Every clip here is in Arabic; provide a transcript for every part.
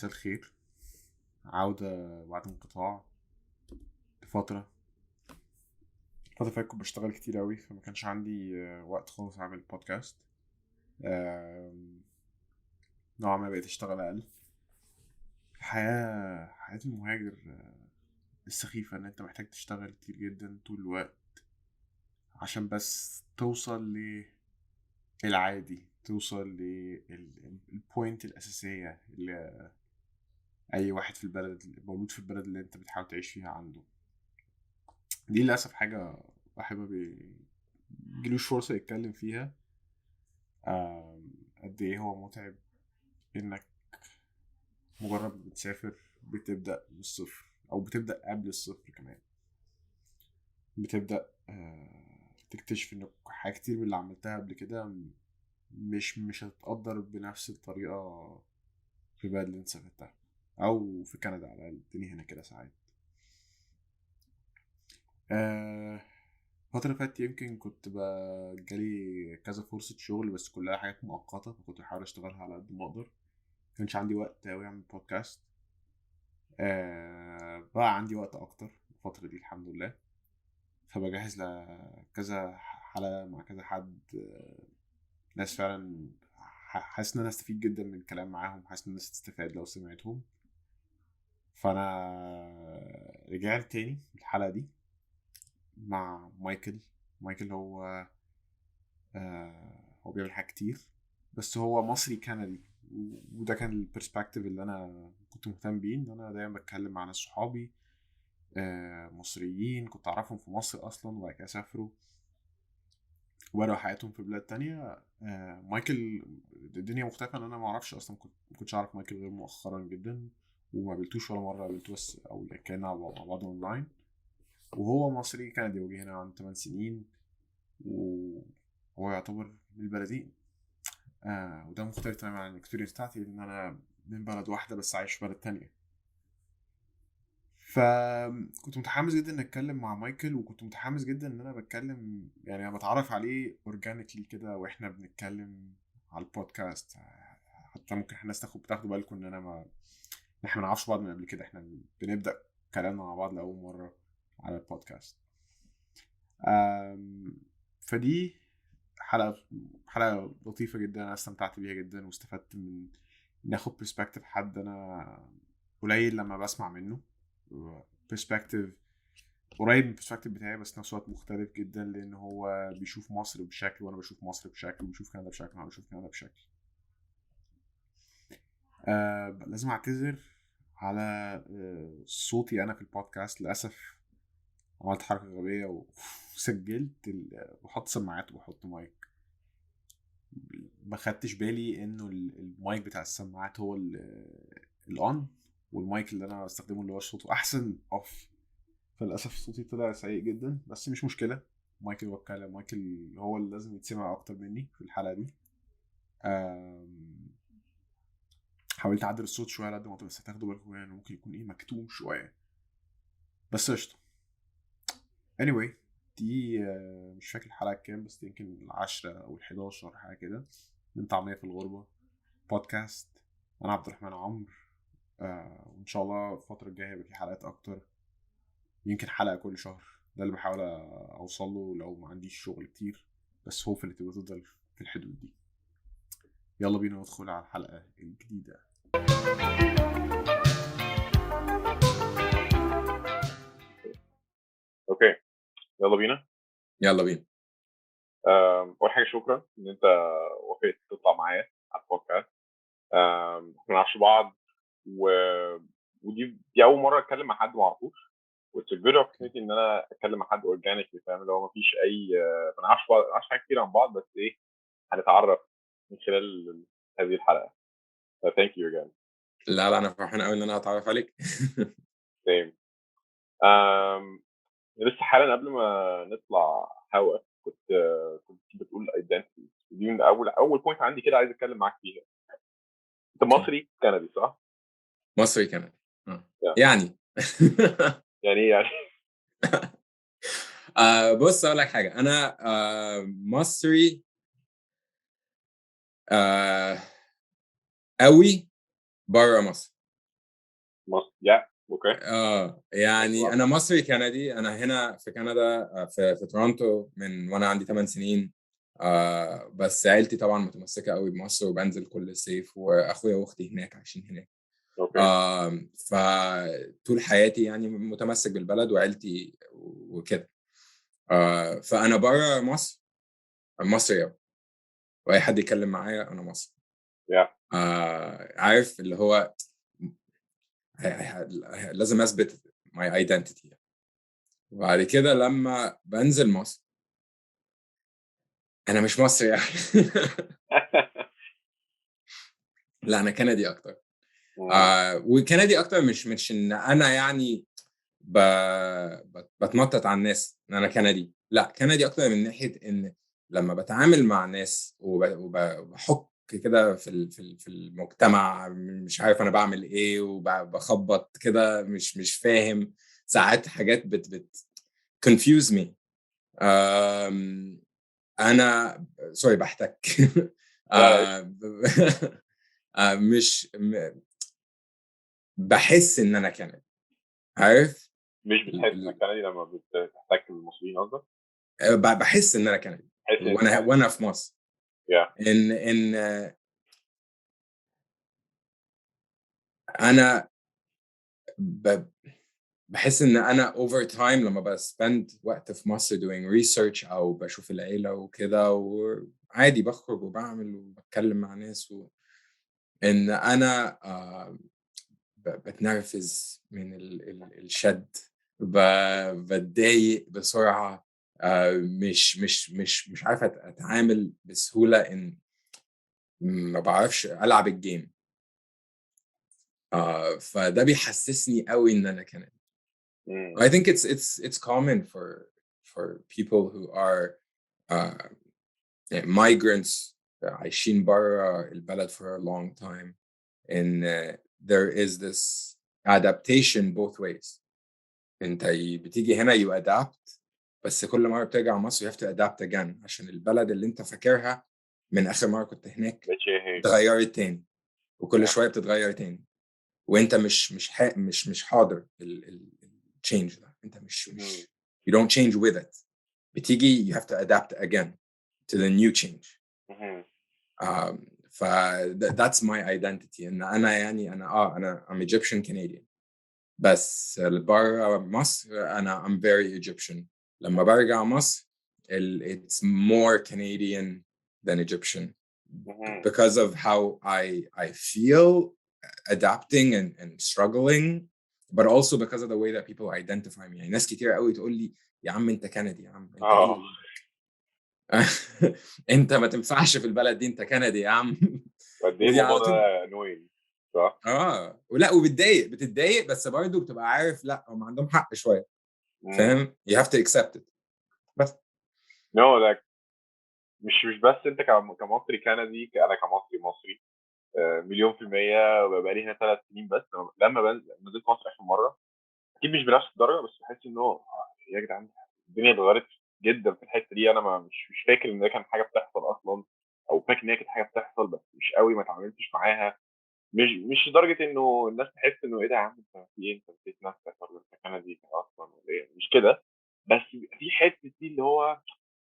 مساء الخير. عودة بعد انقطاع لفترة فاتت كنت بشتغل كتير أوي، فما كانش عندي وقت خالص أعمل بودكاست. نوعا ما بقيت أشتغل أقل. حياة المهاجر السخيفة إن أنت محتاج تشتغل كتير جدا طول الوقت عشان بس توصل للعادي، توصل للبوينت الأساسية اللي أي واحد في البلد مولود في البلد اللي أنت بتحاول تعيش فيها عنده. دي للأسف حاجة واحد ما بيجيلوش فرصة يتكلم فيها. قد ايه هو متعب انك مجرد ما بتسافر بتبدأ من الصفر او بتبدأ قبل الصفر كمان. بتبدأ تكتشف انك حاجات كتير من اللي عملتها قبل كده مش هتتقدر بنفس الطريقة في البلد اللي انت سافرتها او في كندا. على الأقل الدنيا هنا كده ساعات. الفترة اللي فاتت يمكن كنت جالي كذا فرصة شغل، بس كلها حاجات مؤقتة، فكنت بحاول اشتغلها على قد ما اقدر. كانش عندي وقت اوي اعمل بودكاست. بقى عندي وقت اكتر الفترة دي الحمد لله، فبجهز لكذا حلقة مع كذا حد. ناس فعلا حاسس ان انا استفيد جدا من الكلام معاهم، حاسس ان الناس تستفاد لو سمعتهم. فانا رجعت تاني الحلقة دي مع مايكل. مايكل هو بيعمل حاجات كتير، بس هو مصري كندي، وده كان البرسبكتيف اللي انا كنت مهتم بيه. ان انا دايما بتكلم مع ناس صحابي مصريين كنت اعرفهم في مصر اصلا، وبعد كده سافروا وبدأوا حياتهم في بلاد تانية. مايكل الدنيا مختلفة، ان انا ما اعرفش اصلا، ما كنتش اعرف مايكل غير مؤخرا جدا، وما قابلتوش ولا مرة. قابلته بس او كان مع بعض اونلاين. وهو مصري كندي وجه هنا عن 8 سنين، وهو يعتبر من البلدين. وده مختلف تماما عن الاكسبيرينس بتاعتي، لان انا من بلد واحده بس عايش في بلد تانية. فكنت متحمس جدا ان اتكلم مع مايكل، وكنت متحمس جدا ان انا بتكلم، يعني انا بتعرف عليه اورجانيكلي كده واحنا بنتكلم على البودكاست. حتى ممكن الناس تاخدوا بالكم ان احنا ما نعرفش بعض من قبل كده، احنا بنبدا كلامنا مع بعض لاول مره على البودكاست. فدي حلقة لطيفة جدا، أنا استمتعت بيها جدا واستفدت من ناخد برسبكتيف حد أنا قليل لما بسمع منه. برسبكتيف قريب من البرسبكتيف بتاعي، بس نفس الوقت مختلف جدا، لأن هو بيشوف مصر بشكل وأنا بشوف مصر بشكل، وبيشوف كندا بشكل وأنا بشوف كندا بشكل. لازم أعتذر على صوتي أنا في البودكاست. للأسف عملت حركة غبية وسجلت بحط سماعات وبحط مايك. ما خدتش بالي انه المايك بتاع السماعات هو الاون، والمايك اللي انا بستخدمه اللي هو صوته احسن اوف. فللاسف صوتي طلع سيء جدا، بس مش مشكله. مايكل وكالة مايكل هو اللي لازم يتسمع اكتر مني في الحلقه دي. حاولت اعدل الصوت شويه على قد ما اقدر، بس هتاخدوا بالكم يعني ممكن يكون مكتوم شويه، بس قشطه. anyway دي مش فاكر الحلقه كام، بس يمكن 10 او 11 حاجه كده من طعمية في الغربة بودكاست. انا عبد الرحمن عمرو. وان شاء الله الفتره الجايه هيبقى في حلقات اكتر، يمكن حلقه كل شهر. ده اللي بحاول اوصل له لو ما عنديش شغل كتير، بس هو اللي تبقى تفضل في الحدود دي. يلا بينا ندخل على الحلقه الجديده. اوكي يلا بينا. يلا بينا. اول حاجه شكرا ان انت وافقت تطلع معايا على البودكاست. احنا ما نعرفش بعض، ودي اول مره اتكلم مع حد ما اعرفوش، واتس جود اوبورتيونيتي ان انا اتكلم مع حد اورجانيكلي، فاهم؟ اللي هو ما فيش اي ما نعرفش حاجات كتير عن بعض، بس ايه، هنتعرف من خلال هذه الحلقه. ثانك يو again. لا انا فرحان قوي ان انا اتعرف عليك. سيم. لسه حالا قبل ما نطلع هوا كنت بتقول ايدنتيتي دي، من اول بوينت عندي كده عايز اتكلم معاك فيها. انت مصري كندي صح؟ مصري كمان Yeah. يعني. يعني ايه يعني؟ بص اقول لك حاجه، انا مصري قوي بره مصر. مصر يا اوكي. يعني انا مصري كندي. انا هنا في كندا، في تورونتو من وانا عندي 8 سنين. بس عيلتي طبعا متمسكه قوي بمصر، وبنزل كل صيف، واخويا واختي هناك عايشين هناك. اوكي. فطول حياتي يعني متمسك بالبلد وعيلتي وكده. فانا بره مصر مصري، واي حد يتكلم معايا انا مصري. عارف اللي هو لازم اثبت my identity. وبعد كده لما بنزل مصر انا مش مصري يعني. لا انا كندي اكتر. وكندي اكتر مش ان انا يعني بتنطط على الناس ان انا كندي. لا، كندي اكتر من ناحيه ان لما بتعامل مع ناس وبحك كده في المجتمع، مش عارف انا بعمل ايه، وبخبط كده، مش فاهم ساعات حاجات بت confuse me. انا سوري بحتك. مش بحس ان انا كندي، عارف؟ مش بتحس انك كندي لما بتحتك بالمصريين قصدك؟ بحس ان انا كندي وانا في مصر. ان انا بحس ان انا over time لما بسبند وقت في مصر doing research او بشوف العيلة وكده، وعادي بخرج وبعمل وبتكلم مع ناس ان انا بتنرفز من الشد، بتضايق بسرعة، مش عارف اتعامل بسهولة، ان ما بعرفش العب الجيم. فده بيحسسني قوي ان انا كندي. I think it's common for people who are migrants عايشين برا البلد for a long time, and there is this adaptation both ways. انت بتيجي هنا you adapt، بس كل مرة بترجع مصر you have to adapt again، عشان البلد اللي انت فاكرها من اخر مرة كنت هناك اتغيرت تاني، وكل شوية بتتغير تاني، وانت مش حاضر التشينج ده. انت مش you don't change with it. بتيجي you have to adapt again to the new change. that's my identity. ان انا يعني انا I'm Egyptian Canadian، بس برا مصر انا I'm very Egyptian. لما برجع مصر it's more Canadian than Egyptian because of how I feel adapting and struggling, but also because of the way that people identify me. يعني ناس كتير قوي تقول لي يا عم انت كندي، يا عم انت ايه انت ما تنفعش في البلد دي، انت كندي يا عم. ودي على طول نوين صح. ولا بتتضايق بس برضه بتبقى عارف لا هم عندهم حق شويه، فاهم؟ you have to accept it. بس like مش بس انت كمصري كندي، انا كمصري مصري مليون في المية. بقى لي هنا 3 سنين بس. لما نزلت مصر آخر مرة أكيد مش بنفس الدرجة، بس بحس إنه يا جدعان الدنيا اتغيرت جدا في الحتة دي. أنا مش فاكر إن ده كان حاجة بتحصل أصلا، أو فاكر إن هي كانت حاجة بتحصل بس مش قوي، ما اتعاملتش معاها. مش لدرجة إنه الناس تحس إنه إيه ده يا عم أنت في إيه، أنت نسيت نفسك ولا أنت كندي أصلا ولا إيه، مش كده. بس في حتة دي اللي هو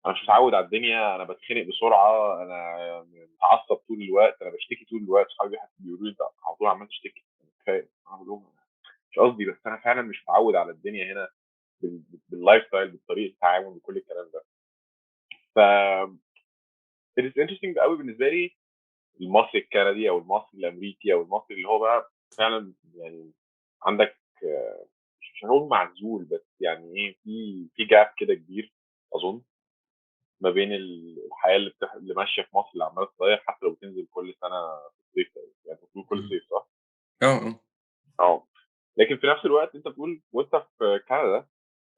انا مش متعود على الدنيا، انا بتخنق بسرعه، انا متعصب طول الوقت، انا بشتكي طول الوقت. صحابي حتى بيقولوا لي انت على طول عمال تشتكي، كفايه. اقول لهم مش قصدي، بس انا فعلا مش متعود على الدنيا هنا باللايف ستايل، بطريقه التعامل، بكل الكلام ده. ف it is interesting قوي بالنسبه لي المصري الكندي او المصري الامريكي او المصري اللي هو بقى فعلا يعني عندك مش هنقول معزول، بس يعني ايه، في جاب كده كبير اظن ما بين الحياه اللي ماشيه في مصر، اللي عماله تتغير حتى لو بتنزل كل سنه في الصيف، يعني بتقول كل صيف صح؟ لكن في نفس الوقت انت بتقول وانت في كندا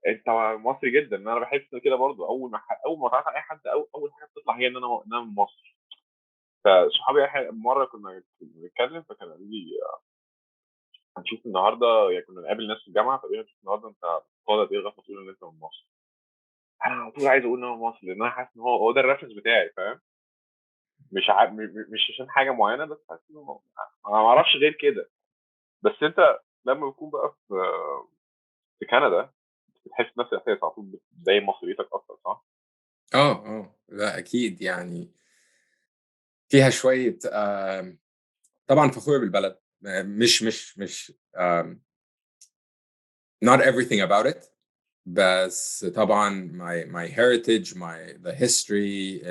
انت مصري جدا. انا بحس كده برضو. اول ما تعرف اي حد اول حاجه بتطلع هي ان انا من مصر. فصحابي مره كنا بنتكلم، فكان قالوا لي هنشوف النهارده، يعني كنا نقابل ناس في الجامعه، فقالوا لي هنشوف النهارده انت بتقعد ايه لغايه ما تقول ان انت من مصر. انا على طول عايز اقول ان انا من مصر، لان انا حاسس ان هو ده الريفرنس بتاعي، فاهم؟ مش عشان حاجه معينه، بس حاسس انه انا ما اعرفش غير كده. بس انت لما بتكون بقى في كندا بتحس نفس الاحساس على طول، بتبين مصريتك اكتر، صح؟ لا اكيد يعني فيها شويه طبعا فخور بالبلد. مش not everything about it، بس طبعا my heritage the history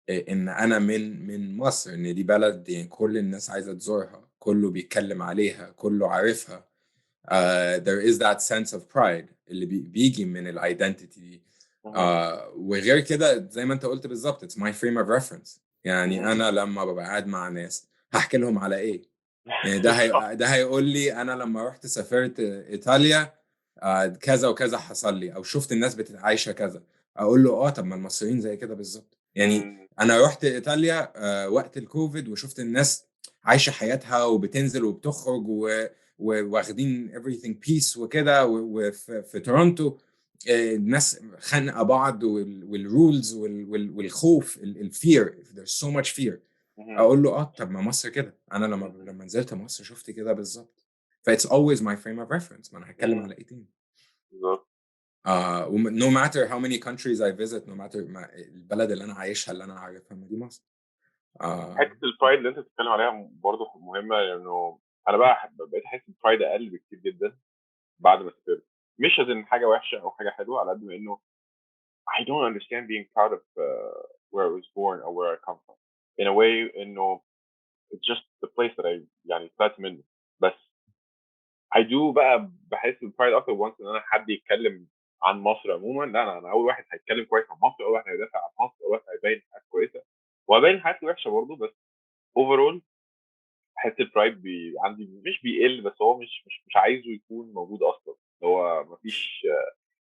ان انا من مصر، ان دي بلد يعني كل الناس عايزه تزورها، كله بيتكلم عليها، كله عارفها. there is that sense of pride اللي بيجي من الايدنتيتي دي. وغير كده زي ما انت قلت بالظبط it's my frame of reference. يعني انا لما ببقى قاعد مع ناس هحكي لهم على ايه؟ يعني ده هيقول لي انا لما رحت سافرت ايطاليا كذا وكذا حصل لي، او شفت الناس عايشه كذا. اقول له طب ما المصريين زي كده بالظبط. يعني انا رحت ايطاليا وقت الكوفيد وشفت الناس عايشه حياتها وبتنزل وبتخرج واخدين everything peace وكده. وفي تورونتو الناس خانقه بعض والرولز والخوف الفير there's so much fear. اقول له طب ما مصر كده، انا لما نزلت مصر شفت كده بالظبط. ف it's always my frame of reference. ما انا هتكلم على ايه تاني؟ بالظبط. no matter how many countries I visit, no matter البلد اللي انا عايشها اللي انا عارفها ما دي مصر. حته البرايد اللي انت بتتكلم عليها برضه مهمه، لانه انا بقى بقيت احس البرايد اقل بكتير جدا بعد ما سافرت. مش عشان حاجه وحشه او حاجه حلوه، على قد ما انه I don't understand being proud of where I was born or where I come from in a way انه it's just the place that I يعني طلعت منه. بس I do بقى بحس بالبرايد اكتر once ان انا حد يتكلم عن مصر عموما. لا انا اول واحد هيتكلم كويس عن مصر، اول واحد هيدافع عن مصر، اول واحد هيبين حاجات كويسه وهيبين حاجات وحشه برضه. بس overall حته البرايد عندي مش بيقل، بس هو مش عايزه يكون موجود اصلا. هو مفيش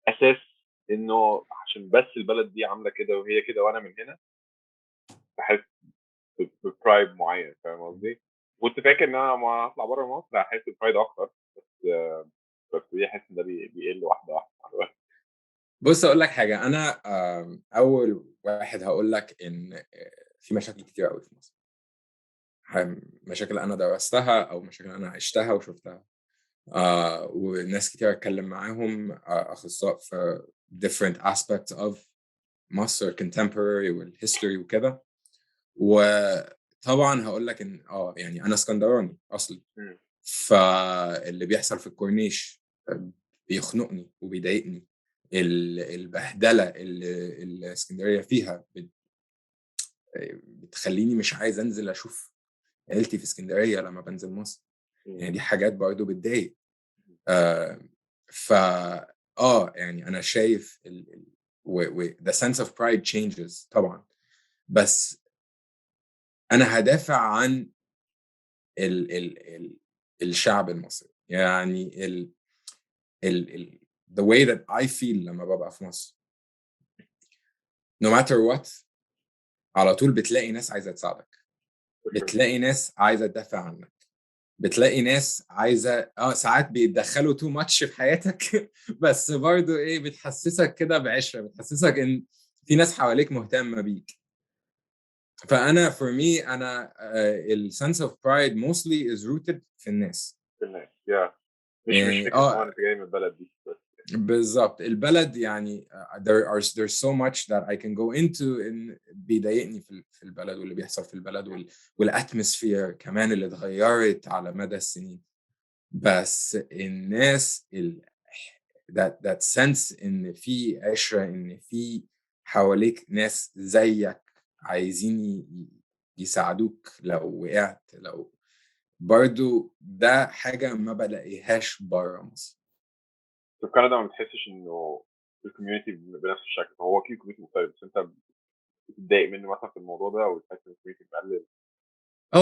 اساس انه عشان بس البلد دي عامله كده وهي كده وانا من هنا بحس ببرايد معين. فاهم قصدي؟ كنت فاكر ان انا لما هطلع بره مصر هحس ببرايد اكتر، بس بحس ان ده بيقل واحده واحده مع الوقت. بص اقول لك حاجه، انا اول واحد هقول لك ان في مشاكل كتير قوي في مصر. مشاكل انا درستها او مشاكل انا عشتها وشفتها. وناس كتير اتكلم معاهم اخصائي في different aspects of مصر contemporary والhistory وكده. وطبعا هقول لك ان يعني انا اسكندراني اصلي، فاللي بيحصل في الكورنيش بيخنقني وبيضايقني. البهدله اللي الاسكندريه فيها بتخليني مش عايز انزل اشوف عيلتي في اسكندريه لما بنزل مصر. يعني دي حاجات برضو بتضايق. ف يعني انا شايف the sense of pride changes طبعا. بس انا هدافع عن الشعب المصري. يعني the way that I feel لما ببقى في مصر no matter what على طول بتلاقي ناس عايزة تساعدك، بتلاقي ناس عايزة تدافع عنك، بتلاقي ناس عايزة ساعات بيتدخلوا too much في حياتك بس برضو بتحسسك كده بعشرة، بتحسسك ان في ناس حواليك مهتمة بيك. فأنا for me أنا sense of pride mostly is rooted في الناس. مش فكره كمان انت جاي من البلد دي بس. بالظبط البلد يعني there's so much that I can go into إن بيضايقني في البلد واللي بيحصل في البلد والاتموسفير كمان اللي اتغيرت على مدى السنين. بس الناس that sense إن في عشرة، إن في حواليك ناس زيك عايزين يساعدوك لو وقعت، لو برضو ده حاجة ما بلاقيهاش بره مصر. في كندا ما بتحسش انه الكوميونتي بنفس الشكل؟ هو اكيد كوميونتي مختلف، بس انت بتتضايق منه مثلا في الموضوع ده وتحس ان الكوميونتي مقلل؟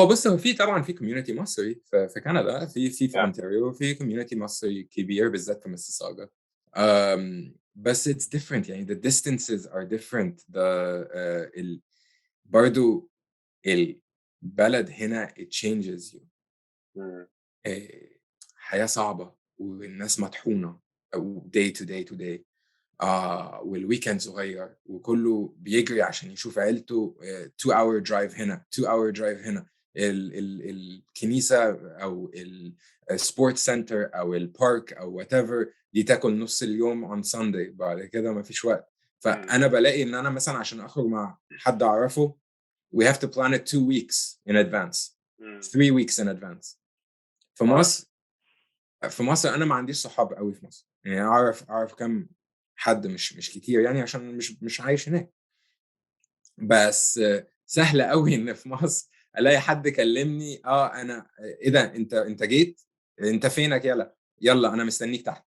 بص هو في طبعا في كوميونتي مصري في كندا، في اونتاريو في كوميونتي مصري كبير بالذات في ميسيساغا. بس it's different. يعني the distances are different. برضو البلد هنا it changes you. حياة صعبة والناس مطحونة أو day to day to day. والويكند صغير وكله بيجري عشان يشوف عيلته. 2 hour drive هنا 2 hour drive هنا. الكنيسة أو السبورت سنتر أو البارك أو whatever دي تاكل نص اليوم on Sunday، بعد كده ما فيش وقت. فأنا بلاقي إن أنا مثلا عشان أخرج مع حد أعرفه we have to plan it 2 weeks in advance 3 weeks in advance. في مصر أنا ما عنديش صحاب قوي في مصر، يعني أعرف كم حد مش كتير يعني عشان مش عايش هناك، بس سهل قوي ان في مصر الاقي حد كلمني انا ايه ده انت جيت، انت فينك، يلا انا مستنيك تحت.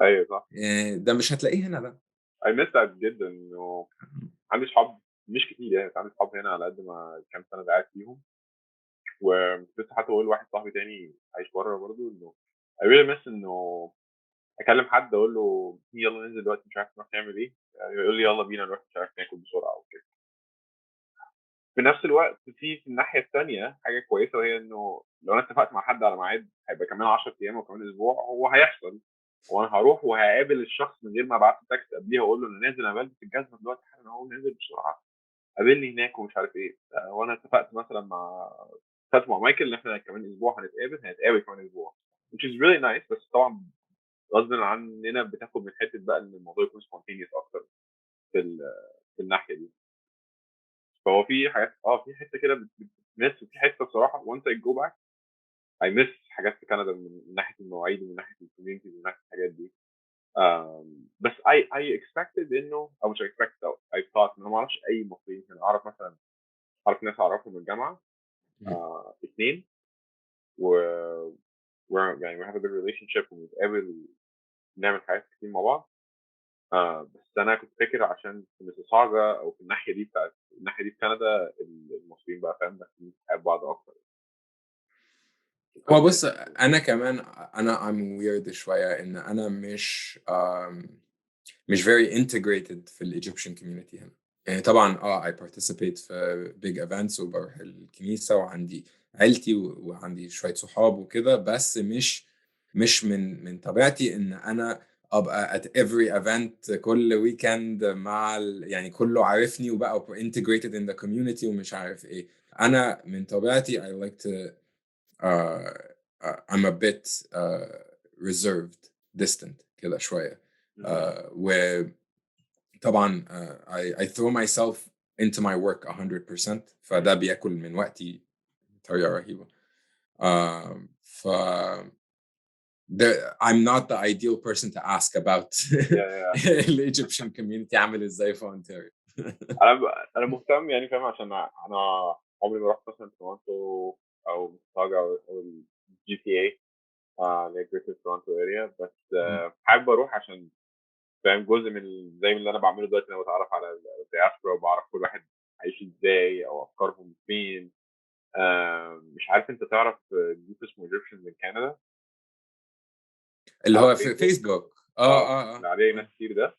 ايوه صح. ده مش هتلاقيه هنا ده. I miss that جدا، انه عندي صحاب مش كتير يعني، عندي صحاب هنا على قد ما كام سنه قاعد فيهم. ولسه حتى بقول لواحد صاحبي تاني عايش بره برضه انه I really miss انه اكلم حد اقول له يلا ننزل دلوقتي مش عارف نروح نعمل ايه، يعني يقول لي يلا بينا نروح مش عارف ناكل بسرعه او كده. في نفس الوقت في الناحيه الثانيه حاجه كويسه، وهي انه لو انا اتفقت مع حد على ميعاد هيبقى كمان 10 ايام او كمان اسبوع هو هيحصل، وانا هروح وهقابل الشخص من غير ما ابعت له تكست قبليها اقول له انا نازل، انا بلبس الجزمه دلوقتي حالا اهو نازل بسرعه قابلني هناك ومش عارف ايه. وانا اتفقت مثلا مع مايكل ان احنا كمان اسبوع هنتقابل كمان اسبوع which is really nice. بس طبعا غصب عننا بتاخد من حته بقى ان الموضوع يكون spontaneous اكتر في في الناحيه دي. فهو في حاجات في حته كده بتمس، وفي حته بصراحه once I go back I miss حاجات في كندا من ناحيه المواعيد ومن ناحيه الكوميونتي ومن ناحيه الحاجات دي. بس I expected انه او مش expected او I thought ان انا ما اعرفش اي مصريين هنا. اعرف ناس اعرفهم من الجامعه 2 و يعني we have a good relationship وبنتقابل ونعمل حاجات كتير مع بعض. بس انا كنت فاكر عشان في ميسيساغا او في الناحيه دي في كندا المصريين بقى فاهم داخلين في حياه بعض اكتر. هو بص انا كمان I'm weird شويه ان انا مش very integrated في الإيجيبشن community هنا. يعني طبعا I participate في big events وبروح الكنيسة وعندي عيلتي وعندي شوية صحاب وكده، بس مش من طبيعتي ان انا ابقى at every event كل weekend مع يعني كله عارفني وبقى integrated in the community ومش عارف ايه. انا من طبيعتي I like to I'm a bit reserved distant كده شوية. وطبعا I throw myself into my work 100%، فده بياكل من وقتي بطريقة رهيبة. ف I'm not the ideal person to ask about the Egyptian community عامل ازاي في اونتاريو. انا مهتم يعني فاهم، عشان انا عمري ما رحت مثلا تورونتو او ميسيساغا او الجي تي اي اللي هي جريتر تورونتو اريا. بس حابب اروح عشان فاهم جزء من زي اللي انا بعمله دلوقتي، انا بتعرف على الدياسبورا وبعرف كل واحد عايش ازاي او افكارهم فين. مش عارف انت تعرف جروب اسمه ايجيبشن من كندا اللي هو في فيسبوك اللي عليه ناس كتير ده.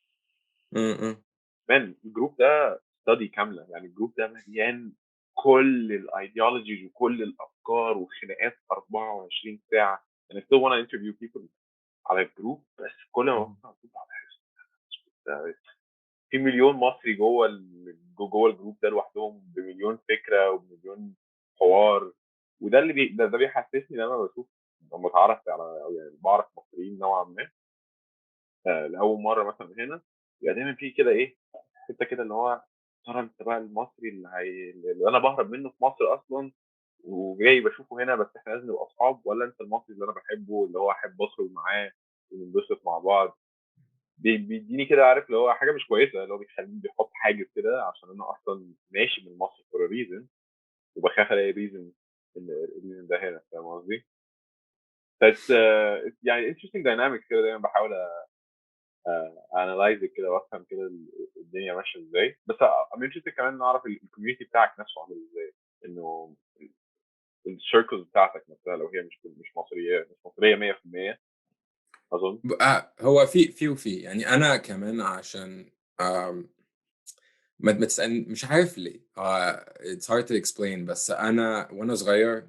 الجروب ده ستادي كامله، يعني الجروب ده مليان كل الايديولوجيز وكل الافكار وخناقات 24 ساعه. انا still want to interview people على الجروب، بس كل ما في مليون مصري جوه الجروب ده لوحدهم بمليون فكره وبمليون حوار. وده اللي ده بيحسسني لما بشوف لما اتعرفت على او يعني بعرف مصريين نوعا ما لاول مره مثلا هنا، يبقى دايما في كده ايه حته كده اللي هو ترى انت بقى المصري اللي انا بهرب منه في مصر اصلا وجاي بشوفه هنا، بس احنا لازم نبقى اصحاب، ولا انت المصري اللي انا بحبه اللي هو احب اخرج معاه وننبسط مع بعض. بيديني كده عارف اللي هو حاجه مش كويسه، اللي هو بيخليني بيحط حاجز كده عشان انا اصلا ماشي من مصر فور ريزن، وبخاف الاقي ريزن الريزن ده هنا. فاهم قصدي؟ بس يعني interesting dynamics كده دايما بحاول انالايز كده وافهم كده الدنيا ماشيه ازاي. بس I'm interested كمان نعرف الكوميونتي بتاعك نفسه عامل ازاي، انه السيركلز بتاعتك نفسها لو هي مش مصريه 100% اظن. هو في يعني انا كمان عشان ما تسألني مش عارف ليه it's hard to explain، بس انا وانا صغير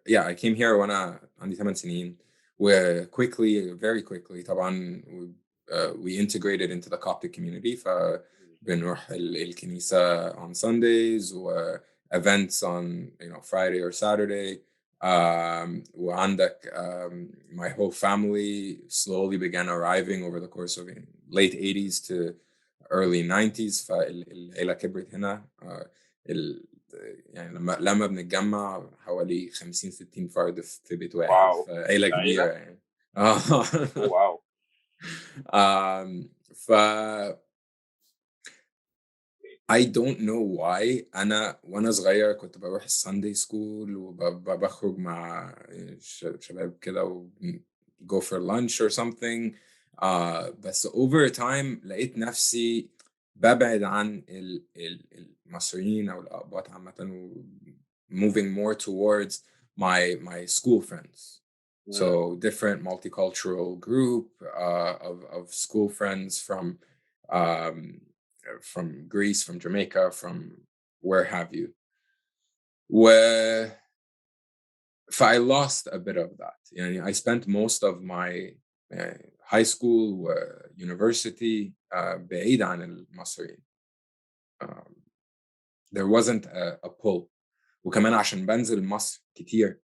yeah I came here وانا عندي 8 سنين و very quickly طبعا we integrated into the Coptic community. فبنروح الكنيسة on Sundays events on Friday or Saturday. وعندك my whole family slowly began arriving over the course of late 80s to early 90s. فالعيلة كبرت هنا. يعني لما بنتجمع حوالي 50-60 فرد في بيت واحد. واو. فعيلة كبيرة العيلة؟ يعني. واو. ف I don't know why وانا صغير كنت بروح الساندي سكول وبخرج مع شباب كده و go for lunch or something. بس over time لقيت نفسي ببعد عن المصريين او الأقباط عامة و moving more towards my school friends. So different multicultural group of school friends from Greece, from Jamaica, from where have you. I lost a bit of that. I spent most of my high school university بعيد عن المصريين. There wasn't a pull. وكمان عشان بنزل مصر كتير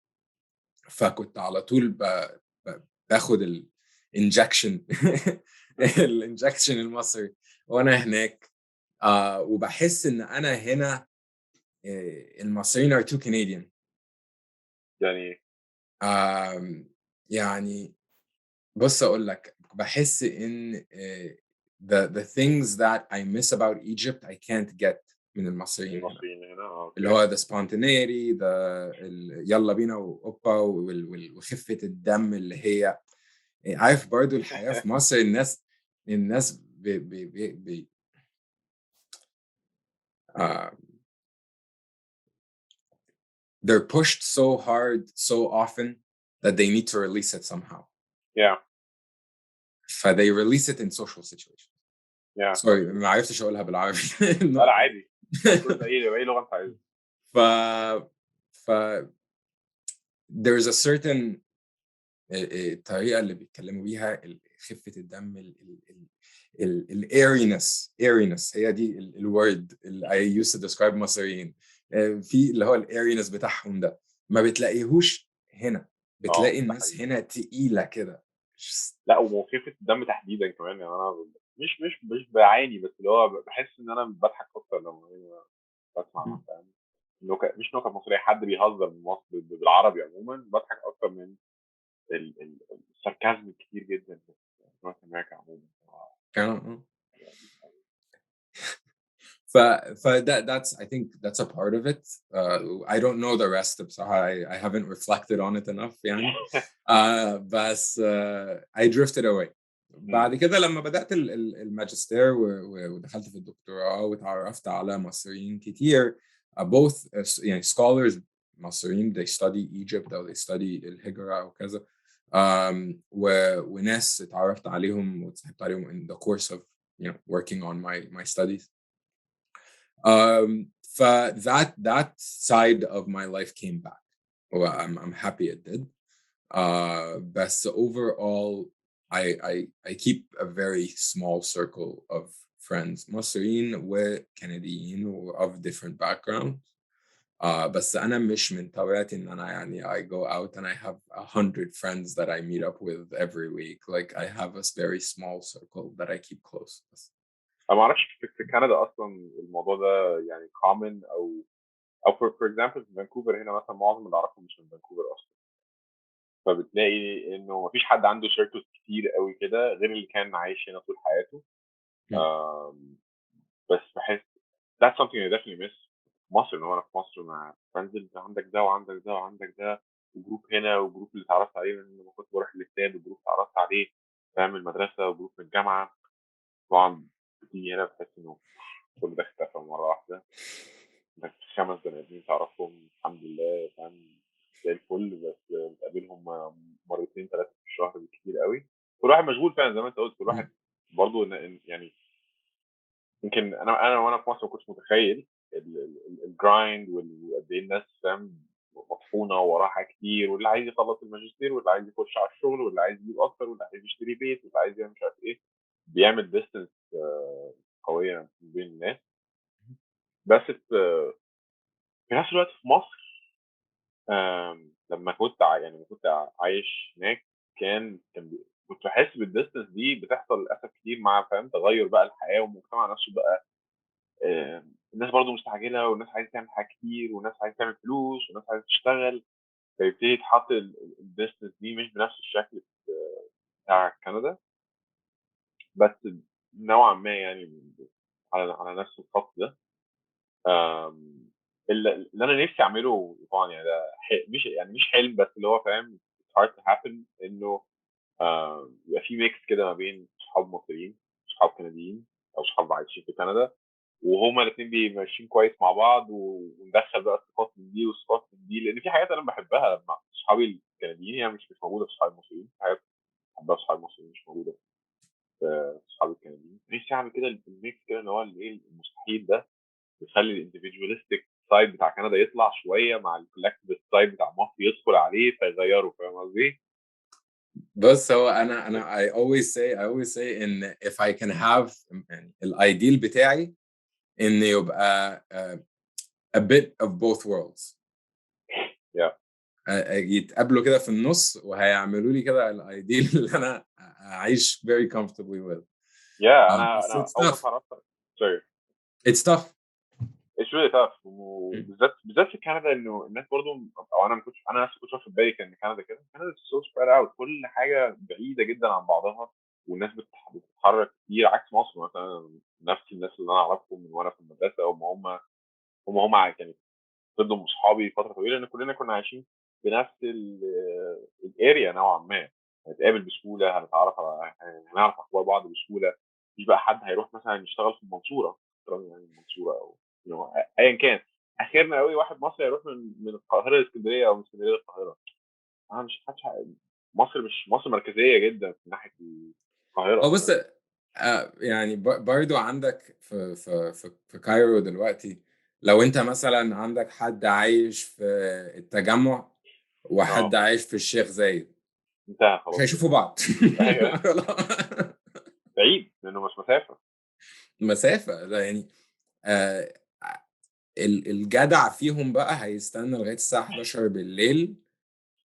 فكنت على طول باخد الانجكشن الانجكشن المصري وانا هناك. وبحس ان انا هنا المصريين are too Canadian. يعني بص اقول لك بحس ان the things that I miss about Egypt I can't get من المصريين هنا. اللي هو the spontaneity, يلا بينا وأوبا وخفة الدم اللي هي عارف برضو الحياة في مصر. الناس they're pushed so hard so often that they need to release it somehow. Yeah. They release it in social situations. Yeah. Sorry ما عرفتش أقولها بالعربي. لا عادي. أي لغة أنت عايزها. there's a certain الطريقة اللي بيتكلموا بيها خفة الدم airiness هي دي الword اللي I used to describe مصريين. في اللي هو airiness بتاعهم ده ما بتلاقيهوش هنا. بتلاقي الناس هنا تقيلة كده. لا وخفة الدم تحديدا كمان. يعني أنا مش بعاني بس اللي هو بحس إن أنا بضحك أكتر لما بسمع مش نكت مصرية. حد بيهزر من مصر بالعربي عموما بضحك أكتر من الساركازم الكتير جدا في نورث أمريكا عموما. that's I think that's a part of it. I don't know the rest بصراحة. I haven't reflected on it enough يعني. بس I drifted away. بعد كده لما بدأت الماجستير ودخلت في الدكتوراه وتعرفت على مصريين كتير both يعني scholars مصريين they study Egypt أو they study الهجرة أو كذا. وناس اتعرفت عليهم وتصاحبت عليهم in the course of working on my studies. That side of my life came back. Well, I'm happy it did. But overall, I keep a very small circle of friends, مصريين وكنديين of different backgrounds. بس أنا مش من طبيعتي إن أنا يعني I go out and I have 100 friends that I meet up with every week. Like I have a very small circle that I keep close. أنا ما أعرفش في كندا أصلا الموضوع ده يعني common أو for example في فانكوفر هنا مثلا معظم اللي أعرفهم مش من فانكوفر أصلا. فبتلاقي إنه مفيش حد عنده شيركلز كتير قوي كده غير اللي كان عايش هنا طول حياته. بس بحس that's something I definitely miss. مصر إن هو أنا في مصر ما بنزل عندك ده وعندك ده وعندك ده وجروب هنا وجروب اللي اتعرفت عليه لما كنت بروح الاستاد وجروب اتعرفت عليه فاهم المدرسة وجروب من الجامعة. طبعا بتيجي هنا بتحس إنه كل ده اختفى مرة واحدة. إنك 5 بني آدمين تعرفهم الحمد لله فاهم زي الفل بس بتقابلهم 2-3 في الشهر بالكتير قوي. كل واحد مشغول فعلا زي ما أنت قلت. كل واحد برضه يعني يمكن انا وانا في مصر ما كنتش متخيل الجرايند وقد ايه الناس فاهم مطحونه وراها كتير واللي عايز يخلص الماجستير واللي عايز يخش على الشغل واللي عايز يجيب اكتر واللي عايز يشتري بيت واللي عايز يعمل مش عارف ايه. بيعمل ديستنس قويه بين الناس. بس في نفس الوقت في مصر لما كنت يعني كنت عايش هناك كنت بحس بالديستنس دي بتحصل للاسف كتير مع فاهم تغير بقى الحياه والمجتمع نفسه بقى. الناس برضو مستعجله والناس عايزه تعمل حاجات كتير والناس عايزه تعمل فلوس والناس عايزه تشتغل، فيبتدي يتحط الديستنس دي مش بنفس الشكل بتاع كندا، بس نوعا ما يعني على نفس الخط ده. آم، اللي انا نفسي اعمله طبعا يعني ده مش حلم، بس اللي هو فاهم it's hard to happen انه يبقى في ميكس كده ما بين صحاب مصريين صحاب كنديين او صحاب عايشين في كندا، وهما الاثنين ماشيين كويس مع بعض، وندخل بقى صفات من دي وصفات من دي، لان في حاجات انا بحبها لما صحابي الكنديين هي مش موجوده في صحابي المصريين، في حاجات بحبها في صحابي المصريين مش موجوده في صحابي الكنديين. نفسي اعمل كده الميكس كده اللي هو الايه المستحيل ده، بيخلي الانديفيدواليستيك سايد بتاع كندا يطلع شويه مع الكولكتيف سايد بتاع مصر يدخل عليه فيغيره، فاهم قصدي؟ بص هو انا I always say ان if I can have يعني الايديال بتاعي ان يبقى a bit of both worlds. yeah. يتقابلوا كده في النص وهيعملوا لي كده الايديال اللي انا اعيش very comfortably with. yeah بس انا it's اول ما tough. اتعرفت sorry It's tough. اتس ريلي تاف، مم. وبالذات في كندا انه الناس برضو، او انا ما كنتش انا نفسي كنت واخد بالي كان كندا كده، كندا سو سبريد اوت، كل حاجه بعيده جدا عن بعضها، والناس بتتحرك كتير عكس مصر مثلا. نفس الناس اللي انا اعرفهم من وانا في المدرسه هم يعني فضلوا اصحابي فتره طويله، لان كلنا كنا عايشين في نفس الاريا نوعا ما، هنتقابل بسهوله، هنعرف اخبار بعض بسهوله. مش بقى حد هيروح مثلا يشتغل في المنصوره، يعني المنصوره او you know، ايا كان، اخرنا قوي واحد مصري هيروح من القاهره لاسكندريه او من اسكندريه للقاهره. انا مش حدش مش مصر مركزيه جدا في ناحيه هو القاهره، بص فاهم؟ يعني برضو عندك في كايرو دلوقتي، لو انت مثلا عندك حد عايش في التجمع وحد اه عايش في الشيخ زايد انتهى مش خلاص كده. هيشوفوا بعض. ايوه بعيد لانه مش مسافه. مسافة ده يعني آه الجدع فيهم بقى هيستنى لغاية الساعة 11 بالليل،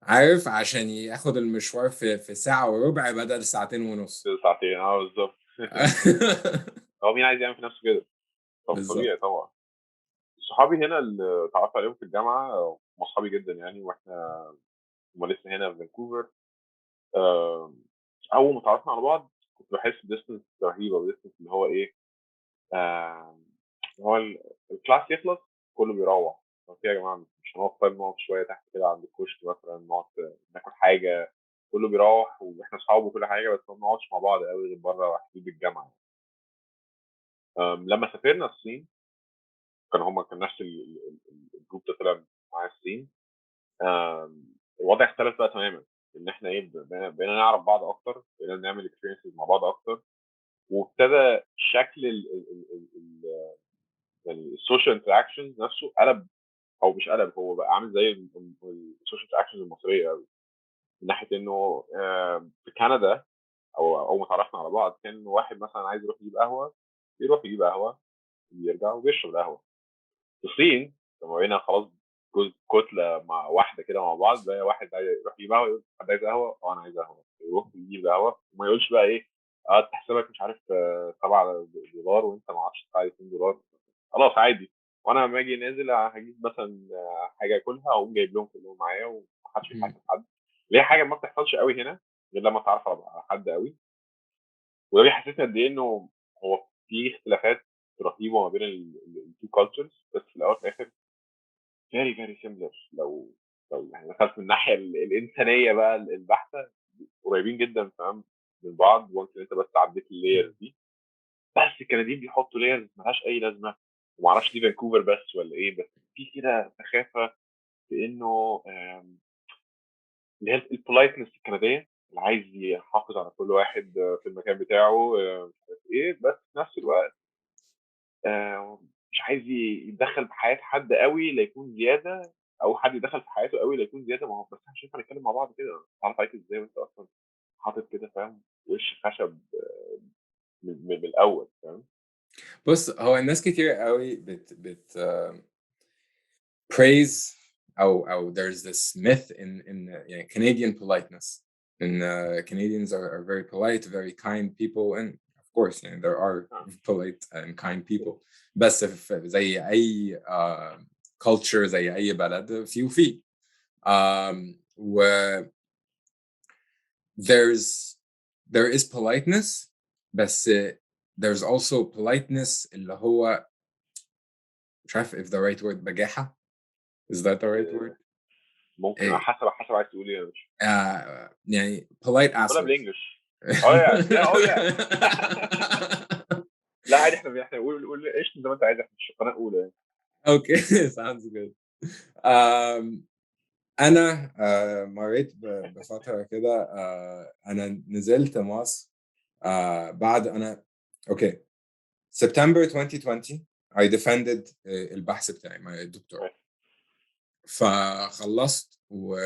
عارف، عشان ياخد المشوار في ساعة وربع بدل ساعتين ونص. ساعتين بالظبط هو مين عايز يعمل في نفسه كده؟ طب طبيعي بالظبط. طبعا. صحابي هنا اللي اتعرفت عليهم في الجامعه هم اصحابي جدا يعني، واحنا هم لسه هنا في فانكوفر. آه، اول ما اتعرفنا على بعض كنت بحس بديستنس رهيبه، بديستنس اللي هو ايه، آه، اللي هو الكلاس يخلص كله بيروح. طب يا جماعه مش هنقعد، طيب نقعد شويه تحت كده عند الكشك مثلا، نقعد ناكل حاجه، كله بيروح واحنا اصحاب وكل حاجه، بس ما بنقعدش مع بعض قوي غير بره حدود الجامعه. لما سافرنا الصين كان نفس الجروب ده طلع معايا الصين. الوضع اختلف بقى تماما، ان احنا ايه بقينا نعرف بعض اكتر، بقينا نعمل اكسبيرينسز مع بعض اكتر، وابتدى شكل يعني السوشيال انتراكشنز نفسه قلب، او مش قلب، هو بقى عامل زي السوشيال انتراكشنز المصريه قوي، من ناحيه انه في كندا او اول ما اتعرفنا على بعض كان واحد مثلا عايز يروح يجيب قهوه، يروح يجيب قهوه، يرجع وبيشرب القهوه. في الصين لما بقينا خلاص كتله مع واحده كده مع بعض، بقى واحد عايز يروح يجيب قهوه، يقول حد عايز قهوه، اه انا عايز قهوه، يروح يجيب قهوه وما يقولش بقى ايه، اه تحسبك مش عارف $7 وانت ما اعرفش تدفع $2، خلاص عادي. وانا لما اجي نازل هجيب مثلا حاجه اكلها، اقوم جايب لهم كلهم معايا ومحدش مم. بيحاسب حد. ليه حاجه ما بتحصلش قوي هنا غير لما تعرف على حد قوي، وده بيحسسني قد ايه انه هو في اختلافات رهيبه ما بين التو كالتشرز، بس في الاول وفي الاخر very very similar. لو يعني دخلت من الناحيه الانسانيه بقى البحته، قريبين جدا فاهم من بعض، وانت انت بس عديت اللايرز دي. بس الكنديين بيحطوا لايرز ملهاش اي لازمه، ومعرفش دي فانكوفر بس ولا ايه، بس في كده سخافه في انه اللي هي البولايتنس الكنديه، اللي عايز يحافظ على كل واحد في المكان بتاعه، مش عارف ايه، بس في نفس الوقت مش عايز يتدخل في حياه حد قوي لا يكون زياده، او حد يدخل في حياته قوي لا يكون زياده. ما هو بس احنا مش هينفع نتكلم مع بعض كده، تعرف عليك ازاي وانت اصلا حاطط كده فاهم وش خشب من الاول، فاهم؟ بص هو الناس كتير قوي بت praise أو there's this myth in يعني Canadian politeness and Canadians are very polite, very kind people, and of course يعني there are polite and kind people, بس زي أي culture زي أي بلد فيه و there is politeness, بس there's also politeness اللي هو مش عارف if the right word بجاحة. Is that the right word? ممكن على حسب عايز تقول ايه يا باشا. يعني polite ولا assholes. بالانجلش. يا لا عادي، احنا قول ايش زي ما انت عايز، احنا مش القناه الاولى يعني. Okay, sounds good. أنا مريت بفترة كده. أنا نزلت مصر بعد أنا September 2020 I defended البحث بتاعي مع الدكتور. فخلصت و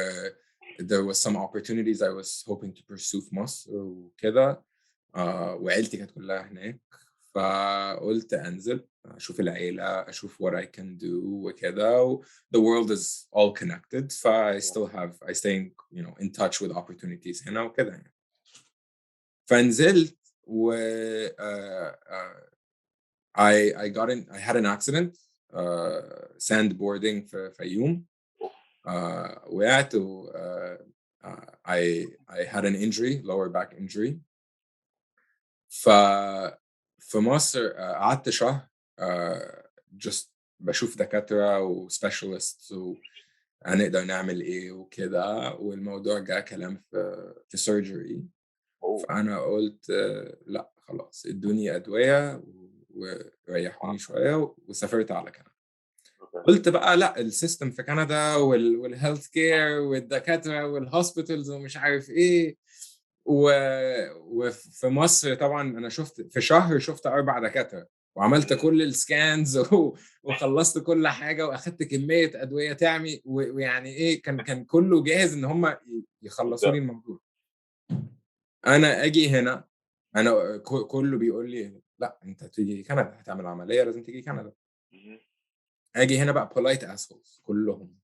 there was some opportunities I was hoping to pursue في مصر وكده. وعيلتي كانت كلها هناك، فقلت أنزل أشوف العيلة، أشوف what I can do وكده. The world is all connected, I stay in touch with opportunities هنا وكده يعني. فنزلت و I had an accident sandboarding في يوم. وقعت و I had an injury, lower back injury. في مصر قعدت شهر just بشوف دكاترة وسبيشالست وهنقدر نعمل ايه وكده، والموضوع جاء كلام في surgery. فأنا قلت لا خلاص ادوني أدوية وريحوني شوية وسافرت على كندا. قلت بقى لا السيستم في كندا والهيلث كير والدكاترة والهوسبيتالز ومش عارف ايه. وفي مصر طبعا انا في شهر شفت 4 دكاترة وعملت كل السكانز وخلصت كل حاجة واخدت كمية ادوية تعمي ويعني ايه كان كله جاهز ان هم يخلصوا لي الموضوع. انا اجي هنا، انا كله بيقول لي لا انت تيجي كندا هتعمل عملية لازم تيجي كندا. اجي هنا بقى polite assholes كلهم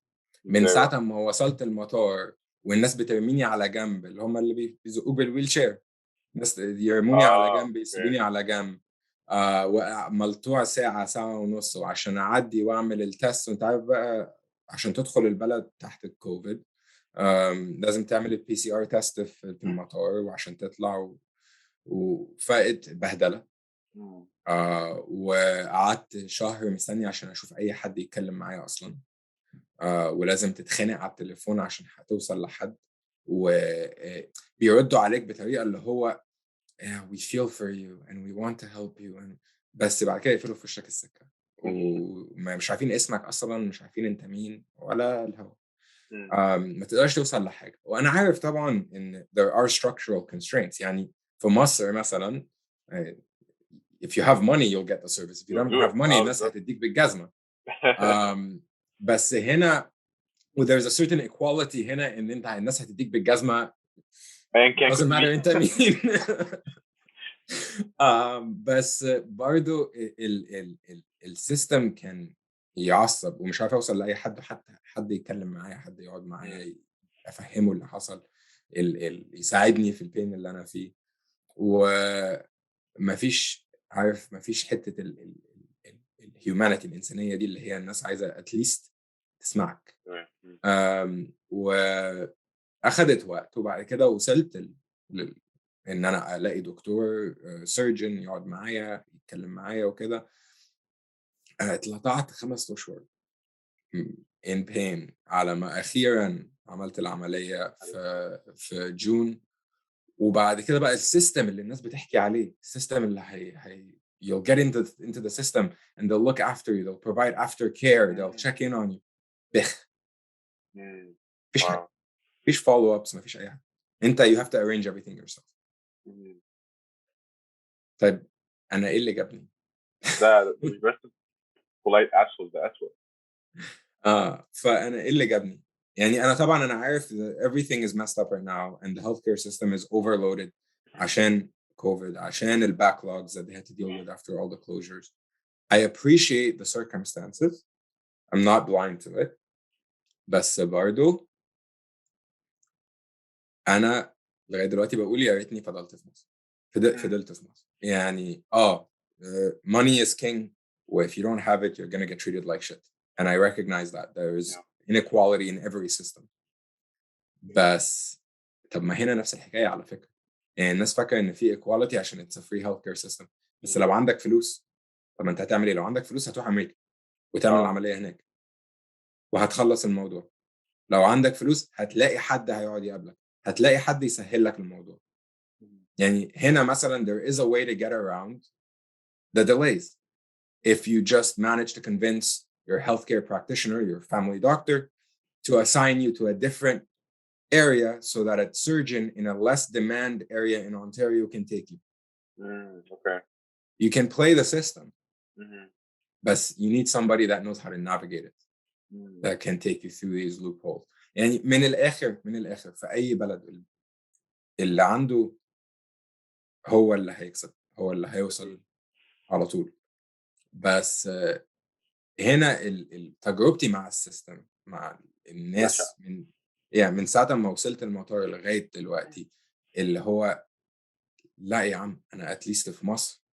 من ساعة ما وصلت المطار والناس بترميني على جنب، اللي هم اللي بيزقوك بالويل شير، الناس يرموني على جنب يسيبوني على جنب. وملطوع ساعة ونص وعشان أعدي وأعمل التست. وأنت عارف بقى عشان تدخل البلد تحت الكوفيد لازم تعمل الPCR تست في المطار وعشان تطلع وفقت بهدلة. وقعدت شهر مستني عشان أشوف أي حد يتكلم معايا أصلاً. ولازم تتخانق على التليفون عشان هتوصل لحد، وبيردوا عليك بطريقة اللي هو we feel for you and we want to help you بس بعد كده يقفلوا في وشك السكة ومش عارفين اسمك أصلا، مش عارفين أنت مين ولا الهوا. ما تقدرش توصل لحاجة. وأنا عارف طبعا إن there are structural constraints. يعني في مصر مثلا if you have money you'll get the service, if you don't have money الناس هتديك بالجزمة. بس هنا there's a certain equality هنا ان انت الناس هتديك بالجزمة doesn't matter انت مين. بس برضو السيستم كان يعصب ومش عارف اوصل لاي حد، حتى حد يتكلم معايا، حد يقعد معايا افهمه اللي حصل، يساعدني في البين اللي انا فيه. ومفيش حتة الهيومانيتي الإنسانية دي اللي هي الناس عايزة اتليست تسمعك. وأخدت وقت وبعد كده وصلت إن أنا ألاقي دكتور سيرجن يقعد معايا يتكلم معايا وكده. اتلطعت 5 أشهر in pain على ما أخيرا عملت العملية في جون. وبعد كده بقى السيستم اللي الناس بتحكي عليه، السيستم اللي you'll get into the system and they'll look after you, they'll provide aftercare, they'll check in on you. بخ مفيش حاجة، مفيش follow ups، مفيش أي حاجة. أنت you have to arrange everything yourself. طيب أنا إيه اللي جابني؟ ده مش بس polite asshole، ده أسوأ. فأنا إيه اللي جابني؟ يعني أنا طبعًا أنا عارف everything is messed up right now and the healthcare system is overloaded عشان COVID، عشان ال backlogs that they had to deal with after all the closures. I appreciate the circumstances. I'm not blind to it. بس برضو أنا لغاية دلوقتي بقول يا ريتني فضلت في مصر. فضلت في مصر. يعني money is king. If you don't have it, you're gonna get treated like shit. And I recognize that there is inequality in every system. بس طب ما هنا نفس الحكاية على فكرة. يعني الناس فاكرة إن في equality عشان it's a free healthcare system. بس لو عندك فلوس، طب ما أنت هتعمل إيه؟ لو عندك فلوس هتروح أمريكا وتعمل العملية هناك وهتخلص الموضوع. لو عندك فلوس هتلاقي حد هيقعد يقابلك، هتلاقي حد يسهل لك الموضوع. يعني هنا مثلا there is a way to get around the delays. If you just manage to convince your healthcare practitioner, your family doctor, to assign you to a different area so that a surgeon in a less demand area in Ontario can take you. Okay. You can play the system, but you need somebody that knows how to navigate it, that can take you through these loopholes. يعني من الآخر في أي بلد اللي عنده هو اللي هيكسب، هو اللي هيوصل على طول. بس هنا تجربتي مع السيستم، مع الناس من ساعة ما وصلت المطار لغاية دلوقتي، اللي هو لا يا عم أنا أتليست في مصر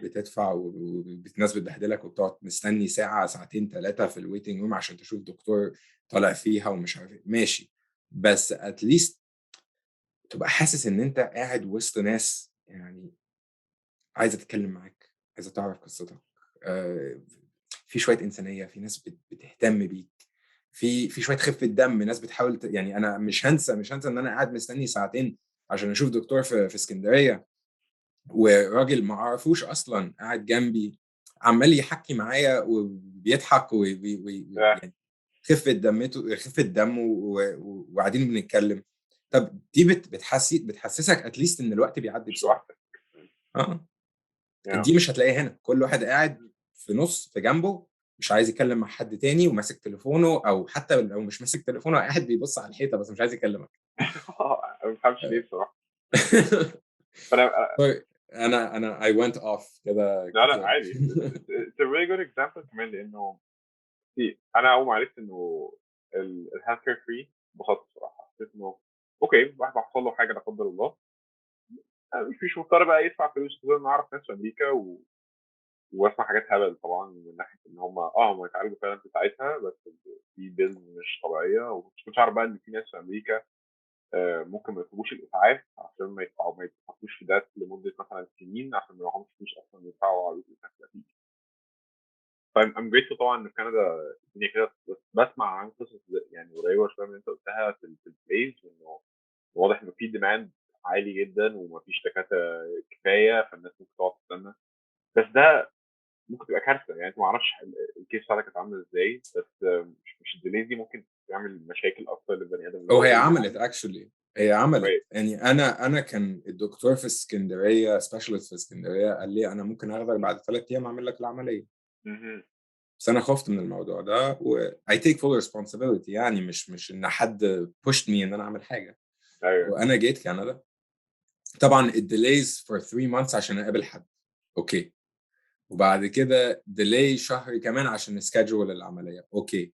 بتدفع والناس بتبهدلك وبتقعد مستني ساعة ساعتين 3 في الويتنج روم عشان تشوف دكتور طالع فيها ومش عارف ماشي، بس أتليست تبقى حاسس إن أنت قاعد وسط ناس يعني عايزة تتكلم معاك، عايزة تعرف قصتك، في شوية إنسانية، في ناس بتهتم بيك، في شوية خفة دم، ناس بتحاول يعني أنا مش هنسى إن أنا قاعد مستني ساعتين عشان أشوف دكتور في اسكندرية، وراجل ما أعرفوش أصلا قاعد جنبي عمال يحكي معايا وبيضحك يعني خفة دم وقاعدين بنتكلم. طب دي بتحسسك اتليست إن الوقت بيعدي بسرعة. دي مش هتلاقيها هنا. كل واحد قاعد في نص في جنبه مش عايز يكلم مع حد تاني وماسك تليفونه، او حتى لو مش ماسك تليفونه قاعد بيبص على الحيطه بس مش عايز يكلمك. ما بفهمش ليه بصراحه. انا I went off كده. لا عادي. It's a really good example كمان، لانه انا اول ما عرفت انه الهيلث كير فري انبسطت بصراحه. حسيت انه اوكي، واحد حصل له حاجه لا قدر الله مش مضطر بقى يدفع فلوس. انا اعرف ناس في امريكا واسمع حاجات هبل طبعا من ناحيه ان هم يتعالجوا فعلا في ساعتها، بس في بيلز مش طبيعيه. ومش عارف بقى ان في ناس في امريكا ممكن ما يطلبوش الاسعاف عشان ما يتحطوش في ده لمده مثلا سنين عشان ما يروحوش فلوس اصلا يدفعوا على الاسعاف. I'm grateful طبعا ان في كندا الدنيا كده، بس بسمع عن قصص يعني قريبه شويه من اللي انت قلتها في البليز، وانه واضح انه في ديماند عالي جدا ومفيش دكاتره كفايه، فالناس ممكن تقعد تستنى. بس ده ممكن تبقى كارثه. يعني انت ما اعرفش الكيس بتاعتك كانت عامله ازاي، بس مش الديليز دي ممكن تعمل مشاكل اكتر للبني ادم. هي عملت اكشولي، هي عملت. يعني انا كان الدكتور في اسكندريه، سبيشالست في اسكندريه، قال لي انا ممكن اخدك بعد 3 ايام اعمل لك العمليه. بس انا خفت من الموضوع ده و I take full responsibility. يعني مش ان حد pushed me ان انا اعمل حاجه. وانا جيت كندا طبعا الديليز for 3 months عشان اقابل حد، اوكي، وبعد كده ديلي شهر كمان عشان نسكادجول العمليه، اوكي،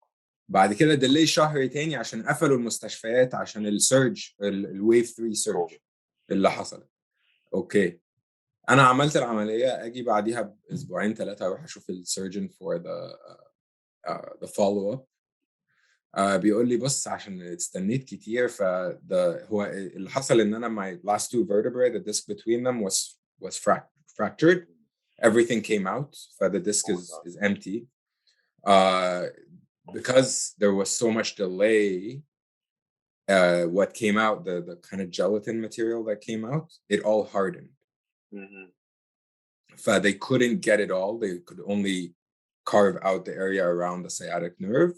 بعد كده ديلي شهر تاني عشان قفلوا المستشفيات عشان السيرج، الويف 3 سيرج اللي حصلت، اوكي. انا عملت العمليه، اجي بعديها باسبوعين 3 اروح اشوف السيرجن فور ذا فولو اب. بيقول لي بص عشان استنيت كتير، هو اللي حصل ان انا my last 2 vertebrae the disc between them was fractured. Everything came out, so the disc is empty. Because there was so much delay, what came out, the kind of gelatin material that came out, it all hardened. So they couldn't get it all. They could only carve out the area around the sciatic nerve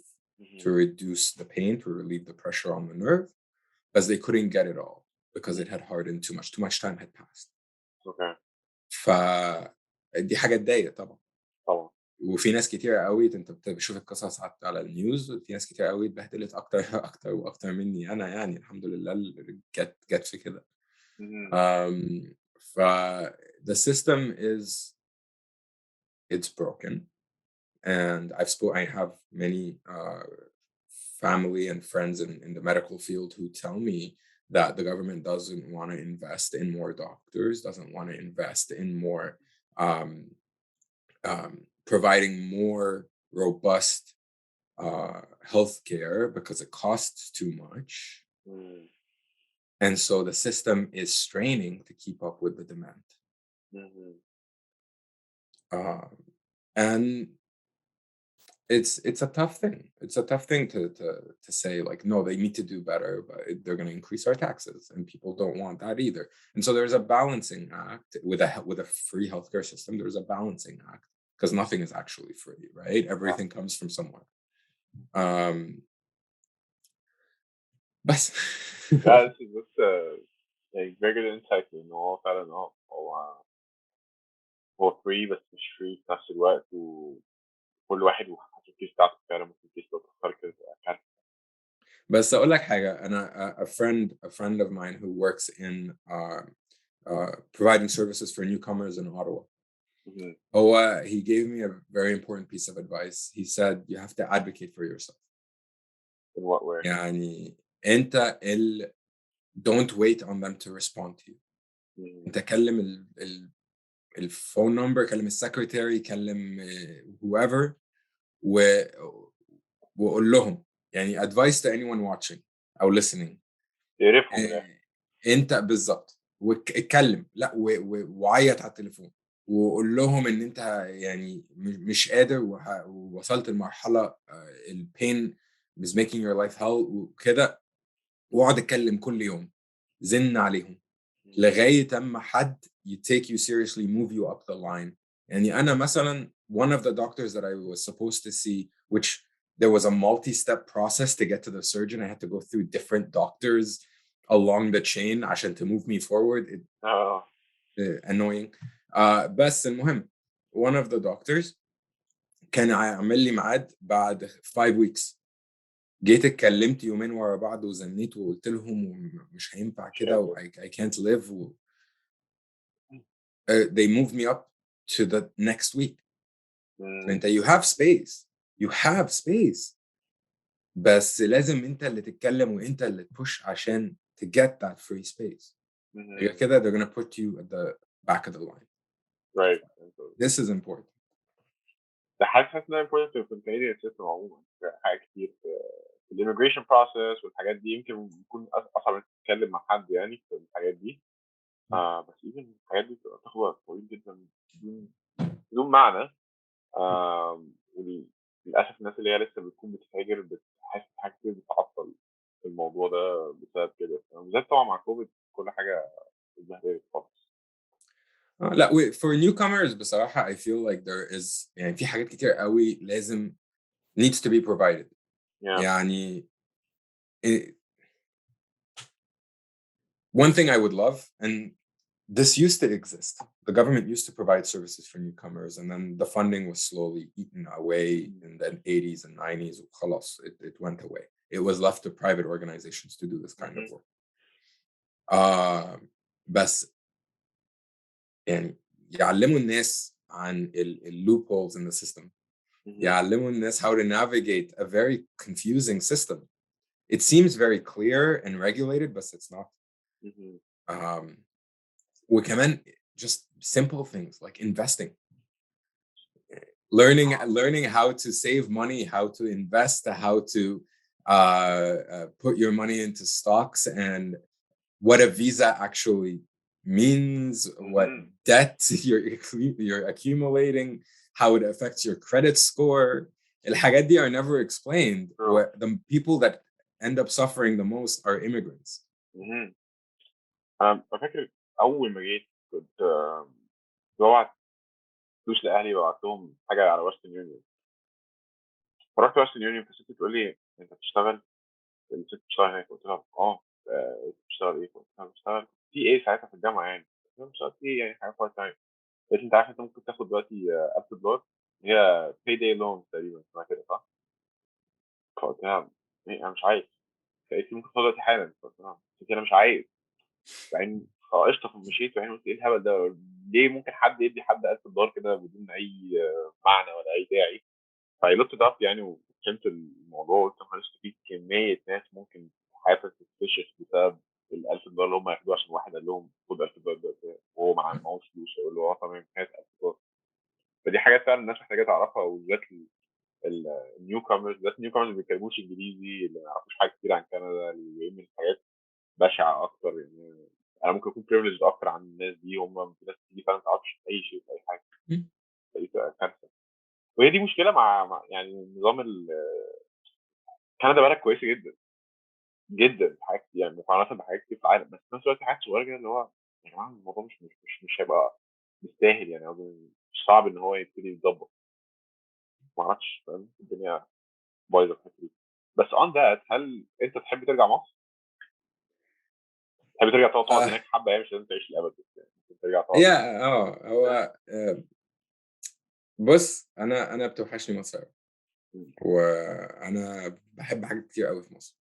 to reduce the pain, to relieve the pressure on the nerve, but they couldn't get it all because it had hardened too much. Too much time had passed. Okay. دي حاجة تضايق طبعا. وفي ناس كتير قوي، انت بتشوف القصص على النيوز، وفي ناس كتير قوي اتبهدلت اكتر واكتر مني انا. يعني الحمد لله جت في كده. ف the system it's broken. and I have many family and friends in the medical field who tell me that the government doesn't want to invest in more doctors, doesn't want to invest in more um, providing more robust healthcare because it costs too much. And so the system is straining to keep up with the demand. And it's a tough thing. It's a tough thing to say, like, no, they need to do better, but they're going to increase our taxes, and people don't want that either. And so there's a balancing act with a free healthcare system. There's a balancing act because nothing is actually free, right? Everything comes from somewhere. بس Yeah, this is just like very good insight إنه هو فعلا هو free بس مش free في نفس الوقت وكل واحد وحسب الكيس بتاعته فعلا ممكن الكيس لو تختار كده تبقى كارثة. بس اقول لك حاجه انا a friend of mine who works in providing services for newcomers in Ottawa. He gave me a very important piece of advice. He said you have to advocate for yourself. In what way? يعني انت don't wait on them to respond to you. انت كلم الفون نمبر، كلم السكرتيري، كلم whoever وقول لهم يعني advice to anyone watching أو listening. يعرفهم انت بالظبط واتكلم لا وعيط على التليفون وقول لهم ان انت يعني مش قادر ووصلت لمرحله البين is making your life hell وكده، واقعد اتكلم كل يوم، زن عليهم لغايه اما حد take you seriously, move you up the line. يعني انا مثلا one of the doctors that I was supposed to see, which there was a multi-step process to get to the surgeon. I had to go through different doctors along the chain عشان to move me forward. Annoying. بس المهم one of the doctors كان عامل لي ميعاد بعد 5 weeks. جيت اتكلمت يومين ورا بعض وزنيت وقلت لهم مش هينفع كده I can't live they moved me up to the next week. انت you have space بس لازم انت اللي تتكلم وانت اللي تبوش عشان to get that free space. كده they're gonna put you at the back of the line. Right. This is important. ده حاسس انها important في الكندي system عموما. حاجات كتير في immigration process والحاجات دي يمكن يكون اصعب انك تتكلم مع حد يعني في الحاجات دي. بس even الحاجات دي بتبقى تاخد وقت طويل جدا بدون معنى. وللاسف الناس اللي هي لسه بتكون بتتهاجر بتحس بحاجات كتير بتعطل الموضوع ده بسبب كده. بالذات طبعا مع كوفيد كل حاجه اتبهدلت خالص. لا for newcomers بصراحة I feel like there is يعني في حاجات كتير قوي لازم needs to be provided. يعني one thing I would love, and this used to exist, the government used to provide services for newcomers, and then the funding was slowly eaten away in the 80s and 90s. خلاص, it went away. It was left to private organizations to do this kind of work. بس يعني يعلموا الناس عن loopholes in the system. يعلموا الناس how to navigate a very confusing system. It seems very clear and regulated, but it's not. وكمان just simple things like investing. Learning how to save money, how to invest, how to put your money into stocks, and what a visa actually means, what debt you're accumulating, how it affects your credit score. الحاجات دي are never explained. The people that end up suffering the most are immigrants. أنا فاكر أول ما جيت كنت ببعت فلوس لأهلي وبعت لهم حاجة على ويسترن يونيون. فرحت ويسترن يونيون فالست تقول لي أنت بتشتغل؟ الست بتشتغل هناك. قلت لها بتشتغل إيه؟ قلت لها بشتغل في إيه ساعتها في الجامعة يعني. قلت لها بشتغل في إيه يعني حاجة بارت تايم. قالت لي أنت عارف أنت ممكن تاخد دلوقتي $1000 هي باي داي لون تقريبا اسمها كده صح؟ فقلت لها إيه أنا مش عايز. قالت لي ممكن تاخد دلوقتي حالا. قلت لها أنا مش عايز. بعدين قشطه مشيت. بعدين قلت ايه الهبل ده؟ ليه ممكن حد يدي حد $1000 كده بدون اي معنى ولا اي داعي؟ فاي لوكت اب يعني وفهمت الموضوع، قلت ما في كميه ناس ممكن حياتها تتفشخ بسبب $1000 اللي هم ياخدوها عشان واحد قال لهم خد $1000 ده وهو معهوش فلوس، يقول له تمام هات $1000. فدي حاجات فعلا الناس محتاجه تعرفها، وبالذات النيو كامرز، بالذات النيو كامرز اللي ما بيتكلموش انجليزي، اللي ما يعرفوش حاجه كتير عن كندا، اللي جايين من حاجات بشعه اكتر. يعني انا ممكن اكون بريفليج اكتر عن الناس دي، هم في ناس تيجي فعلا ما تعرفش اي شيء في اي حاجه، فدي بتبقى كارثه. وهي دي مشكله مع يعني نظام كندا بلد كويسه جدا جدا في حاجات كتير، يعني مقارنه بحاجات كتير في العالم، بس في نفس الوقت حاجات صغيره كده اللي هو يا جماعه الموضوع مش هيبقى مستاهل، يعني قصدي مش صعب ان هو يبتدي يتظبط. ما اعرفش، فاهم الدنيا بايظه في الحته دي. بس اون ذات، هل انت تحب ترجع مصر؟ تحب ترجع تقعد آه هناك حبه؟ يعني مش لازم تعيش للابد، بس يعني ممكن ترجع تقعد هناك. يا هو بص انا بتوحشني مصر أوي. مم. وانا بحب حاجات كتير قوي في مصر.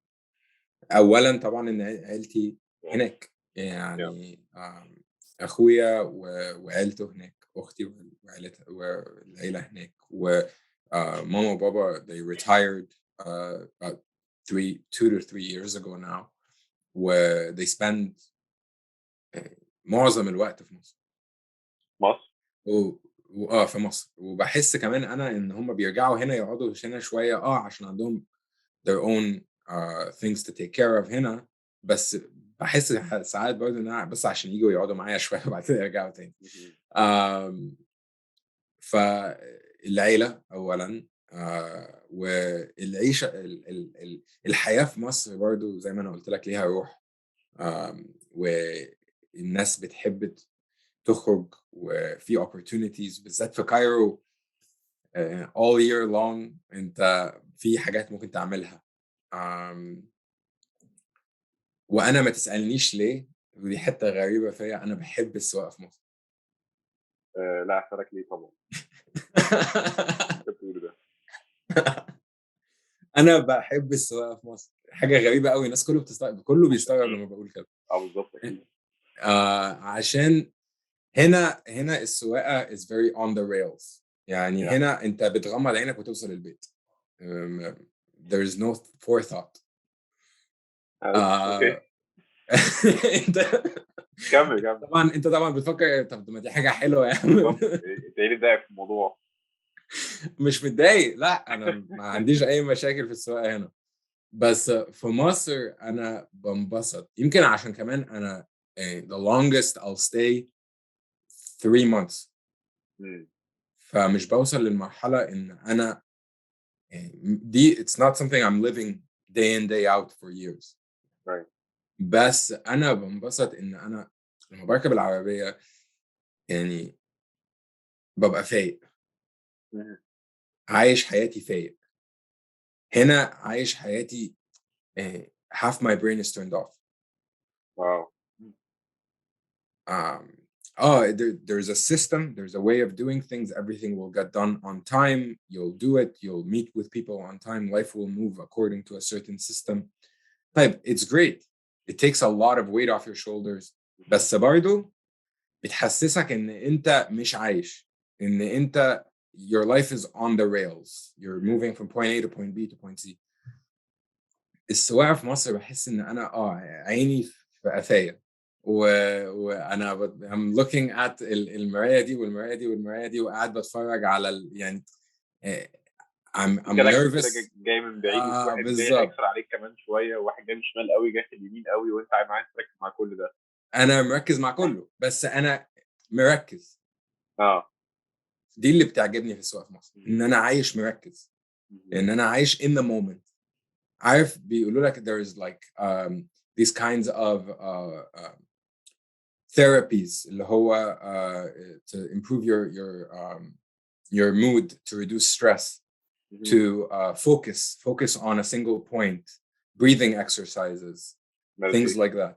اولا طبعا ان عيلتي هناك، Yeah. يعني اخويا وعيلته هناك، اختي وعيلتها والعيله هناك، وماما وبابا they retired about 2 to 3 years ago now, و they spend معظم الوقت في مصر. مصر. و في مصر. وباحس كمان أنا إن هُم بيرجعوا هنا يقعدوا هنا شوية عشان عندهم their own things to take care of هنا، بس باحس ساعات برضه إن أنا بس عشان ييجوا يقعدوا معايا شوية وبعد كده يرجعوا تاني. مهم. آمم فالعيلة أولًا، والعيشة الحياة في مصر برضه زي ما أنا قُلت لك ليها روح، والناس بتحب تخرج، وفي opportunities بالذات في كايرو all year long أنت في حاجات ممكن تعملها. وأنا ما تسألنيش ليه، ودي حتة غريبة فيّا، أنا باحب السواقة في مصر. لا اسالك ليه طبعا انت بتقول ده. أنا باحب السواقة في مصر، حاجة غريبة أوي، الناس كله عشان بيستغرب ايه؟ لمّا باقول كده. بالظبط اكيد. عشان هنا السواقة is very on the rails، يعني Yeah. هنا أنت بتغمض عينك وتوصل البيت. there is no forethought. اوكي. آه أنت كمل كمل. أنت طبعًا بتفكر طب ما دي حاجة حلوة يا عم. بالظبط، انت ايه اللي بتضايقك في الموضوع؟ مش متضايق، لأ أنا ما عنديش أي مشاكل في السواقة هنا، بس في مصر أنا بانبسط، يمكن عشان كمان أنا the longest I'll stay 3 months، مم. فمش باوصل للمرحلة إن أنا دي it's not something I'm living day in day out for years. Right. بس أنا بانبسط إن أنا لمّا باركب العربية يعني بابقى فايق، مم. عايش حياتي فايق. هنا عايش حياتي half my brain is turned off. واو. Um, there's a system, there's a way of doing things, everything will get done on time, you'll do it, you'll meet with people on time, life will move according to a certain system. طيب it's great. It takes a lot of weight off your shoulders. بس برضه بتحسسك إن أنت مش عايش، إن أنت your life is on the rails. You're moving from point A to point B to point C. السواقة في مصر باحس إن أنا عيني في قفايا، وأنا I'm looking at المراية دي والمراية دي والمراية دي، وقاعد باتفرج على يعني آآ في I'm كلاكس كده nervous. جاي من بعيد، وفي واحد جاي بالضبط. هيكسر عليك كمان شويه، وواحد جاي من الشمال قوي جاي في اليمين قوي، وانت عايز تركز مع كل ده. أنا مركّز مع كُلّه، بس أنا مركّز. اه. دي اللي بتعجبني في السواقة في مصر، إن أنا عايش مركّز، مهم. إن أنا عايش in the moment. عارف بيقولوا لك there is like these kinds of therapies اللي هو to improve your mood, to reduce stress, مهم. to focus on a single point, breathing exercises, things Meditation. like that,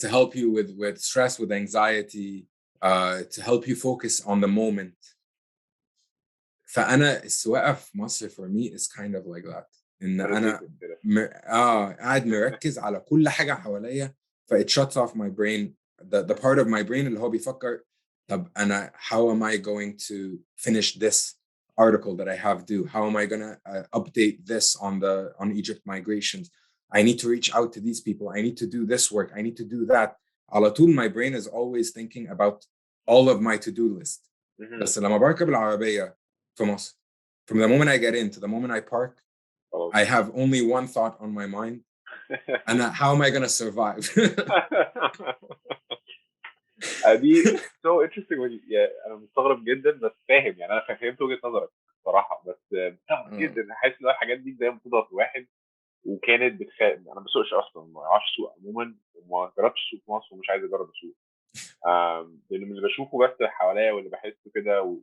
to help you with stress, with anxiety, to help you focus on the moment. فأنا السواقة في مصر for me is kind of like that. إن أنا Meditative كده. قاعد مركّز على كل حاجة حواليّا، it shuts off my brain, the part of my brain اللي هو بيفكّر طَب أنا how am I going to finish this article that I have due? How am I gonna update this on Egypt migrations? I need to reach out to these people. I need to do this work. I need to do that. على طول my brain is always thinking about all of my to-do list. بس لما بركب العربية في مصر, from the moment I get in to the moment I park, I have only one thought on my mind. And how am I gonna survive? دي so interesting انا مستغرب جدا بس فاهم يعني انا فهمت وجهة نظرك بصراحة بس مستغرب جدا حاسس ان الحاجات دي دايما بتضغط الواحد وكانت انا ما بسوقش اصلا ما اعرفش اسوق عموما وما جربتش اسوق في مصر ومش عايز اجرب اسوق لان اللي بشوفه بس حواليا واللي بحسه كده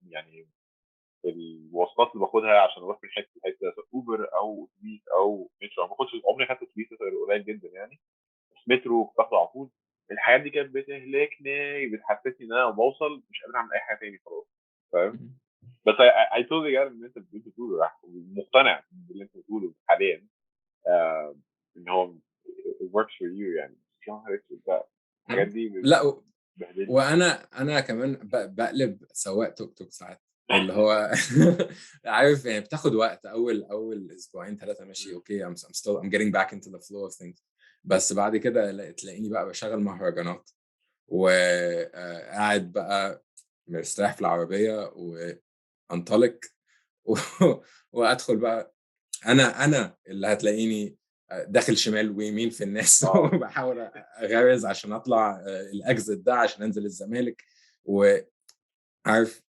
يعني الوصلات اللي باخدها عشان اروح من حته لحته اوبر او اتوبيس او مترو ما باخدش عمري خدت اتوبيس غير قليل جدا يعني بس مترو باخده على طول الحاجات دي كانت بتهلكني بتحسسني ان انا بوصل مش قادر اعمل اي حاجه تاني خلاص فاهم بس I totally get ان انت بتقوله مقتنع باللي انت بتقوله حاليا ان هو it works for you يعني الحاجات دي لا وانا كمان بقلب سواق توك توك ساعات اللي هو عارف يعني بتاخد وقت اول اسبوعين 3 ماشي اوكي I'm getting back into the flow of things بس بعد كده تلاقيني بقى بشغل مهرجانات وقاعد بقى مرتاح في العربية وانطلق وادخل بقى انا اللي هتلاقيني داخل شمال ويمين في الناس وبحاول اغرز عشان اطلع الاكزت ده عشان انزل الزمالك وعارف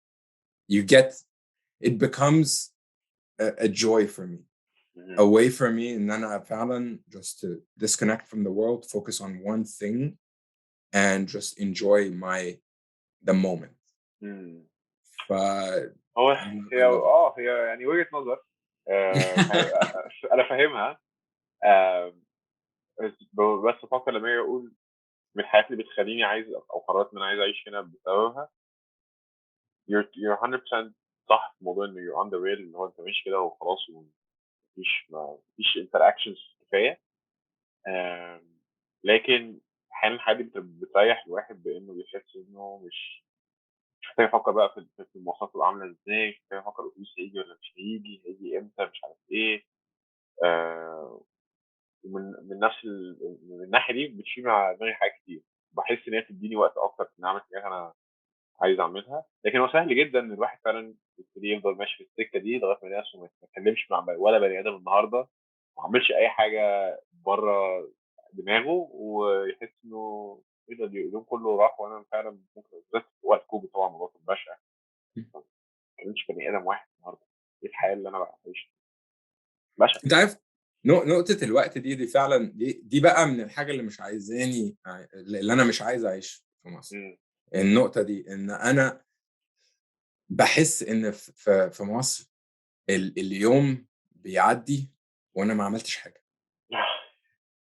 it becomes a joy for me a way for me ان انا فعلا just to disconnect from the world focus on one thing and just enjoy the moment هي يعني وجهة نظر انا فاهمها بس افكر لما اقول من الحاجات اللي بتخليني عايز او قررت ان انا عايز اعيش هنا بسببها you're 100% صح في موضوع انه you're on the rail اللي هو انت ماشي كده وخلاص مفيش interactions كفايه لكن احيانا الحاجات دي بتريح الواحد بانه بيحس انه مش محتاج افكر بقى في المواصلات تبقى عامله ازاي مش محتاج افكر الاتوبيس هيجي ولا مش هيجي امتى مش عارف ايه ومن نفس من الناحيه دي بتشيل مع دماغي حاجات كتير بحس ان هي تديني وقت اكتر ان اعمل حاجات انا عايز اعملها لكن هو سهل جدا ان الواحد فعلا يبتدي يفضل ماشي في السكه دي لغايه ما الناس ما يتكلمش مع ولا بني ادم النهارده ما عملش اي حاجه بره دماغه ويحس انه ايه ده اليوم كله راح وانا فعلا ممكن بالذات وقت كوفيد طبعا الموضوع كان بشع ما كانش بني ادم واحد النهارده ايه الحياه اللي انا بعيشها بشع انت عارف نقطة الوقت دي فعلا دي بقى من الحاجة اللي مش عايزاني اللي أنا مش عايز أعيش في مصر النقطة دي إن أنا بحس إن في مصر اليوم بيعدي وأنا ما عملتش حاجة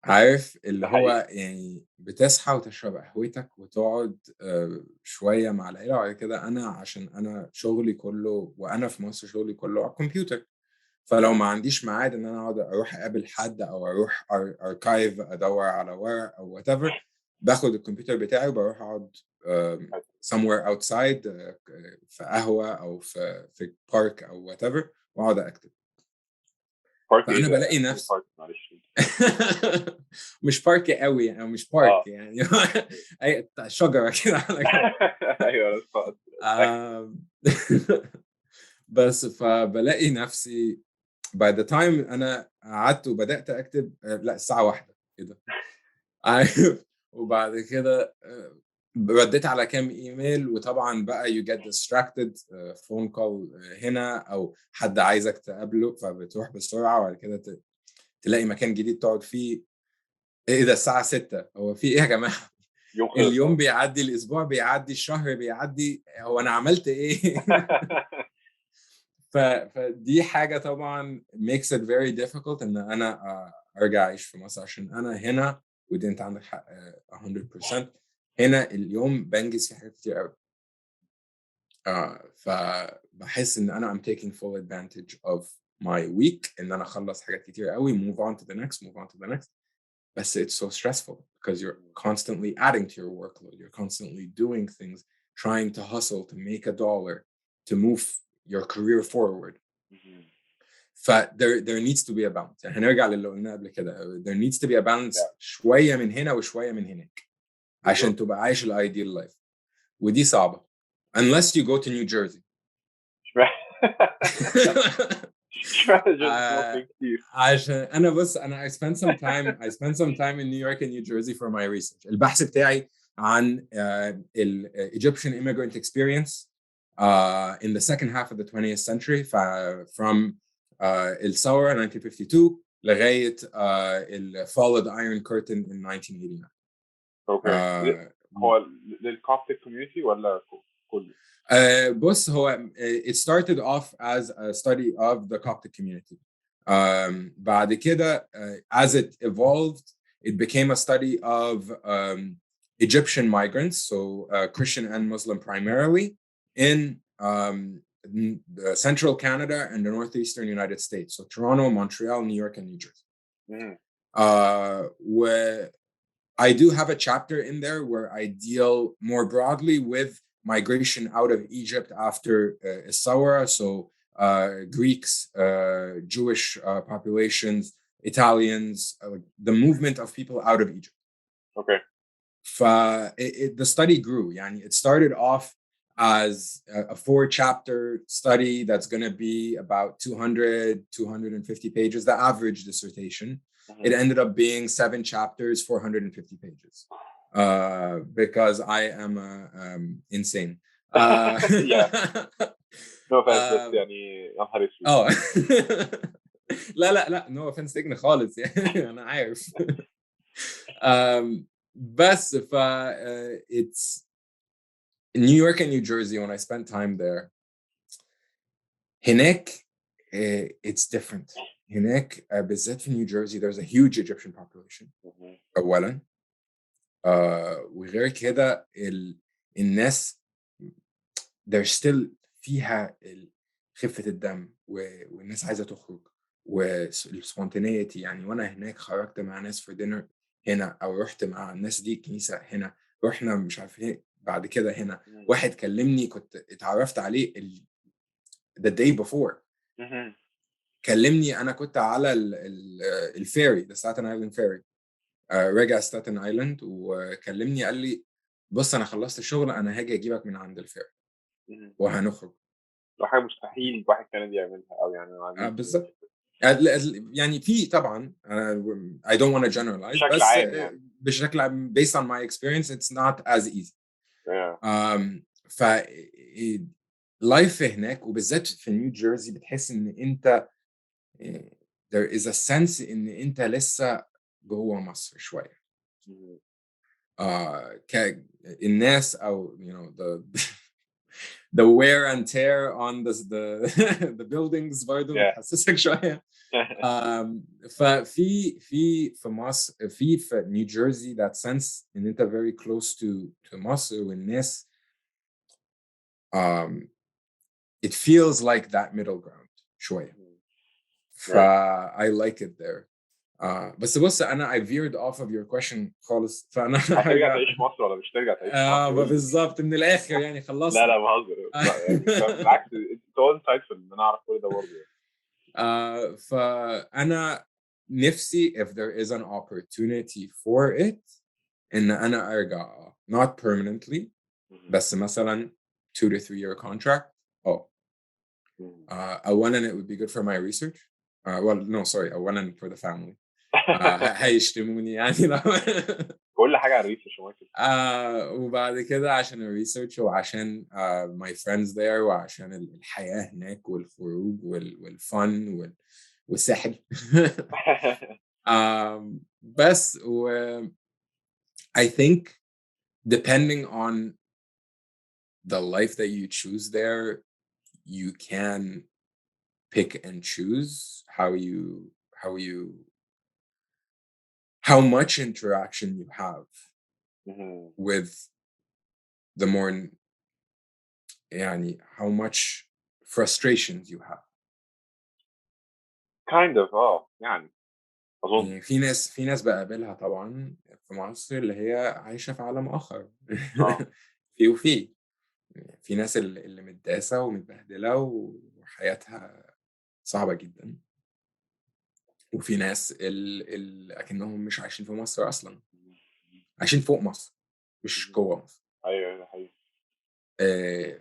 عارف اللي هو يعني بتصحى وتشرب قهوتك وتقعد شوية مع العيلة وبعد كده عشان أنا شغلي كله وأنا في مصر شغلي كله على الكمبيوتر فلو ما عنديش ميعاد ان انا اقعد اروح اقابل حد او اروح اركايف ادور على ورق او whatever باخد الكمبيوتر بتاعي وبروح اقعد somewhere outside في قهوة او في بارك او whatever واقعد اكتب فانا بلاقي نفسي مش بارك قوي او مش بارك يعني اي شجرة كده ايوه بس فبلاقي نفسي by the time أنا قعدت وبدأت أكتب لا الساعة 1 كده عارف وبعد كده رديت على كام إيميل وطبعا بقى you get distracted phone call هنا أو حد عايزك تقابله فبتروح بسرعة وبعد كده تلاقي مكان جديد تقعد فيه إيه ده الساعة 6 هو في إيه يا جماعة اليوم بيعدي الأسبوع بيعدي الشهر بيعدي هو أنا عملت إيه فدي حاجة طبعا makes it very difficult إن أنا أرجع أعيش في مصر عشان أنا هنا ودي أنت عندك حق 100% هنا اليوم بنجز في حاجات كتير قوي فبحس إن أنا I'm taking full advantage of my week إن أنا أخلص حاجات كتير قوي move on to the next بس it's so stressful because you're constantly adding to your workload you're constantly doing things trying to hustle to make a dollar to move your career forward. مهم. there needs to be a balance. يعني هنرجع للي قلناه قبل كده. There needs to be a balance Yeah. شوية من هنا وشوية من هناك عشان بالظبط. تبقى عايش الايديال لايف، ودي صعبة unless you go to New Jersey. اشمعنى جيرسي مصري كتير؟ عشان انا بص انا I spent some time in New York and New Jersey for my research. البحث بتاعي عن ال Egyptian immigrant experience in the second half of the 20th century from الثورة 1952 لغاية ال fall of the Iron Curtain in 1989. اوكي. هو للكوبتيك كوميونتي ولا كله؟ بص هو it started off as a study of the Coptic community. بعد كده as it evolved it became a study of Egyptian migrants, so Christian and Muslim primarily, in central Canada and the northeastern United States, so Toronto, Montreal, New York, and New Jersey. Where I do have a chapter in there where I deal more broadly with migration out of Egypt after Essaouira, so Greeks, Jewish populations, Italians, the movement of people out of Egypt. Okay. The study grew. Yani it started off as a 4-chapter study that's going to be about 250 pages, the average dissertation. It ended up being 7 chapters, 450 pages. Because I am insane. Yeah. No offense, يعني نهار اسود. لا no offense تجن خالص يعني أنا عارف. بس it's New York and New Jersey. When I spent time there, هناك it's different. هناك بالذات في New Jersey there's a huge Egyptian population. أولاً وغير كده الناس there's still فيها خفة الدم والناس عايزة تخرج والسبونتينيتي. يعني وانا هناك خرجت مع ناس في دينر هنا او رحت مع الناس دي كنيسة هنا، رحنا مش عارف ايه بعد كده هنا. واحد كلمني كنت اتعرفت عليه the day before كلمني انا كنت على الفيري the Staten Island ferry راجع ستاتن ايلاند وكلمني قال لي بص انا خلصت الشغل انا هاجي اجيبك من عند الفيري وهنخرج. حاجه مستحيل واحد كندي يعملها او يعني بالظبط. يعني في طبعا I don't want to generalize بشكل بس عام يعني. بشكل عام based on my experience it's not as easy. ف لايف هناك وبالذات في نيو جيرسي بتحس ان انت there is a sense ان انت لسه جوه مصر شويه. الناس او you know the wear and tear on the buildings برضه بتحسسك شويه. ففي مصر في نيو جيرسي that sense ان انت very close to مصر والناس it feels like that middle ground شويه. I like it there. بس بص انا I veered off of your question خالص. فانا هترجع تعيش مصر ولا مش ترجع تعيش مصر؟ بالظبط من الاخر يعني خلصت. لا بهزر يعني بالعكس انت اول insightful ان انا اعرف كل ده برضه. فانا نفسي if there is an opportunity for it ان انا ارجع not permanently بس مثلا 2 to 3 year contract. اولا it would be good for my research. Well no sorry اولا for the family. هيشتموني يعني كل حاجه على الريسيرش مايكل. وبعد كده عشان الريسيرش وعشان my friends there وعشان الحياة هناك والخروج والفن والساحل. بس I think depending on the life that you choose there you can pick and choose how much interaction you have with the more يعني how much frustrations you have. kind of يعني أظن يعني في ناس بقابلها طبعا في مصر اللي هي عايشة في عالم آخر. في في ناس اللي متداسة ومتبهدلة وحياتها صعبة جدا، وفي ناس أكنهم مش عايشين في مصر أصلا، عايشين فوق مصر مش جوه مصر. ايوه ده حقيقي.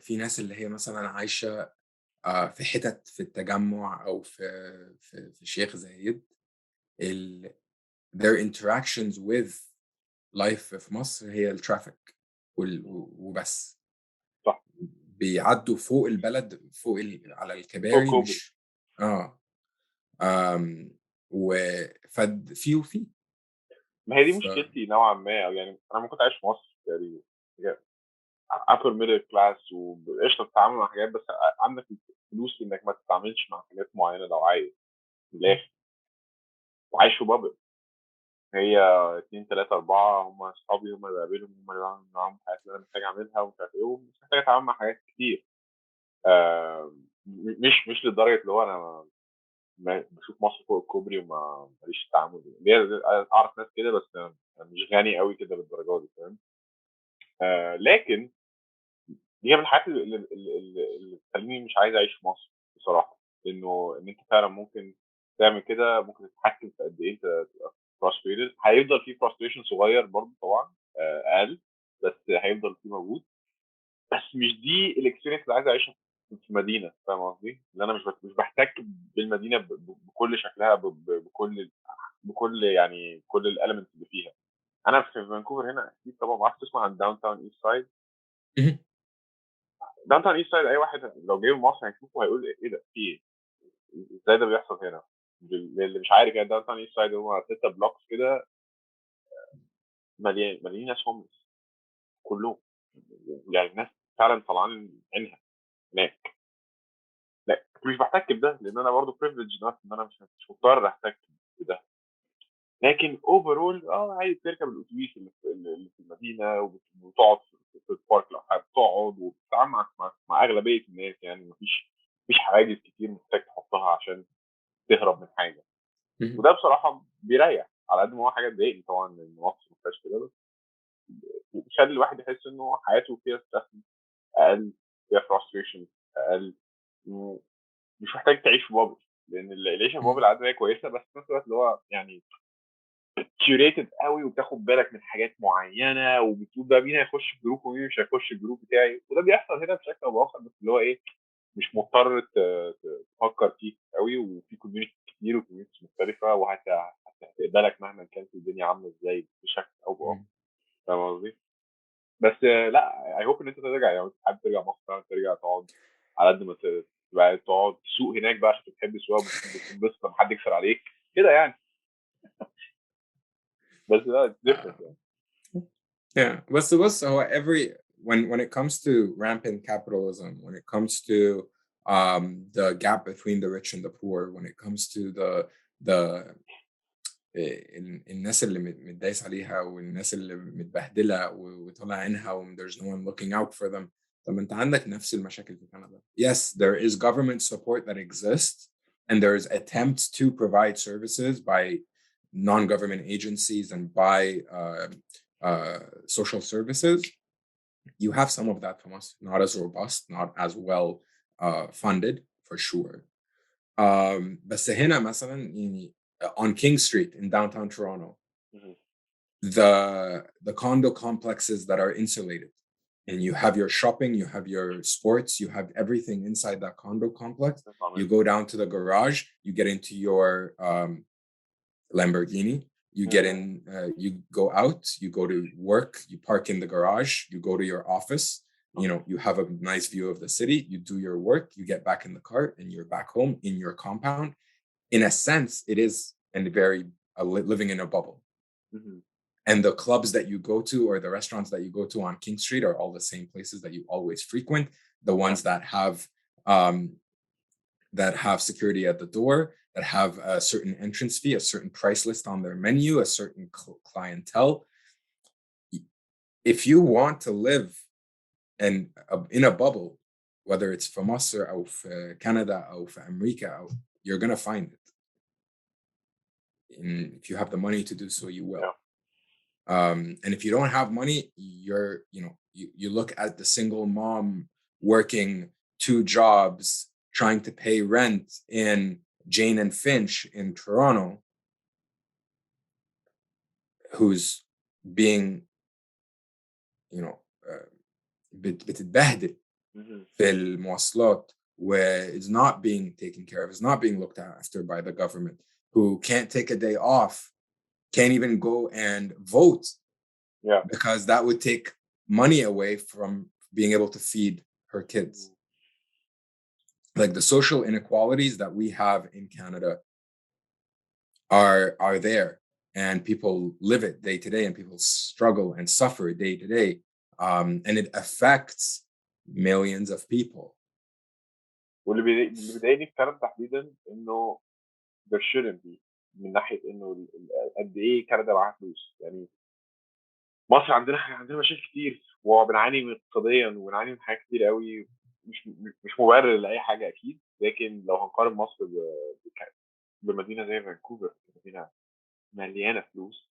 في ناس اللي هي مثلا عايشة في حتت في التجمع أو في شيخ زايد. their interactions with life في مصر هي الترافيك وبس. صح. بيعدوا فوق البلد فوق على فوق الكباري كوبري. مش وفي وفي ما هي دي مشكلتي نوعا ما، يعني انا ما كنت عايش في مصر تقريبا upper middle class وقشطه بتتعامل مع حاجات، بس عندك فلوس انك ما تتعاملش مع حاجات معينه لو عايز من الاخر، وعايش في بابل. هي 2 3 4 هم اصحابي، هم اللي بقابلهم، هم اللي بعمل معاهم الحاجات اللي انا محتاج اعملها ومش عارف ايه، ومش محتاج اتعامل مع حاجات كتير. مش لدرجه اللي هو انا بشوف مصر فوق الكوبري وما ماليش تعامل. اعرف ناس كده، بس أنا مش غني قوي كده بالدرجه دي، فاهم؟ لكن دي من الحاجات اللي بتخليني مش عايز اعيش في مصر بصراحه، انه ان انت فعلا ممكن تعمل كده، ممكن تتحكم في قد ايه انت تبقى frustrated. هيفضل في frustration صغير برضه طبعا، اقل، بس هيفضل في موجود. بس مش دي الاكسبيرينس اللي عايز اعيشها في مدينه، فاهم قصدي؟ اللي انا مش بحتك بالمدينه بكل شكلها، بكل يعني كل الاليمنتس اللي فيها. انا في فانكوفر هنا، اكيد طبعا ما عرفت تسمع عن داون تاون ايست سايد. داون تاون ايست سايد اي واحد لو جاي من مصر هيشوفه هيقول ايه ده، في ايه؟ ازاي ده بيحصل هنا؟ اللي مش عارف، يعني داون تاون ايست سايد هو 6 بلوكس كده، مليانين ناس هوملس كلهم، يعني الناس فعلا طالعين عينها هناك. لا كنت مش بحتك بده، لان انا برضه بريفليج ان انا مش مضطر احتك بده. لكن اوفرول عايز تركب الاتوبيس اللي في المدينه، وتقعد في البارك لو حابب تقعد، وتتعامل مع اغلبيه الناس، يعني مفيش حواجز كتير محتاج تحطها عشان تهرب من حاجه. وده بصراحه بيريح، على قد ما هو حاجه تضايقني طبعا ان مصر ما فيهاش كده، بس بيخلي الواحد يحس انه حياته فيها ستريس اقل، فيها فرستريشن اقل. مش محتاج تعيش في بابل، لان العيشه في بابل عادة هي كويسه، بس في نفس الوقت اللي هو يعني كيوريتد قوي، وبتاخد بالك من حاجات معينه، وبتقول ده مين هيخش الجروب ومين مش هيخش الجروب بتاعي. وده بيحصل هنا بشكل او باخر، بس اللي هو ايه، مش مضطر تفكر فيه قوي، وفي كوميونتي كتير وكوميونتي مختلفه، وهتقبلك مهما كانت الدنيا عامله ازاي بشكل او باخر، فاهم قصدي؟ بس لا، اي هوب ان انت ترجع، يعني انت حابب ترجع مصر فعلا، ترجع تقعد على قد ما تبقى تقعد تسوق هناك بقى عشان بتحب السواقه، بتنبسط لما حد يكسر عليك كده يعني. بس لا different يعني. Yeah, بص هو when it comes to rampant capitalism, when it comes to the gap between the rich and the poor, when it comes to the الناس اللي متدايس عليها والناس اللي متبهدلة وطالع عينها there's no one looking out for them. طب انت عندك نفس المشاكل في كندا. Yes, there is government support that exists, and there is attempts to provide services by non-government agencies and by social services. You have some of that from us, not as robust, not as well funded for sure. بس هنا مثلا يعني on King Street in downtown Toronto, the condo complexes that are insulated, and you have your shopping, you have your sports, you have everything inside that condo complex. You go down to the garage, you get into your Lamborghini, you get in, you go out, you go to work, you park in the garage, you go to your office, you know, you have a nice view of the city, you do your work, you get back in the car, and you're back home in your compound. In a sense, it is living in a bubble. And the clubs that you go to or the restaurants that you go to on King Street are all the same places that you always frequent. The ones that have security at the door, that have a certain entrance fee, a certain price list on their menu, a certain clientele. If you want to live in a bubble, whether it's from Moscow or Canada or America, you're going to find it. And if you have the money to do so, you will. And if you don't have money, you look at the single mom working 2 jobs trying to pay rent in Jane and Finch in Toronto, who's being, you know, بتتبهدل في المواصلات, where is not being taken care of, is not being looked after by the government, who can't take a day off, can't even go and vote, because that would take money away from being able to feed her kids. Like the social inequalities that we have in Canada are there, and people live it day to day, and people struggle and suffer day to day, and it affects millions of people. واللي بيضايقني في كندا تحديدا انه there shouldn't be, من ناحيه انه قد ايه كندا معاها فلوس. يعني مصر عندنا مشاكل كتير وبنعاني من اقتصاديا وبنعاني من حاجات كتير قوي, مش مبرر لاي حاجه اكيد, لكن لو هنقارن مصر بمدينه زي فانكوفر, مدينه مليانه فلوس,